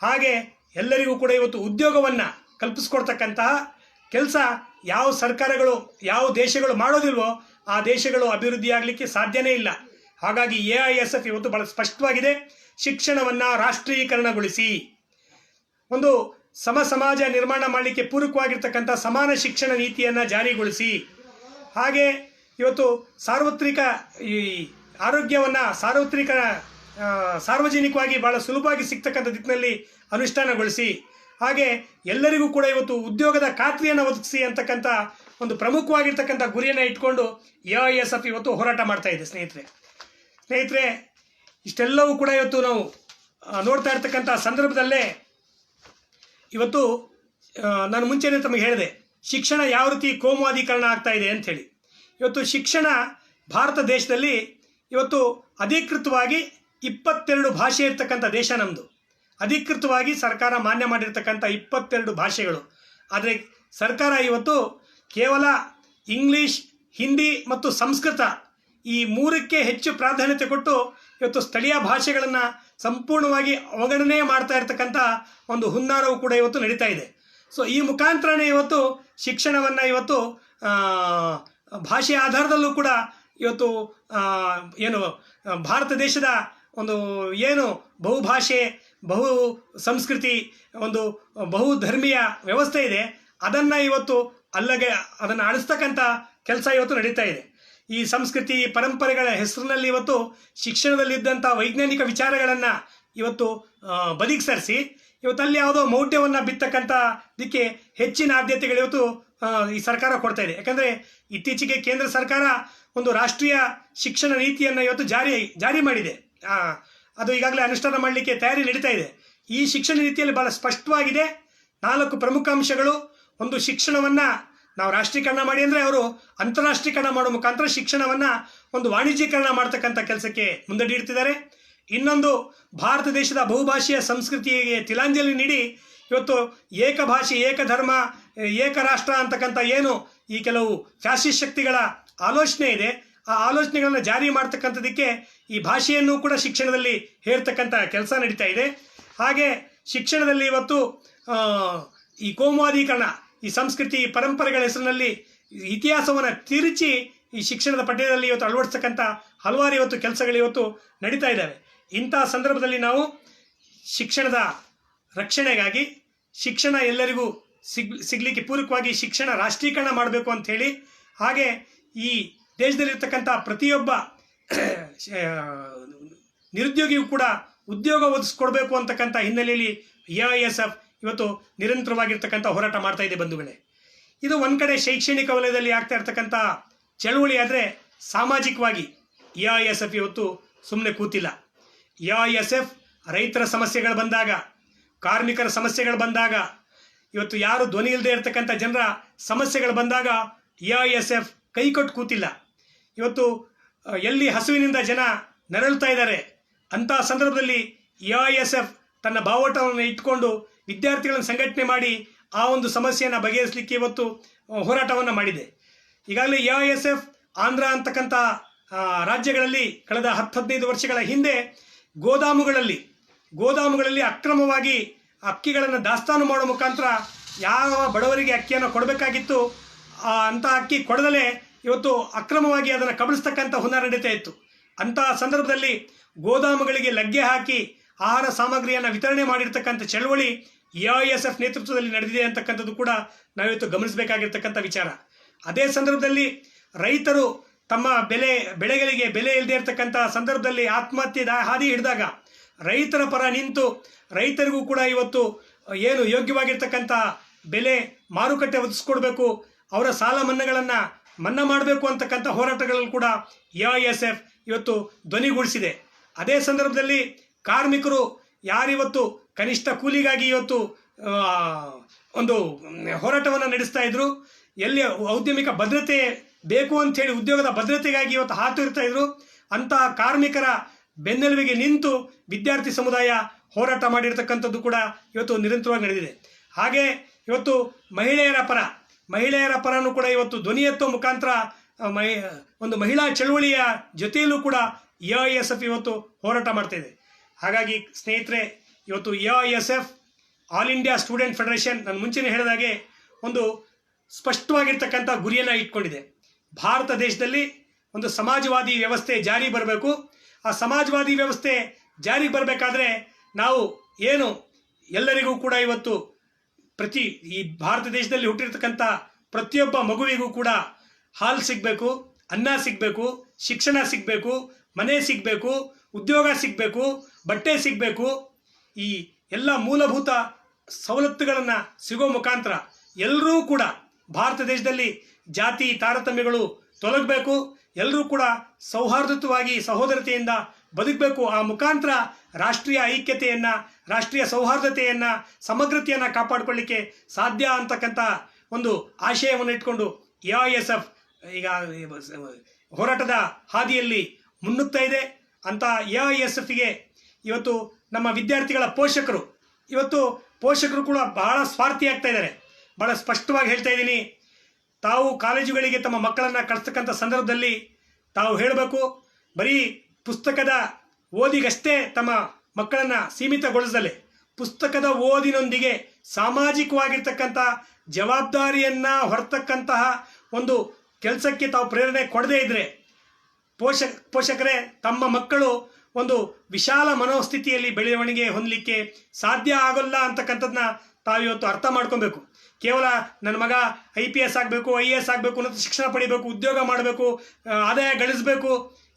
ಹಾಗೆ ಎಲ್ಲರಿಗೂ ಕೂಡ ಇವತ್ತು ಉದ್ಯೋಗವನ್ನು ಕಲ್ಪಿಸ್ಕೊಡ್ತಕ್ಕಂತಹ ಕೆಲಸ ಯಾವ ಸರ್ಕಾರಗಳು, ಯಾವ ದೇಶಗಳು ಮಾಡೋದಿಲ್ವೋ ಆ ದೇಶಗಳು ಅಭಿವೃದ್ಧಿ ಆಗಲಿಕ್ಕೆ ಸಾಧ್ಯನೇ ಇಲ್ಲ. ಹಾಗಾಗಿ AISF ಇವತ್ತು ಭಾಳ ಸ್ಪಷ್ಟವಾಗಿದೆ, ಶಿಕ್ಷಣವನ್ನು ರಾಷ್ಟ್ರೀಕರಣಗೊಳಿಸಿ ಒಂದು ಸಮಾಜ ನಿರ್ಮಾಣ ಮಾಡಲಿಕ್ಕೆ ಪೂರಕವಾಗಿರ್ತಕ್ಕಂಥ ಸಮಾನ ಶಿಕ್ಷಣ ನೀತಿಯನ್ನು ಜಾರಿಗೊಳಿಸಿ, ಹಾಗೆ ಇವತ್ತು ಸಾರ್ವತ್ರಿಕ ಈ ಆರೋಗ್ಯವನ್ನು ಸಾರ್ವಜನಿಕವಾಗಿ ಭಾಳ ಸುಲಭವಾಗಿ ಸಿಗ್ತಕ್ಕಂಥ ದಿಕ್ಕಿನಲ್ಲಿ ಅನುಷ್ಠಾನಗೊಳಿಸಿ, ಹಾಗೆ ಎಲ್ಲರಿಗೂ ಕೂಡ ಇವತ್ತು ಉದ್ಯೋಗದ ಖಾತ್ರಿಯನ್ನು ಒದಗಿಸಿ ಅಂತಕ್ಕಂಥ ಒಂದು ಪ್ರಮುಖವಾಗಿರ್ತಕ್ಕಂಥ ಗುರಿಯನ್ನು ಇಟ್ಕೊಂಡು AISF ಇವತ್ತು ಹೋರಾಟ ಮಾಡ್ತಾ ಇದೆ. ಸ್ನೇಹಿತರೆ, ಇಷ್ಟೆಲ್ಲವೂ ಕೂಡ ಇವತ್ತು ನಾವು ನೋಡ್ತಾ ಇರ್ತಕ್ಕಂಥ ಸಂದರ್ಭದಲ್ಲೇ ಇವತ್ತು ನಾನು ಮುಂಚೆನೇ ತಮಗೆ ಹೇಳಿದೆ, ಶಿಕ್ಷಣ ಯಾವ ರೀತಿ ಕೋಮುವಾದೀಕರಣ ಆಗ್ತಾ ಇದೆ ಅಂಥೇಳಿ. ಇವತ್ತು ಶಿಕ್ಷಣ ಭಾರತ ದೇಶದಲ್ಲಿ ಇವತ್ತು ಅಧಿಕೃತವಾಗಿ 22 ಭಾಷೆ ಇರ್ತಕ್ಕಂಥ ದೇಶ ನಮ್ಮದು. ಅಧಿಕೃತವಾಗಿ ಸರ್ಕಾರ ಮಾನ್ಯ ಮಾಡಿರ್ತಕ್ಕಂಥ 22 ಭಾಷೆಗಳು. ಆದರೆ ಸರ್ಕಾರ ಇವತ್ತು ಕೇವಲ ಇಂಗ್ಲೀಷ್, ಹಿಂದಿ ಮತ್ತು ಸಂಸ್ಕೃತ ಈ 3ಕ್ಕೆ ಹೆಚ್ಚು ಪ್ರಾಧಾನ್ಯತೆ ಕೊಟ್ಟು ಇವತ್ತು ಸ್ಥಳೀಯ ಭಾಷೆಗಳನ್ನು ಸಂಪೂರ್ಣವಾಗಿ ಅವಗಣನೆ ಮಾಡ್ತಾ ಇರ್ತಕ್ಕಂಥ ಒಂದು ಹುನ್ನಾರವು ಕೂಡ ಇವತ್ತು ನಡೀತಾ ಇದೆ. ಸೊ ಈ ಮುಖಾಂತರನೇ ಇವತ್ತು ಶಿಕ್ಷಣವನ್ನು ಇವತ್ತು ಭಾಷೆಯ ಆಧಾರದಲ್ಲೂ ಕೂಡ ಇವತ್ತು ಏನು ಭಾರತ ದೇಶದ ಒಂದು ಏನು ಬಹುಭಾಷೆ, ಬಹು ಸಂಸ್ಕೃತಿ, ಒಂದು ಬಹುಧರ್ಮೀಯ ವ್ಯವಸ್ಥೆ ಇದೆ ಅದನ್ನು ಇವತ್ತು ಅದನ್ನು ಅಳಿಸ್ತಕ್ಕಂಥ ಕೆಲಸ ಇವತ್ತು ನಡೀತಾ ಇದೆ. ಈ ಸಂಸ್ಕೃತಿ ಪರಂಪರೆಗಳ ಹೆಸರಿನಲ್ಲಿ ಇವತ್ತು ಶಿಕ್ಷಣದಲ್ಲಿದ್ದಂಥ ವೈಜ್ಞಾನಿಕ ವಿಚಾರಗಳನ್ನು ಇವತ್ತು ಬದಿಗೆ ಸರಿಸಿ ಇವತ್ತಲ್ಲಿ ಯಾವುದೋ ಮೌಢ್ಯವನ್ನು ಬಿತ್ತಕ್ಕಂಥದಕ್ಕೆ ಹೆಚ್ಚಿನ ಆದ್ಯತೆಗಳು ಇವತ್ತು ಈ ಸರ್ಕಾರ ಕೊಡ್ತಾ ಇದೆ. ಯಾಕಂದರೆ ಇತ್ತೀಚೆಗೆ ಕೇಂದ್ರ ಸರ್ಕಾರ ಒಂದು ರಾಷ್ಟ್ರೀಯ ಶಿಕ್ಷಣ ನೀತಿಯನ್ನು ಇವತ್ತು ಜಾರಿ ಮಾಡಿದೆ. ಅದು ಈಗಾಗಲೇ ಅನುಷ್ಠಾನ ಮಾಡಲಿಕ್ಕೆ ತಯಾರಿ ನಡೀತಾ ಇದೆ. ಈ ಶಿಕ್ಷಣ ನೀತಿಯಲ್ಲಿ ಭಾಳ ಸ್ಪಷ್ಟವಾಗಿದೆ 4 ಪ್ರಮುಖ ಅಂಶಗಳು. ಒಂದು, ಶಿಕ್ಷಣವನ್ನು ನಾವು ರಾಷ್ಟ್ರೀಕರಣ ಮಾಡಿ ಅಂದರೆ ಅವರು ಅಂತಾರಾಷ್ಟ್ರೀಕರಣ ಮಾಡೋ ಮುಖಾಂತರ ಶಿಕ್ಷಣವನ್ನು ಒಂದು ವಾಣಿಜ್ಯೀಕರಣ ಮಾಡ್ತಕ್ಕಂಥ ಕೆಲಸಕ್ಕೆ ಮುಂದಡಿಡ್ತಿದ್ದಾರೆ. ಇನ್ನೊಂದು, ಭಾರತ ದೇಶದ ಬಹುಭಾಷೆಯ ಸಂಸ್ಕೃತಿಗೆ ತಿಲಾಂಜಲಿ ನೀಡಿ ಇವತ್ತು ಏಕಭಾಷೆ, ಏಕಧರ್ಮ, ಏಕರಾಷ್ಟ್ರ ಅಂತಕ್ಕಂಥ ಏನು ಈ ಕೆಲವು ಫ್ಯಾಸಿಸ್ಟ್ ಶಕ್ತಿಗಳ ಆಲೋಚನೆ ಇದೆ ಆ ಆಲೋಚನೆಗಳನ್ನು ಜಾರಿ ಮಾಡ್ತಕ್ಕಂಥದ್ದಕ್ಕೆ ಈ ಭಾಷೆಯನ್ನು ಕೂಡ ಶಿಕ್ಷಣದಲ್ಲಿ ಹೇರ್ತಕ್ಕಂಥ ಕೆಲಸ ನಡೀತಾ ಇದೆ. ಹಾಗೆ ಶಿಕ್ಷಣದಲ್ಲಿ ಇವತ್ತು ಈ ಕೋಮುವಾದೀಕರಣ, ಈ ಸಂಸ್ಕೃತಿ ಪರಂಪರೆಗಳ ಹೆಸರಿನಲ್ಲಿ ಇತಿಹಾಸವನ್ನು ತಿರುಚಿ ಈ ಶಿಕ್ಷಣದ ಪಠ್ಯದಲ್ಲಿ ಇವತ್ತು ಅಳವಡಿಸ್ತಕ್ಕಂಥ ಹಲವಾರು ಇವತ್ತು ಕೆಲಸಗಳು ಇವತ್ತು ನಡೀತಾ ಇದ್ದಾವೆ. ಇಂಥ ಸಂದರ್ಭದಲ್ಲಿ ನಾವು ಶಿಕ್ಷಣದ ರಕ್ಷಣೆಗಾಗಿ ಶಿಕ್ಷಣ ಎಲ್ಲರಿಗೂ ಸಿಗಲಿಕ್ಕೆ ಪೂರಕವಾಗಿ ಶಿಕ್ಷಣ ರಾಷ್ಟ್ರೀಕರಣ ಮಾಡಬೇಕು ಅಂಥೇಳಿ, ಹಾಗೆ ಈ ದೇಶದಲ್ಲಿರ್ತಕ್ಕಂಥ ಪ್ರತಿಯೊಬ್ಬ ನಿರುದ್ಯೋಗಿಯೂ ಕೂಡ ಉದ್ಯೋಗ ಒದಗಿಸ್ಕೊಡ್ಬೇಕು ಅಂತಕ್ಕಂಥ ಹಿನ್ನೆಲೆಯಲ್ಲಿ AISF ಇವತ್ತು ನಿರಂತರವಾಗಿರ್ತಕ್ಕಂಥ ಹೋರಾಟ ಮಾಡ್ತಾ ಇದೆ ಬಂಧುಗಳೇ. ಇದು ಒಂದು ಕಡೆ ಶೈಕ್ಷಣಿಕ ವಲಯದಲ್ಲಿ ಆಗ್ತಾ ಇರ್ತಕ್ಕಂಥ ಚಳುವಳಿ. ಆದರೆ ಸಾಮಾಜಿಕವಾಗಿ AISF ಇವತ್ತು ಸುಮ್ಮನೆ ಕೂತಿಲ್ಲ. AISF ರೈತರ ಸಮಸ್ಯೆಗಳು ಬಂದಾಗ, ಕಾರ್ಮಿಕರ ಸಮಸ್ಯೆಗಳು ಬಂದಾಗ, ಇವತ್ತು ಯಾರು ಧ್ವನಿ ಇಲ್ಲದೆ ಇರತಕ್ಕಂಥ ಜನರ ಸಮಸ್ಯೆಗಳು ಬಂದಾಗ AISF ಕೈಕೊಟ್ಟು ಕೂತಿಲ್ಲ. ಇವತ್ತು ಎಲ್ಲಿ ಹಸುವಿನಿಂದ ಜನ ನರಳುತ್ತಾ ಇದ್ದಾರೆ ಅಂಥ ಸಂದರ್ಭದಲ್ಲಿ AISF ತನ್ನ ಬಾವುಟವನ್ನು ಇಟ್ಕೊಂಡು ವಿದ್ಯಾರ್ಥಿಗಳನ್ನು ಸಂಘಟನೆ ಮಾಡಿ ಆ ಒಂದು ಸಮಸ್ಯೆಯನ್ನು ಬಗೆಹರಿಸಲಿಕ್ಕೆ ಇವತ್ತು ಹೋರಾಟವನ್ನು ಮಾಡಿದೆ. ಈಗಾಗಲೇ AISF ಆಂಧ್ರ ಅಂತಕ್ಕಂಥ ರಾಜ್ಯಗಳಲ್ಲಿ ಕಳೆದ 10-15 ವರ್ಷಗಳ ಹಿಂದೆ ಗೋದಾಮುಗಳಲ್ಲಿ ಅಕ್ರಮವಾಗಿ ಅಕ್ಕಿಗಳನ್ನು ದಾಸ್ತಾನು ಮಾಡೋ ಮುಖಾಂತರ ಯಾವ ಬಡವರಿಗೆ ಅಕ್ಕಿಯನ್ನು ಕೊಡಬೇಕಾಗಿತ್ತು ಅಂಥ ಅಕ್ಕಿ ಕೊಡದಲೇ ಇವತ್ತು ಅಕ್ರಮವಾಗಿ ಅದನ್ನು ಕಬಳಿಸ್ತಕ್ಕಂಥ ಹುನ್ನಾರ ನಡೀತಾ ಇತ್ತು. ಅಂತಹ ಸಂದರ್ಭದಲ್ಲಿ ಗೋದಾಮುಗಳಿಗೆ ಲಗ್ಗೆ ಹಾಕಿ ಆಹಾರ ಸಾಮಗ್ರಿಯನ್ನು ವಿತರಣೆ ಮಾಡಿರ್ತಕ್ಕಂಥ ಚಳವಳಿ AISF ನೇತೃತ್ವದಲ್ಲಿ ನಡೆದಿದೆ ಅಂತಕ್ಕಂಥದ್ದು ಕೂಡ ನಾವಿವತ್ತು ಗಮನಿಸಬೇಕಾಗಿರ್ತಕ್ಕಂಥ ವಿಚಾರ. ಅದೇ ಸಂದರ್ಭದಲ್ಲಿ ರೈತರು ತಮ್ಮ ಬೆಳೆಗಳಿಗೆ ಬೆಲೆ ಇಲ್ಲದೆ ಇರತಕ್ಕಂಥ ಸಂದರ್ಭದಲ್ಲಿ ಆತ್ಮಹತ್ಯೆ ಹಾದಿ ಹಿಡಿದಾಗ ರೈತರ ಪರ ನಿಂತು ರೈತರಿಗೂ ಕೂಡ ಇವತ್ತು ಏನು ಯೋಗ್ಯವಾಗಿರ್ತಕ್ಕಂಥ ಬೆಲೆ ಮಾರುಕಟ್ಟೆ ಒದಗಿಸ್ಕೊಡ್ಬೇಕು, ಅವರ ಸಾಲ ಮನ್ನಾ ಮಾಡಬೇಕು ಅಂತಕ್ಕಂಥ ಹೋರಾಟಗಳಲ್ಲಿ ಕೂಡ AISF ಇವತ್ತು ಧ್ವನಿಗೂಡಿಸಿದೆ. ಅದೇ ಸಂದರ್ಭದಲ್ಲಿ ಕಾರ್ಮಿಕರು ಯಾರಿವತ್ತು ಕನಿಷ್ಠ ಕೂಲಿಗಾಗಿ ಇವತ್ತು ಒಂದು ಹೋರಾಟವನ್ನು ನಡೆಸ್ತಾ ಇದ್ರು, ಎಲ್ಲಿ ಔದ್ಯಮಿಕ ಭದ್ರತೆ ಬೇಕು ಅಂಥೇಳಿ ಉದ್ಯೋಗದ ಭದ್ರತೆಗಾಗಿ ಇವತ್ತು ಹಾತೊರಿತಾ ಇದ್ರು, ಅಂತಹ ಕಾರ್ಮಿಕರ ಬೆನ್ನೆಲುಬಿಗೆ ನಿಂತು ವಿದ್ಯಾರ್ಥಿ ಸಮುದಾಯ ಹೋರಾಟ ಮಾಡಿರ್ತಕ್ಕಂಥದ್ದು ಕೂಡ ಇವತ್ತು ನಿರಂತರವಾಗಿ ನಡೆದಿದೆ. ಹಾಗೆ ಇವತ್ತು ಮಹಿಳೆಯರ ಪರನೂ ಕೂಡ ಇವತ್ತು ಧ್ವನಿ ಎತ್ತುವ ಮುಖಾಂತರ ಒಂದು ಮಹಿಳಾ ಚಳುವಳಿಯ ಜೊತೆಯಲ್ಲೂ ಕೂಡ AISF ಇವತ್ತು ಹೋರಾಟ ಮಾಡ್ತಾ ಇದೆ. ಹಾಗಾಗಿ ಸ್ನೇಹಿತರೆ, ಇವತ್ತು AISF all India student federation ನಾನು ಮುಂಚೆನೇ ಹೇಳಿದಾಗೆ ಒಂದು ಸ್ಪಷ್ಟವಾಗಿರ್ತಕ್ಕಂಥ ಗುರಿಯನ್ನು ಇಟ್ಕೊಂಡಿದೆ. ಭಾರತ ದೇಶದಲ್ಲಿ ಒಂದು ಸಮಾಜವಾದಿ ವ್ಯವಸ್ಥೆ ಜಾರಿಗೆ ಬರಬೇಕು. ಆ ಸಮಾಜವಾದಿ ವ್ಯವಸ್ಥೆ ಜಾರಿಗೆ ಬರಬೇಕಾದ್ರೆ ನಾವು ಏನು ಎಲ್ಲರಿಗೂ ಕೂಡ ಇವತ್ತು ಈ ಭಾರತ ದೇಶದಲ್ಲಿ ಹುಟ್ಟಿರ್ತಕ್ಕಂಥ ಪ್ರತಿಯೊಬ್ಬ ಮಗುವಿಗೂ ಕೂಡ ಹಾಲು ಸಿಗಬೇಕು, ಅನ್ನ ಸಿಗಬೇಕು, ಶಿಕ್ಷಣ ಸಿಗಬೇಕು, ಮನೆ ಸಿಗಬೇಕು, ಉದ್ಯೋಗ ಸಿಗಬೇಕು, ಬಟ್ಟೆ ಸಿಗಬೇಕು. ಈ ಎಲ್ಲ ಮೂಲಭೂತ ಸವಲತ್ತುಗಳನ್ನು ಸಿಗೋ ಮುಖಾಂತರ ಎಲ್ಲರೂ ಕೂಡ ಭಾರತ ದೇಶದಲ್ಲಿ ಜಾತಿ ತಾರತಮ್ಯಗಳು ತೊಲಗಬೇಕು, ಎಲ್ಲರೂ ಕೂಡ ಸೌಹಾರ್ದಯುತವಾಗಿ ಸಹೋದರತೆಯಿಂದ ಬದುಕಬೇಕು. ಆ ಮುಖಾಂತರ ರಾಷ್ಟ್ರೀಯ ಐಕ್ಯತೆಯನ್ನು, ರಾಷ್ಟ್ರೀಯ ಸೌಹಾರ್ದತೆಯನ್ನು, ಸಮಗ್ರತೆಯನ್ನು ಕಾಪಾಡಿಕೊಳ್ಳಿಕ್ಕೆ ಸಾಧ್ಯ ಅಂತಕ್ಕಂಥ ಒಂದು ಆಶಯವನ್ನು ಇಟ್ಕೊಂಡು AISF ಈಗ ಹೋರಾಟದ ಹಾದಿಯಲ್ಲಿ ಮುನ್ನುಗ್ತಾ ಇದೆ. ಅಂತ AISFಗೆ ಇವತ್ತು ನಮ್ಮ ವಿದ್ಯಾರ್ಥಿಗಳ ಪೋಷಕರು ಕೂಡ ಬಹಳ ಸ್ವಾರ್ಥಿ ಆಗ್ತಾ ಇದ್ದಾರೆ. ಬಹಳ ಸ್ಪಷ್ಟವಾಗಿ ಹೇಳ್ತಾ ಇದ್ದೀನಿ, ತಾವು ಕಾಲೇಜುಗಳಿಗೆ ತಮ್ಮ ಮಕ್ಕಳನ್ನು ಕಳಿಸ್ತಕ್ಕಂಥ ಸಂದರ್ಭದಲ್ಲಿ ತಾವು ಹೇಳಬೇಕು, ಬರೀ ಪುಸ್ತಕದ ಓದಿಗಷ್ಟೇ ತಮ್ಮ ಮಕ್ಕಳನ್ನು ಸೀಮಿತಗೊಳಿಸದಲೆ ಪುಸ್ತಕದ ಓದಿನೊಂದಿಗೆ ಸಾಮಾಜಿಕವಾಗಿರ್ತಕ್ಕಂಥ ಜವಾಬ್ದಾರಿಯನ್ನು ಹೊರತಕ್ಕಂತಹ ಒಂದು ಕೆಲಸಕ್ಕೆ ತಾವು ಪ್ರೇರಣೆ ಕೊಡದೇ ಇದ್ದರೆ ಪೋಷಕರೇ ತಮ್ಮ ಮಕ್ಕಳು ಒಂದು ವಿಶಾಲ ಮನೋಸ್ಥಿತಿಯಲ್ಲಿ ಬೆಳವಣಿಗೆ ಹೊಂದಲಿಕ್ಕೆ ಸಾಧ್ಯ ಆಗೋಲ್ಲ ಅಂತಕ್ಕಂಥದ್ದನ್ನ ತಾವಿವತ್ತು ಅರ್ಥ ಮಾಡ್ಕೊಬೇಕು. ಕೇವಲ ನನ್ನ ಮಗ IPS ಆಗಬೇಕು, IAS ಆಗಬೇಕು, ಉನ್ನತ ಶಿಕ್ಷಣ ಪಡಿಬೇಕು, ಉದ್ಯೋಗ ಮಾಡಬೇಕು, ಆದಾಯ ಗಳಿಸಬೇಕು,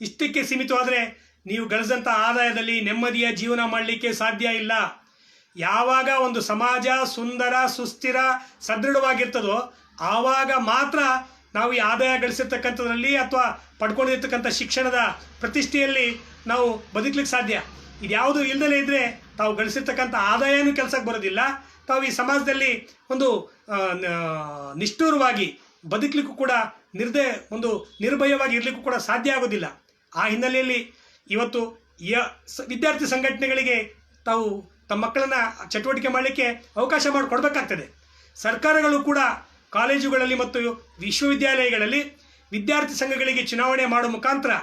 ಇಷ್ಟಕ್ಕೆ ಸೀಮಿತವಾದರೆ ನೀವು ಗಳಿಸಿದಂಥ ಆದಾಯದಲ್ಲಿ ನೆಮ್ಮದಿಯ ಜೀವನ ಮಾಡಲಿಕ್ಕೆ ಸಾಧ್ಯ ಇಲ್ಲ. ಯಾವಾಗ ಒಂದು ಸಮಾಜ ಸುಂದರ, ಸುಸ್ಥಿರ, ಸದೃಢವಾಗಿರ್ತದೋ ಆವಾಗ ಮಾತ್ರ ನಾವು ಈ ಆದಾಯ ಗಳಿಸಿರ್ತಕ್ಕಂಥದ್ರಲ್ಲಿ ಅಥವಾ ಪಡ್ಕೊಂಡಿರ್ತಕ್ಕಂಥ ಶಿಕ್ಷಣದ ಪ್ರತಿಷ್ಠೆಯಲ್ಲಿ ನಾವು ಬದುಕಲಿಕ್ಕೆ ಸಾಧ್ಯ. ಇದ್ಯಾವುದು ಇಲ್ಲದಲೇ ಇದ್ದರೆ ತಾವು ಗಳಿಸಿರ್ತಕ್ಕಂಥ ಆದಾಯನೂ ಕೆಲಸಕ್ಕೆ ಬರೋದಿಲ್ಲ, ತಾವು ಈ ಸಮಾಜದಲ್ಲಿ ಒಂದು ನಿಷ್ಠುರವಾಗಿ ಬದುಕಲಿಕ್ಕೂ ಕೂಡ ಒಂದು ನಿರ್ಭಯವಾಗಿ ಇರಲಿಕ್ಕೂ ಕೂಡ ಸಾಧ್ಯ ಆಗೋದಿಲ್ಲ. ಆ ಹಿನ್ನೆಲೆಯಲ್ಲಿ ಇವತ್ತು ವಿದ್ಯಾರ್ಥಿ ಸಂಘಟನೆಗಳಿಗೆ ತಾವು ತಮ್ಮ ಮಕ್ಕಳನ್ನು ಚಟುವಟಿಕೆ ಮಾಡಲಿಕ್ಕೆ ಅವಕಾಶ ಮಾಡಿಕೊಡ್ಬೇಕಾಗ್ತದೆ. ಸರ್ಕಾರಗಳು ಕೂಡ ಕಾಲೇಜುಗಳಲ್ಲಿ ಮತ್ತು ವಿಶ್ವವಿದ್ಯಾಲಯಗಳಲ್ಲಿ ವಿದ್ಯಾರ್ಥಿ ಸಂಘಗಳಿಗೆ ಚುನಾವಣೆ ಮಾಡೋ ಮುಖಾಂತರ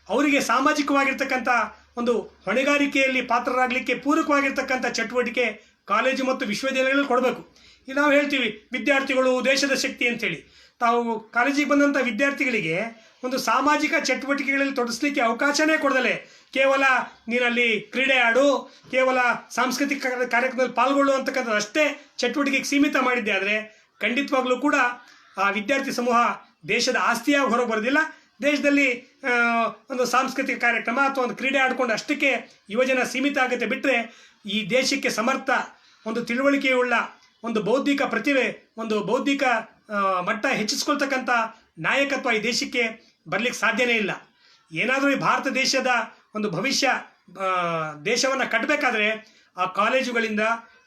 ಅವರಿಗೆ ಸಾಮಾಜಿಕವಾಗಿರ್ತಕ್ಕಂಥ ಒಂದು ಹೊಣೆಗಾರಿಕೆಯಲ್ಲಿ ಪಾತ್ರರಾಗಲಿಕ್ಕೆ ಪೂರಕವಾಗಿರ್ತಕ್ಕಂಥ ಚಟುವಟಿಕೆ ಕಾಲೇಜು ಮತ್ತು ವಿಶ್ವವಿದ್ಯಾಲಯಗಳಲ್ಲಿ ಕೊಡಬೇಕು. ಈಗ ನಾವು ಹೇಳ್ತೀವಿ ವಿದ್ಯಾರ್ಥಿಗಳು ದೇಶದ ಶಕ್ತಿ ಅಂಥೇಳಿ. ತಾವು ಕಾಲೇಜಿಗೆ ಬಂದಂಥ ವಿದ್ಯಾರ್ಥಿಗಳಿಗೆ ಒಂದು ಸಾಮಾಜಿಕ ಚಟುವಟಿಕೆಗಳಲ್ಲಿ ತೊಡಗಿಸ್ಲಿಕ್ಕೆ ಅವಕಾಶನೇ ಕೊಡದಲೆ ಕೇವಲ ನೀನಲ್ಲಿ ಕ್ರೀಡೆ ಆಡು, ಕೇವಲ ಸಾಂಸ್ಕೃತಿಕ ಕಾರ್ಯಕ್ರಮದಲ್ಲಿ ಪಾಲ್ಗೊಳ್ಳು ಅಂತಕ್ಕಂಥದ್ದು ಅಷ್ಟೇ ಚಟುವಟಿಕೆಗೆ ಸೀಮಿತ ಮಾಡಿದ್ದೆ ಆದರೆ ಖಂಡಿತವಾಗ್ಲೂ ಕೂಡ ಆ ವಿದ್ಯಾರ್ಥಿ ಸಮೂಹ ದೇಶದ ಆಸ್ತಿಯಾಗಿ ಹೊರಗೆ ಬರೋದಿಲ್ಲ. ದೇಶದಲ್ಲಿ ಒಂದು ಸಾಂಸ್ಕೃತಿಕ ಕಾರ್ಯಕ್ರಮ ಅಥವಾ ಒಂದು ಕ್ರೀಡೆ ಆಡಿಕೊಂಡು ಅಷ್ಟಕ್ಕೆ ಯುವಜನ ಸೀಮಿತ ಆಗುತ್ತೆ ಬಿಟ್ಟರೆ ಈ ದೇಶಕ್ಕೆ ಸಮರ್ಥ ಒಂದು ತಿಳುವಳಿಕೆಯುಳ್ಳ ಒಂದು ಬೌದ್ಧಿಕ ಪ್ರತಿಭೆ, ಒಂದು ಬೌದ್ಧಿಕ ಮಟ್ಟ ಹೆಚ್ಚಿಸ್ಕೊಳ್ತಕ್ಕಂಥ ನಾಯಕತ್ವ ಈ ದೇಶಕ್ಕೆ ಬರಲಿಕ್ಕೆ ಸಾಧ್ಯನೇ ಇಲ್ಲ. ಏನಾದರೂ ಈ ಭಾರತ ದೇಶದ ಒಂದು ಭವಿಷ್ಯ ದೇಶವನ್ನು ಕಟ್ಟಬೇಕಾದ್ರೆ ಆ ಕಾಲೇಜುಗಳಿಂದ,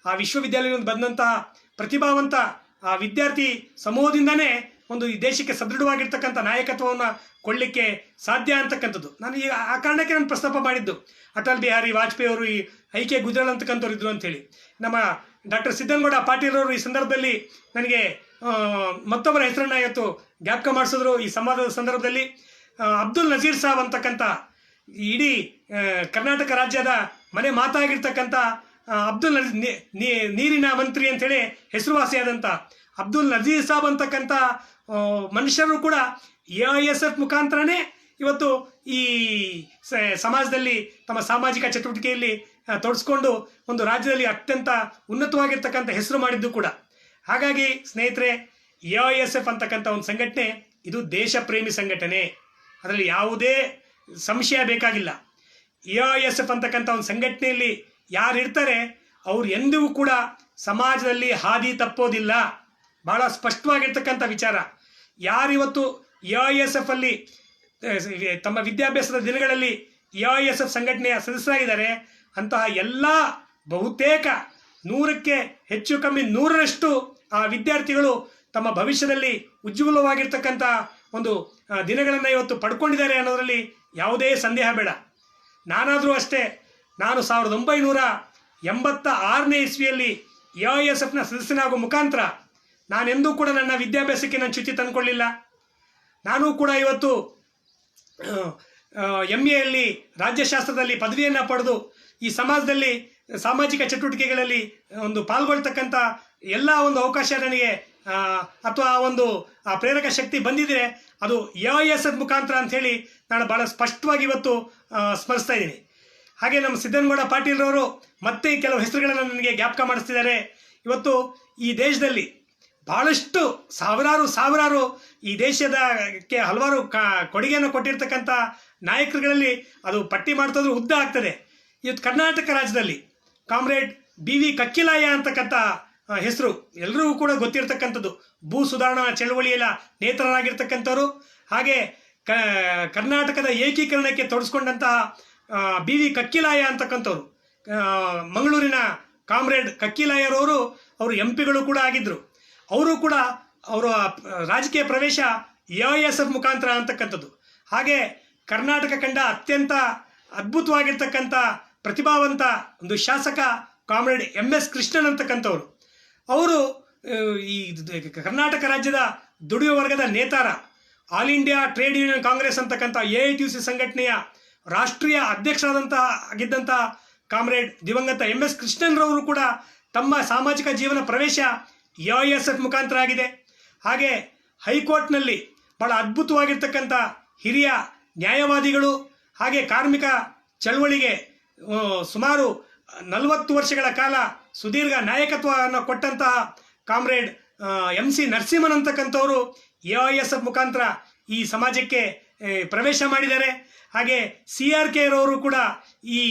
ಆ ವಿಶ್ವವಿದ್ಯಾಲಯದಿಂದ ಬಂದಂತಹ ಪ್ರತಿಭಾವಂತ ಆ ವಿದ್ಯಾರ್ಥಿ ಸಮೂಹದಿಂದನೇ ಒಂದು ಈ ದೇಶಕ್ಕೆ ಸದೃಢವಾಗಿರ್ತಕ್ಕಂಥ ನಾಯಕತ್ವವನ್ನು ಕೊಡಲಿಕ್ಕೆ ಸಾಧ್ಯ ಅಂತಕ್ಕಂಥದ್ದು. ನಾನು ಈಗ ಆ ಕಾರಣಕ್ಕೆ ನಾನು ಪ್ರಸ್ತಾಪ ಮಾಡಿದ್ದು. ಅಟಲ್ ಬಿಹಾರಿ ವಾಜಪೇಯಿ ಅವರು ಈ ಐಕೆ ಗುಜರಾಲ್ ಅಂತಕ್ಕಂಥವ್ರು ಇದ್ರು ಅಂಥೇಳಿ. ನಮ್ಮ ಡಾಕ್ಟರ್ ಸಿದ್ದನಗೌಡ ಪಾಟೀಲ್ ಅವರು ಈ ಸಂದರ್ಭದಲ್ಲಿ ನನಗೆ ಮತ್ತೊಬ್ಬರ ಹೆಸರನ್ನು ಇವತ್ತು ಜ್ಞಾಪಕ ಮಾಡಿಸಿದ್ರು ಈ ಸಂವಾದದ ಸಂದರ್ಭದಲ್ಲಿ. ಅಬ್ದುಲ್ ನಜೀರ್ ಸಾಬ್ ಅಂತಕ್ಕಂಥ ಇಡೀ ಕರ್ನಾಟಕ ರಾಜ್ಯದ ಮನೆ ಮಾತಾಗಿರ್ತಕ್ಕಂಥ ಅಬ್ದುಲ್ ನೀರಿನ ಮಂತ್ರಿ ಅಂಥೇಳಿ ಹೆಸರುವಾಸಿಯಾದಂಥ ಅಬ್ದುಲ್ ನಜೀರ್ ಸಾಬ್ ಅಂತಕ್ಕಂಥ ಮನುಷ್ಯರು ಕೂಡ AISF ಮುಖಾಂತರನೇ ಇವತ್ತು ಈ ಸಮಾಜದಲ್ಲಿ ತಮ್ಮ ಸಾಮಾಜಿಕ ಚಟುವಟಿಕೆಯಲ್ಲಿ ತೊಡಸ್ಕೊಂಡು ಒಂದು ರಾಜ್ಯದಲ್ಲಿ ಅತ್ಯಂತ ಉನ್ನತವಾಗಿರ್ತಕ್ಕಂಥ ಹೆಸರು ಮಾಡಿದ್ದು ಕೂಡ. ಹಾಗಾಗಿ ಸ್ನೇಹಿತರೆ, AISF ಅಂತಕ್ಕಂಥ ಒಂದು ಸಂಘಟನೆ ಇದು ದೇಶ ಪ್ರೇಮಿ ಸಂಘಟನೆ, ಅದರಲ್ಲಿ ಯಾವುದೇ ಸಂಶಯ ಬೇಕಾಗಿಲ್ಲ. AISF ಅಂತಕ್ಕಂಥ ಒಂದು ಸಂಘಟನೆಯಲ್ಲಿ ಯಾರು ಇರ್ತಾರೆ ಅವ್ರು ಎಂದಿಗೂ ಕೂಡ ಸಮಾಜದಲ್ಲಿ ಹಾದಿ ತಪ್ಪೋದಿಲ್ಲ. ಭಾಳ ಸ್ಪಷ್ಟವಾಗಿರ್ತಕ್ಕಂಥ ವಿಚಾರ. ಯಾರಿವತ್ತು AISF ಅಲ್ಲಿ ತಮ್ಮ ವಿದ್ಯಾಭ್ಯಾಸದ ದಿನಗಳಲ್ಲಿ AISF ಸಂಘಟನೆಯ ಸದಸ್ಯರಾಗಿದ್ದಾರೆ ಅಂತಹ ಎಲ್ಲ ಬಹುತೇಕ 100ಕ್ಕೆ ಹೆಚ್ಚು ಕಮ್ಮಿ 100ರಷ್ಟು ಆ ವಿದ್ಯಾರ್ಥಿಗಳು ತಮ್ಮ ಭವಿಷ್ಯದಲ್ಲಿ ಉಜ್ವಲವಾಗಿರ್ತಕ್ಕಂಥ ಒಂದು ದಿನಗಳನ್ನು ಇವತ್ತು ಪಡ್ಕೊಂಡಿದ್ದಾರೆ ಅನ್ನೋದರಲ್ಲಿ ಯಾವುದೇ ಸಂದೇಹ ಬೇಡ. ನಾನಾದರೂ ಅಷ್ಟೇ, ನಾನು 1986ನೇ ಇಸ್ವಿಯಲ್ಲಿ AISFನ ಸದಸ್ಯನಾಗುವ ಮುಖಾಂತರ ನಾನೆಂದೂ ಕೂಡ ನನ್ನ ವಿದ್ಯಾಭ್ಯಾಸಕ್ಕೆ ನಾನು ಚ್ಯುತಿ ತಂದುಕೊಳ್ಳಿಲ್ಲ. ನಾನು ಕೂಡ ಇವತ್ತು MAಯಲ್ಲಿ ರಾಜ್ಯಶಾಸ್ತ್ರದಲ್ಲಿ ಪದವಿಯನ್ನು ಪಡೆದು ಈ ಸಮಾಜದಲ್ಲಿ ಸಾಮಾಜಿಕ ಚಟುವಟಿಕೆಗಳಲ್ಲಿ ಒಂದು ಪಾಲ್ಗೊಳ್ತಕ್ಕಂಥ ಎಲ್ಲ ಒಂದು ಅವಕಾಶ ನನಗೆ ಅಥವಾ ಒಂದು ಪ್ರೇರಕ ಶಕ್ತಿ ಬಂದಿದೆ ಅದು AISF ಮುಖಾಂತರ ಅಂಥೇಳಿ ನಾನು ಭಾಳ ಸ್ಪಷ್ಟವಾಗಿ ಇವತ್ತು ಸ್ಮರಿಸ್ತಾ ಇದ್ದೀನಿ. ಹಾಗೆ ನಮ್ಮ ಸಿದ್ದನಗೌಡ ಪಾಟೀಲ್ರವರು ಮತ್ತೆ ಕೆಲವು ಹೆಸರುಗಳನ್ನು ನನಗೆ ಜ್ಞಾಪಕ ಮಾಡಿಸ್ತಿದ್ದಾರೆ. ಇವತ್ತು ಈ ದೇಶದಲ್ಲಿ ಭಾಳಷ್ಟು ಸಾವಿರಾರು ಈ ದೇಶದಕ್ಕೆ ಹಲವಾರು ಕೊಡುಗೆಯನ್ನು ಕೊಟ್ಟಿರ್ತಕ್ಕಂಥ ನಾಯಕರುಗಳಲ್ಲಿ ಅದು ಪಟ್ಟಿ ಮಾಡ್ತಿದ್ರು ಉದ್ದ ಆಗ್ತದೆ. ಇವತ್ತು ಕರ್ನಾಟಕ ರಾಜ್ಯದಲ್ಲಿ ಕಾಮ್ರೇಡ್ BV ಕಕ್ಕಿಲಾಯ ಅಂತಕ್ಕಂಥ ಹೆಸರು ಎಲ್ಲರಿಗೂ ಕೂಡ ಗೊತ್ತಿರ್ತಕ್ಕಂಥದ್ದು. ಭೂ ಸುಧಾರಣಾ ಚಳವಳಿಯಲ್ಲ ನೇತರರಾಗಿರ್ತಕ್ಕಂಥವ್ರು. ಹಾಗೆ ಕರ್ನಾಟಕದ ಏಕೀಕರಣಕ್ಕೆ ತೊಡಸ್ಕೊಂಡಂತಹ BV ಕಕ್ಕಿಲಾಯ ಅಂತಕ್ಕಂಥವ್ರು, ಮಂಗಳೂರಿನ ಕಾಮ್ರೇಡ್ ಕಕ್ಕಿಲಾಯರವರು ಅವರು MP ಕೂಡ ಆಗಿದ್ದರು. ಅವರು ಕೂಡ ಅವರ ರಾಜಕೀಯ ಪ್ರವೇಶ AISF ಮುಖಾಂತರ ಅಂತಕ್ಕಂಥದ್ದು. ಹಾಗೆ ಕರ್ನಾಟಕ ಕಂಡ ಅತ್ಯಂತ ಅದ್ಭುತವಾಗಿರ್ತಕ್ಕಂಥ ಪ್ರತಿಭಾವಂತ ಒಂದು ಶಾಸಕ ಕಾಮ್ರೇಡ್ MS ಕೃಷ್ಣನ್ ಅಂತಕ್ಕಂಥವ್ರು. ಅವರು ಈ ಕರ್ನಾಟಕ ರಾಜ್ಯದ ದುಡಿಯುವ ವರ್ಗದ ನೇತಾರ, all India trade union congress ಅಂತಕ್ಕಂಥ AITUC ಸಂಘಟನೆಯ ರಾಷ್ಟ್ರೀಯ ಅಧ್ಯಕ್ಷರಾದಂತಹ ಆಗಿದ್ದಂಥ ಕಾಮ್ರೇಡ್ ದಿವಂಗತ MS ಕೃಷ್ಣನ್ರವರು ಕೂಡ ತಮ್ಮ ಸಾಮಾಜಿಕ ಜೀವನ ಪ್ರವೇಶ AISF ಮುಖಾಂತರ ಆಗಿದೆ. ಹಾಗೆ ಹೈಕೋರ್ಟ್ನಲ್ಲಿ ಭಾಳ ಅದ್ಭುತವಾಗಿರ್ತಕ್ಕಂಥ ಹಿರಿಯ ನ್ಯಾಯವಾದಿಗಳು, ಹಾಗೆ ಕಾರ್ಮಿಕ ಚಳವಳಿಗೆ ಸುಮಾರು 40 ವರ್ಷಗಳ ಕಾಲ ಸುದೀರ್ಘ ನಾಯಕತ್ವವನ್ನು ಕೊಟ್ಟಂತಹ ಕಾಮ್ರೇಡ್ MC ನರಸಿಂಹನ್ ಅಂತಕ್ಕಂಥವರು AISF ಮುಖಾಂತರ ಈ ಸಮಾಜಕ್ಕೆ ಪ್ರವೇಶ ಮಾಡಿದ್ದಾರೆ. ಹಾಗೆ CRK ರವರು ಕೂಡ ಈ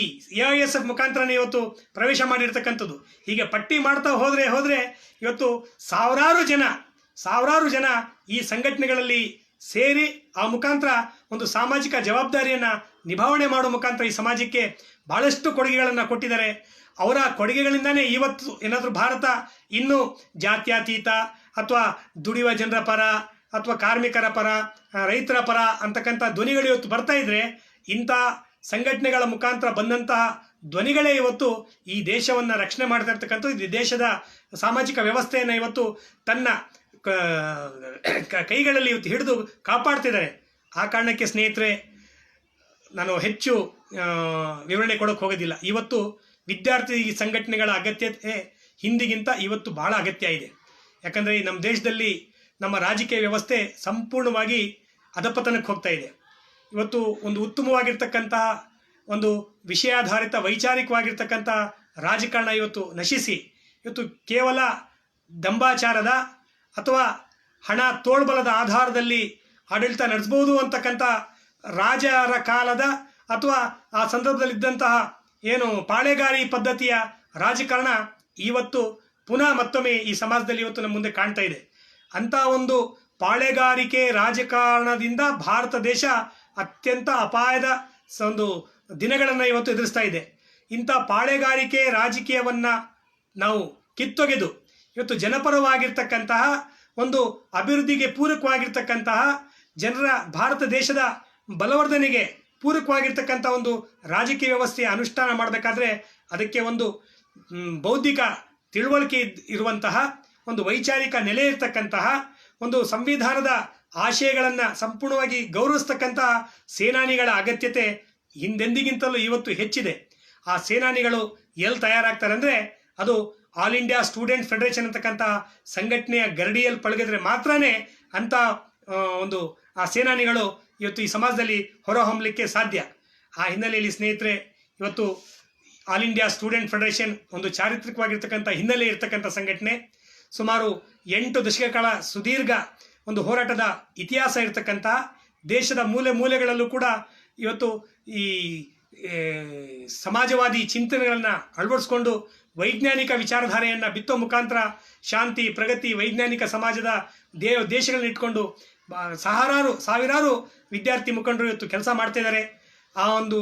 AISF ಮುಖಾಂತರನೇ ಇವತ್ತು ಪ್ರವೇಶ ಮಾಡಿರ್ತಕ್ಕಂಥದ್ದು. ಹೀಗೆ ಪಟ್ಟಿ ಮಾಡ್ತಾ ಹೋದರೆ ಇವತ್ತು ಸಾವಿರಾರು ಜನ ಈ ಸಂಘಟನೆಗಳಲ್ಲಿ ಸೇರಿ ಆ ಮುಖಾಂತರ ಒಂದು ಸಾಮಾಜಿಕ ಜವಾಬ್ದಾರಿಯನ್ನು ನಿಭಾವಣೆ ಮಾಡುವ ಮುಖಾಂತರ ಈ ಸಮಾಜಕ್ಕೆ ಭಾಳಷ್ಟು ಕೊಡುಗೆಗಳನ್ನು ಕೊಟ್ಟಿದ್ದಾರೆ. ಅವರ ಕೊಡುಗೆಗಳಿಂದನೇ ಇವತ್ತು ಏನಾದರೂ ಭಾರತ ಇನ್ನೂ ಜಾತ್ಯತೀತ ಅಥವಾ ದುಡಿಯುವ ಜನರ ಪರ ಅಥವಾ ಕಾರ್ಮಿಕರ ಪರ, ರೈತರ ಪರ ಅಂತಕ್ಕಂಥ ಧ್ವನಿಗಳು ಇವತ್ತು ಬರ್ತಾ ಇದ್ರೆ, ಇಂಥ ಸಂಘಟನೆಗಳ ಮುಖಾಂತರ ಬಂದಂತಹ ಧ್ವನಿಗಳೇ ಇವತ್ತು ಈ ದೇಶವನ್ನು ರಕ್ಷಣೆ ಮಾಡ್ತಾ ಇರ್ತಕ್ಕಂಥದ್ದು. ಈ ದೇಶದ ಸಾಮಾಜಿಕ ವ್ಯವಸ್ಥೆಯನ್ನು ಇವತ್ತು ತನ್ನ ಕೈಗಳಲ್ಲಿ ಇವತ್ತು ಹಿಡಿದು ಕಾಪಾಡ್ತಿದ್ದಾರೆ. ಆ ಕಾರಣಕ್ಕೆ ಸ್ನೇಹಿತರೆ, ನಾನು ಹೆಚ್ಚು ವಿವರಣೆ ಕೊಡೋಕ್ಕೆ ಹೋಗೋದಿಲ್ಲ. ಇವತ್ತು ವಿದ್ಯಾರ್ಥಿ ಸಂಘಟನೆಗಳ ಅಗತ್ಯತೆ ಹಿಂದಿಗಿಂತ ಇವತ್ತು ಬಹಳ ಅಗತ್ಯ ಇದೆ. ಯಾಕಂದರೆ ನಮ್ಮ ದೇಶದಲ್ಲಿ ನಮ್ಮ ರಾಜಕೀಯ ವ್ಯವಸ್ಥೆ ಸಂಪೂರ್ಣವಾಗಿ ಅಧಪತನಕ್ಕೆ ಹೋಗ್ತಾ ಇದೆ. ಇವತ್ತು ಒಂದು ಉತ್ತಮವಾಗಿರ್ತಕ್ಕಂತಹ ಒಂದು ವಿಷಯಾಧಾರಿತ ವೈಚಾರಿಕವಾಗಿರ್ತಕ್ಕಂಥ ರಾಜಕಾರಣ ಇವತ್ತು ನಶಿಸಿ ಇವತ್ತು ಕೇವಲ ದಂಬಾಚಾರದ ಅಥವಾ ಹಣ ತೋಳ್ಬಲದ ಆಧಾರದಲ್ಲಿ ಆಡಳಿತ ನಡೆಸ್ಬೋದು ಅಂತಕ್ಕಂಥ ರಾಜರ ಕಾಲದ ಅಥವಾ ಆ ಸಂದರ್ಭದಲ್ಲಿದ್ದಂತಹ ಏನು ಪಾಳೆಗಾರಿ ಪದ್ಧತಿಯ ರಾಜಕಾರಣ ಇವತ್ತು ಪುನಃ ಮತ್ತೊಮ್ಮೆ ಈ ಸಮಾಜದಲ್ಲಿ ಇವತ್ತು ನಮ್ಮ ಮುಂದೆ ಕಾಣ್ತಾ ಇದೆ. ಅಂಥ ಒಂದು ಪಾಳೆಗಾರಿಕೆ ರಾಜಕಾರಣದಿಂದ ಭಾರತ ದೇಶ ಅತ್ಯಂತ ಅಪಾಯದ ಒಂದು ದಿನಗಳನ್ನು ಇವತ್ತು ಎದುರಿಸ್ತಾ ಇದೆ. ಇಂಥ ಪಾಳೆಗಾರಿಕೆ ರಾಜಕೀಯವನ್ನು ನಾವು ಕಿತ್ತೊಗೆದು ಇವತ್ತು ಜನಪರವಾಗಿರ್ತಕ್ಕಂತಹ ಒಂದು ಅಭಿವೃದ್ಧಿಗೆ ಪೂರಕವಾಗಿರ್ತಕ್ಕಂತಹ ಜನರ ಭಾರತ ದೇಶದ ಬಲವರ್ಧನೆಗೆ ಪೂರಕವಾಗಿರ್ತಕ್ಕಂಥ ಒಂದು ರಾಜಕೀಯ ವ್ಯವಸ್ಥೆಯ ಅನುಷ್ಠಾನ ಮಾಡಬೇಕಾದ್ರೆ ಅದಕ್ಕೆ ಒಂದು ಬೌದ್ಧಿಕ ತಿಳುವಳಿಕೆ ಇರುವಂತಹ, ಒಂದು ವೈಚಾರಿಕ ನೆಲೆ ಇರತಕ್ಕಂತಹ, ಒಂದು ಸಂವಿಧಾನದ ಆಶಯಗಳನ್ನು ಸಂಪೂರ್ಣವಾಗಿ ಗೌರವಿಸ್ತಕ್ಕಂತಹ ಸೇನಾನಿಗಳ ಅಗತ್ಯತೆ ಹಿಂದೆಂದಿಗಿಂತಲೂ ಇವತ್ತು ಹೆಚ್ಚಿದೆ. ಆ ಸೇನಾನಿಗಳು ಎಲ್ಲಿ ತಯಾರಾಗ್ತಾರೆ ಅಂದರೆ ಅದು ಆಲ್ ಇಂಡಿಯಾ ಸ್ಟೂಡೆಂಟ್ ಫೆಡರೇಷನ್ ಅಂತಕ್ಕಂಥ ಸಂಘಟನೆಯ ಗರಡಿಯಲ್ಲಿ ಪಳಗಿದ್ರೆ ಮಾತ್ರನೇ ಅಂಥ ಒಂದು ಆ ಸೇನಾನಿಗಳು ಇವತ್ತು ಈ ಸಮಾಜದಲ್ಲಿ ಹೊರಹೊಮ್ಮಲಿಕ್ಕೆ ಸಾಧ್ಯ. ಆ ಹಿನ್ನೆಲೆಯಲ್ಲಿ ಸ್ನೇಹಿತರೆ, ಇವತ್ತು ಆಲ್ ಇಂಡಿಯಾ ಸ್ಟೂಡೆಂಟ್ ಫೆಡರೇಷನ್ ಒಂದು ಚಾರಿತ್ರಿಕವಾಗಿರ್ತಕ್ಕಂಥ ಹಿನ್ನೆಲೆ ಇರ್ತಕ್ಕಂಥ ಸಂಘಟನೆ. ಸುಮಾರು 8 ದಶಕಗಳ ಸುದೀರ್ಘ ಒಂದು ಹೋರಾಟದ ಇತಿಹಾಸ ಇರತಕ್ಕಂಥ, ದೇಶದ ಮೂಲೆ ಮೂಲೆಗಳಲ್ಲೂ ಕೂಡ ಇವತ್ತು ಈ ಸಮಾಜವಾದಿ ಚಿಂತನೆಗಳನ್ನು ಅಳವಡಿಸ್ಕೊಂಡು ವೈಜ್ಞಾನಿಕ ವಿಚಾರಧಾರೆಯನ್ನು ಬಿತ್ತೋ ಮುಖಾಂತರ ಶಾಂತಿ, ಪ್ರಗತಿ, ವೈಜ್ಞಾನಿಕ ಸಮಾಜದ ದೇಶಗಳನ್ನ ಇಟ್ಕೊಂಡು ಸಾವಿರಾರು ವಿದ್ಯಾರ್ಥಿ ಮುಖಂಡರು ಇವತ್ತು ಕೆಲಸ ಮಾಡ್ತಾ ಇದ್ದಾರೆ. ಆ ಒಂದು